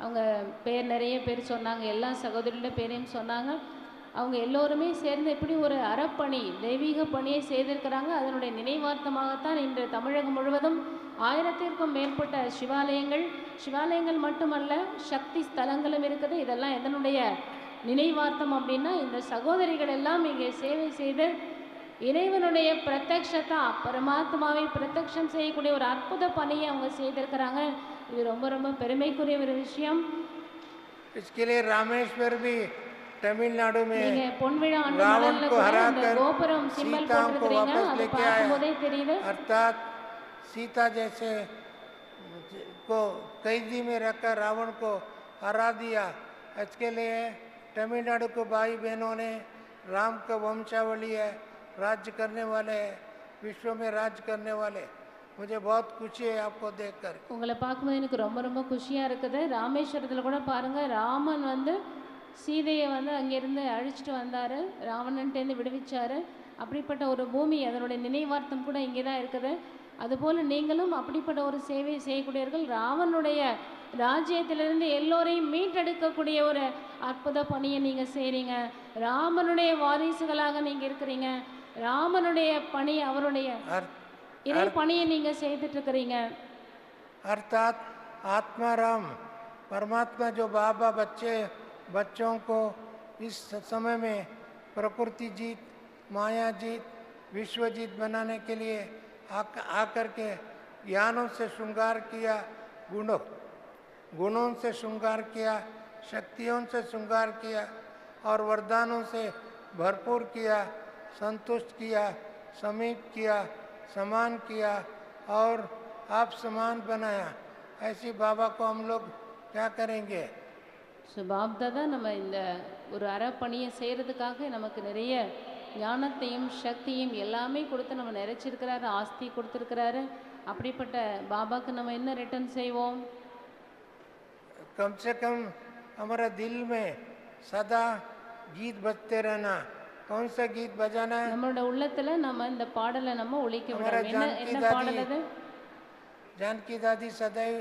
அவங்க பேர் நிறைய பேர் சொன்னாங்க, எல்லா சகோதரிகளோட பேரையும் சொன்னாங்க. அவங்க எல்லோருமே சேர்ந்து இப்படி ஒரு அறப்பணி, தெய்வீக பணியை செய்திருக்கிறாங்க. அதனுடைய நினைவார்த்தமாகத்தான் இன்று தமிழகம் முழுவதும் 1000த்திற்கும் மேற்பட்ட சிவாலயங்கள் மட்டுமல்ல, சக்தி ஸ்தலங்களும் இருக்குது. இதெல்லாம் எதனுடைய நினைவார்த்தம் அப்படின்னா, இந்த சகோதரிகள் எல்லாம் இங்கே சேவை செய்து இறைவனுடைய பிரத்யக்ஷத்தை, பரமாத்மாவை பிரத்யக்ஷம் செய்யக்கூடிய ஒரு அற்புத பணியை அவங்க செய்திருக்கிறாங்க. இது ரொம்ப ரொம்ப பெருமைக்குரிய ஒரு விஷயம். इसके लिए रामेश्वर भी तमिलनाडु में நீங்க பொன்விழா ஆண்டு रावण மலர்ல को கூட हरा அந்த कर கோபுரம் சிம்பல் सीता को போட்டிருக்கிறீங்க. वापस அதை लेके பார்க்கும்போதே आया, தெரியுது. अर्थात सीता जैसे को कैदी में रखकर रावण को हरा दिया। इसके लिए तमिलनाडु को भाई बहनों ने राम का वंशावली है, राज्य करने वाले हैं, विश्व में राज्य करने वाले। मुझे बहुत खुशी है आपको देखकर। உங்களை பார்க்கும்போது எனக்கு ரொம்ப ரொம்ப குஷியாக இருக்குது. ராமேஸ்வரத்தில் கூட பாருங்கள், ராமன் வந்து சீதையை வந்து அங்கேருந்து அழிச்சிட்டு வந்தார், ராவணன்ட்டேருந்து விடுவிச்சார். அப்படிப்பட்ட ஒரு பூமி, அதனுடைய நினைவார்த்தம் கூட இங்கே தான் இருக்குது. அதுபோல் நீங்களும் அப்படிப்பட்ட ஒரு சேவை செய்யக்கூடியவர்கள். ராவனுடைய ராஜ்யத்திலிருந்து எல்லோரையும் மீட்டெடுக்கக்கூடிய ஒரு அற்புத பணியை நீங்கள் செய்கிறீங்க. ராமனுடைய வாரிசுகளாக நீங்கள் இருக்கிறீங்க. ராமனுடைய பணி, அவருடைய இறை பணியை நீங்கள் செய்துட்டு இருக்கிறீங்க. अर्थात आत्माराम परमात्मा जो बाबा बच्चों को इस समय में प्रकृति जीत, माया जीत, विश्व जीत बनाने के लिए आकर के ज्ञानों से श्रृंगार किया, गुणों से श्रृंगार किया, शक्तियों से श्रृंगार किया और वरदानों से भरपूर किया, संतुष्ट किया, समीप किया, समान किया और आप समान बनाया। ऐसी बाबा को हम लोग क्या करेंगे? சுபாப்தாதா நம்ம இந்த ஒரு அறப்பணியை செய்கிறதுக்காக நமக்கு நிறைய ஞானத்தையும் சக்தியும் எல்லாமே கொடுத்து நம்ம நிறைச்சிருக்கிறாரு, ஆஸ்தி கொடுத்துருக்கிறாரு. அப்படிப்பட்ட பாபாக்கு நம்ம என்ன ரிட்டர்ன் செய்வோம்? कम से कम हमारा दिल में सदा गीत बजते रहना। कौन सा गीत बजाना है? நம்மளோட உள்ளத்துல நம்ம இந்த பாடலை நம்ம ஒலிக்க விடணும். என்ன பாடல் அது? जानकी दादी सदैव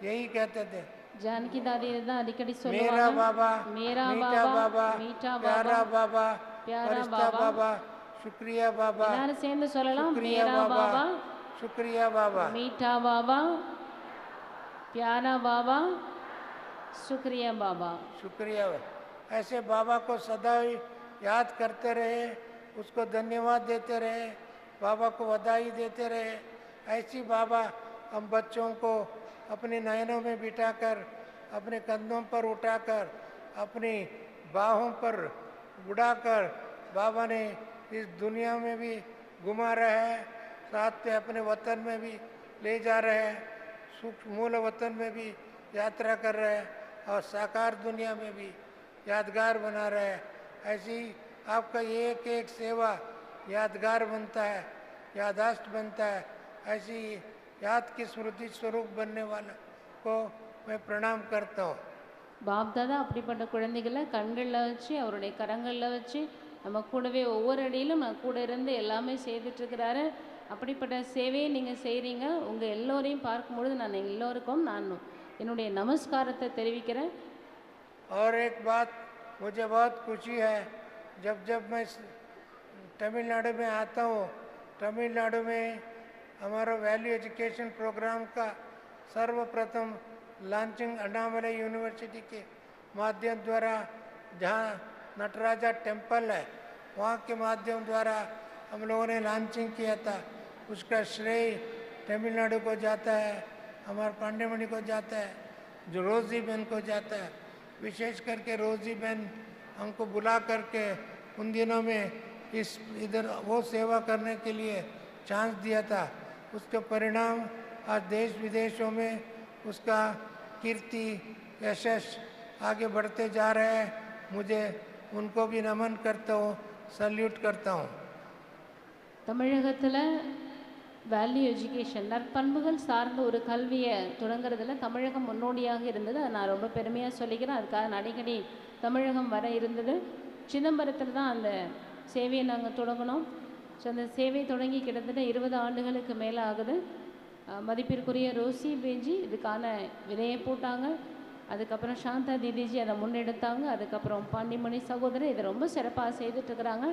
यही कहते थे, जानकी दादी தான் அடிக்கடி मेरा சொல்லுவாங்க, बाबा, मेरा मीठा बाबा, मीठा प्यारा बाबा, प्यारा फरिश्ता बाबा, बाबा, शुक्रिया बाबा, எல்லாரும் சேர்ந்து சொல்லலாம். शुक्रिया मेरा बाबा, शुक्रिया बाबा, मीठा बाबा, प्यारा बाबा, शुक्रिया बाबा. शुक्रिया। ऐसे बाबा को सदा याद करते रहे, उसको धन्यवाद देते रहे, बाबा को बधाई देते रहे। ऐसी बाबा हम बच्चों को अपने नयनों में बिठाकर, अपने कंधों पर उठाकर, अपनी बाहों पर उड़ाकर बाबा ने इस दुनिया में भी घुमा रहे हैं, साथ में अपने वतन में भी ले जा रहे हैं, मूल वतन में भी यात्रा कर रहे हैं और साकार दुनिया में भी यादगार बना रहे हैं। ऐसी आपका एक एक सेवा यादगार बनता है, यादाश्त बनता है। ऐसी याद की स्मृति स्वरूप बनने वाला को मैं प्रणाम करता हूँ। பாப்தாதா அப்படிப்பட்ட குழந்தைகளை கண்களில் வச்சு, அவருடைய கரங்களில் வச்சு, நம்ம கூடவே ஒவ்வொரு அடியிலும் நம்ம கூட இருந்து எல்லாமே செய்துட்ருக்கிறாரு. அப்படிப்பட்ட சேவையை நீங்கள் செய்கிறீங்க. உங்கள் எல்லோரையும் பார்க்கும்பொழுது நான் எல்லோருக்கும் என்னுடைய நமஸ்காரத்தை தெரிவிக்கிறேன். और एक बात मुझे बहुत खुशी है, जब मैं तमिलनाडु में आता हूँ, तमिलनाडु में हमारा वैल्यू एजुकेशन प्रोग्राम का सर्वप्रथम लॉन्चिंग अण्णामलाई यूनिवर्सिटी के माध्यम द्वारा, जहाँ नटराजा टेम्पल है, वहाँ के माध्यम द्वारा हम लोगों ने लॉन्चिंग किया था। उसका श्रेय तमिलनाडु को जाता है, हमारे पांडेमणि को जाता है, जो रोजी बहन को जाता है। विशेष करके रोजी बहन हमको बुला करके उन दिनों में इधर वो सेवा करने के लिए चांस दिया था। उसका परिणाम आज देश विदेशों में उसका कीर्ति यशस आगे बढ़ते जा रहे हैं। मुझे उनको भी नमन करता हूँ, सल्यूट करता हूँ। தமிழகத்தில் வேல்யூ எஜுகேஷன், நற்பண்புகள் சார்ந்த ஒரு கல்வியை தொடங்குறதுல தமிழகம் முன்னோடியாக இருந்தது. அதை நான் ரொம்ப பெருமையாக சொல்லிக்கிறேன். அதுக்காக நான் அடிக்கடி தமிழகம் வர இருந்தது. சிதம்பரத்தில் தான் அந்த சேவையை நாங்கள் தொடங்கினோம். ஸோ அந்த சேவை தொடங்கி கிட்டத்தட்ட 20 ஆண்டுகளுக்கு மேலே ஆகுது. மதிப்பிற்குரிய ரோசி பேஜி இதுக்கான விதையை போட்டாங்க. அதுக்கப்புறம் சாந்தா தீதிஜி அதை முன்னெடுத்தாங்க. அதுக்கப்புறம் பாண்டிமணி சகோதரர் இதை ரொம்ப சிறப்பாக செய்துட்ருக்குறாங்க.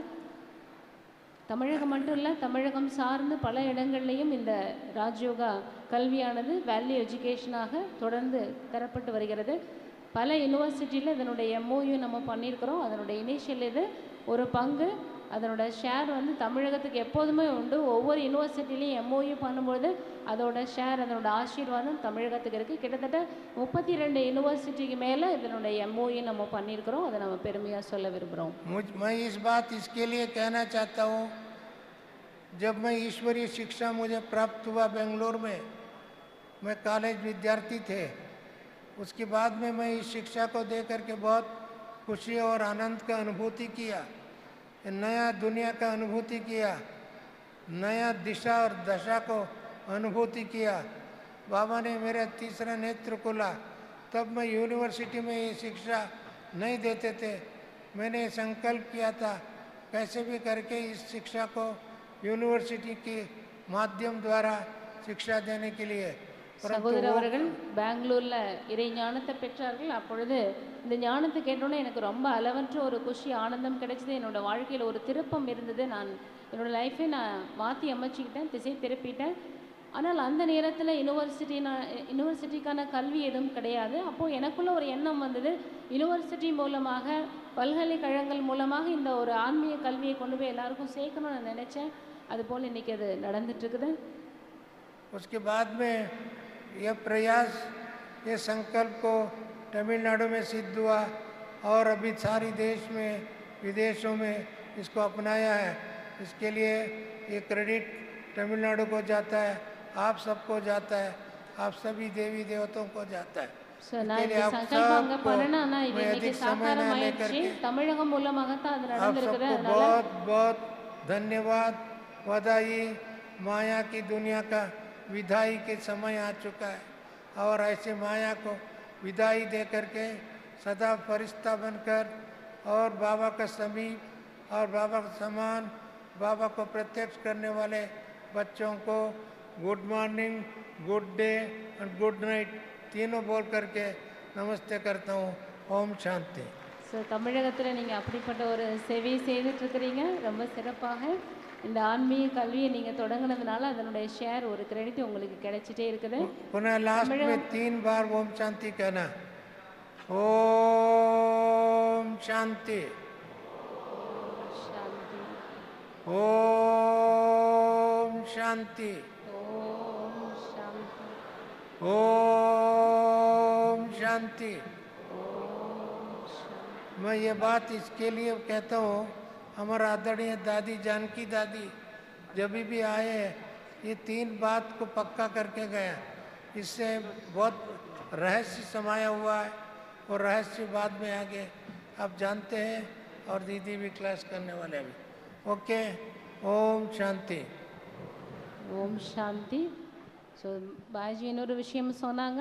தமிழகம் மட்டும் இல்லை, தமிழகம் சார்ந்து பல இடங்கள்லையும் இந்த ராஜயோகா கல்வியானது வேல்யூ எஜுகேஷனாக தொடர்ந்து தரப்பட்டு வருகிறது. பல யூனிவர்சிட்டியில் இதனுடைய MOU நம்ம பண்ணியிருக்கிறோம். அதனுடைய இனிஷியல் இது ஒரு பங்கு, அதனோட ஷேர் வந்து தமிழகத்துக்கு எப்போதுமே உண்டு. ஒவ்வொரு யூனிவர்சிட்டிலையும் MOU பண்ணும்பொழுது அதோட ஷேர், அதனோட ஆசீர்வாதம் தமிழகத்துக்கு இருக்குது. கிட்டத்தட்ட 32 यूनिवर्सिटी மேலே இதனுடைய MOU நம்ம பண்ணியிருக்கிறோம். அதை நம்ம பெருமையாக சொல்ல விரும்புகிறோம். मैं इस बात इसके लिए कहना चाहता हूँ, जब मैं ईश्वरीय शिक्षा मुझे प्राप्त हुआ बेंगलोर में, मैं कॉलेज विद्यार्थी थे। उसके बाद में मैं इस शिक्षा को दे करके बहुत खुशी और आनंद का अनुभूति किया, नया दुनिया का अनुभूति किया, नया दिशा और दशा को अनुभूति किया। बाबा ने मेरा तीसरा नेत्र खोला। तब मैं यूनिवर्सिटी में ये शिक्षा नहीं देते थे। मैंने संकल्प किया था कैसे भी करके इस शिक्षा को यूनिवर्सिटी के माध्यम द्वारा शिक्षा देने के लिए। சகோதரர் அவர்கள் பெங்களூரில் இறை ஞானத்தை பெற்றார்கள். அப்பொழுது இந்த ஞானத்தை கேட்டோன்னே எனக்கு ரொம்ப அளவற்ற ஒரு குஷி, ஆனந்தம் கிடைச்சது. என்னோட வாழ்க்கையில் ஒரு திருப்பம் இருந்தது. நான் என்னோடய லைஃப்பை நான் மாற்றி அமைச்சிக்கிட்டேன், திசை திருப்பிட்டேன். ஆனால் அந்த நேரத்தில் யூனிவர்சிட்டிக்கான கல்வி எதுவும் கிடையாது. அப்போது எனக்குள்ள ஒரு எண்ணம் வந்தது, யூனிவர்சிட்டி மூலமாக, பல்கலைக்கழகங்கள் மூலமாக இந்த ஒரு ஆன்மீக கல்வியை கொண்டு போய் எல்லாருக்கும் சேர்க்கணும்னு நான் நினச்சேன். அதுபோல் இன்றைக்கி அது நடந்துட்டுருக்குது. उसके बाद में यह प्रयास, ये संकल्प को तमिलनाडु में सिद्ध हुआ और अभी सारी देश में, विदेशों में इसको अपनाया है। इसके लिए ये क्रेडिट तमिलनाडु को जाता है, आप सबको जाता है, आप सभी देवी देवताओं को जाता है। बहुत बहुत धन्यवाद, बधाई। माया की दुनिया का विदाई के समय आ चुका है और ऐसे माया को विदाई दे करके सदा फरिश्ता बनकर और बाबा का समीप और बाबा का समान, बाबा को प्रत्यक्ष करने वाले बच्चों को गुड मॉर्निंग, गुड डे और गुड नाइट तीनों बोल करके नमस्ते करता हूँ। ओम शांति। தமிழகத்தில் நீங்கள் அப்படிப்பட்ட ஒரு சேவை செய்துட்ருக்கிறீங்க. ரொம்ப சிறப்பாக இந்த ஆன்மீக கல்வியை நீங்கள் தொடங்கினதுனால அதனுடைய ஷேர், ஒரு கிரெடிட் உங்களுக்கு கிடைச்சிட்டே இருக்குது. पुनः लास्ट में 3 बार ओम शांति कहना। ओम शांति, ओम शांति, ओम शांति, ओम शांति। मैं ये बात इसके लिए कहता हूँ, हमारा आदरणीय दादी जानकी दादी जब भी आए ये 3 बात को पक्का करके गया। इससे बहुत रहस्य समाया हुआ है और रहस्य बाद में आगे आप जानते हैं और दीदी भी क्लास करने वाले भी। ओके, ओम शांति। ஓம் சாந்தி. ஸோ பாஜி இன்னொரு விஷயம் சொன்னாங்க.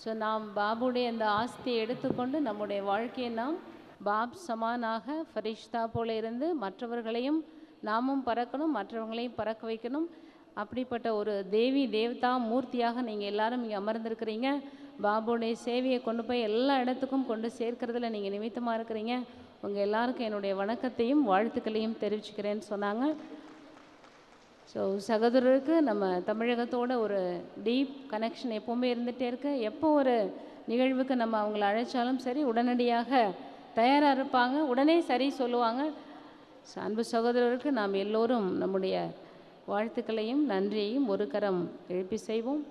ஸோ நாம் பாபுடைய அந்த ஆஸ்தியை எடுத்துக்கொண்டு நம்முடைய வாழ்க்கையை நாம் பாப் சமானாக ஃபரிஷ்தா போல இருந்து மற்றவர்களையும் நாமும் பறக்கணும், மற்றவங்களையும் பறக்க வைக்கணும். அப்படிப்பட்ட ஒரு தேவி தேவதா மூர்த்தியாக நீங்கள் எல்லாரும் இங்கே அமர்ந்திருக்கிறீங்க. பாபுடைய சேவையை கொண்டு போய் எல்லா இடத்துக்கும் கொண்டு சேர்க்கறதுல நீங்கள் நிமித்தமாக இருக்கிறீங்க. உங்கள் எல்லாருக்கும் என்னுடைய வணக்கத்தையும் வாழ்த்துக்களையும் தெரிவிச்சுக்கிறேன்னு சொன்னாங்க. ஸோ சகோதரருக்கு நம்ம தமிழகத்தோட ஒரு டீப் கனெக்ஷன் எப்போவுமே இருந்துகிட்டே இருக்கு. எப்போ ஒரு நிகழ்வுக்கு நம்ம அவங்கள அழைச்சாலும் சரி, உடனடியாக தயாராக இருப்பாங்க, உடனே சரி சொல்லுவாங்க. அன்பு சகோதரருக்கு நாம் எல்லோரும் நம்முடைய வாழ்த்துக்களையும் நன்றியையும் ஒரு கரம் எழுப்பி செய்வோம்.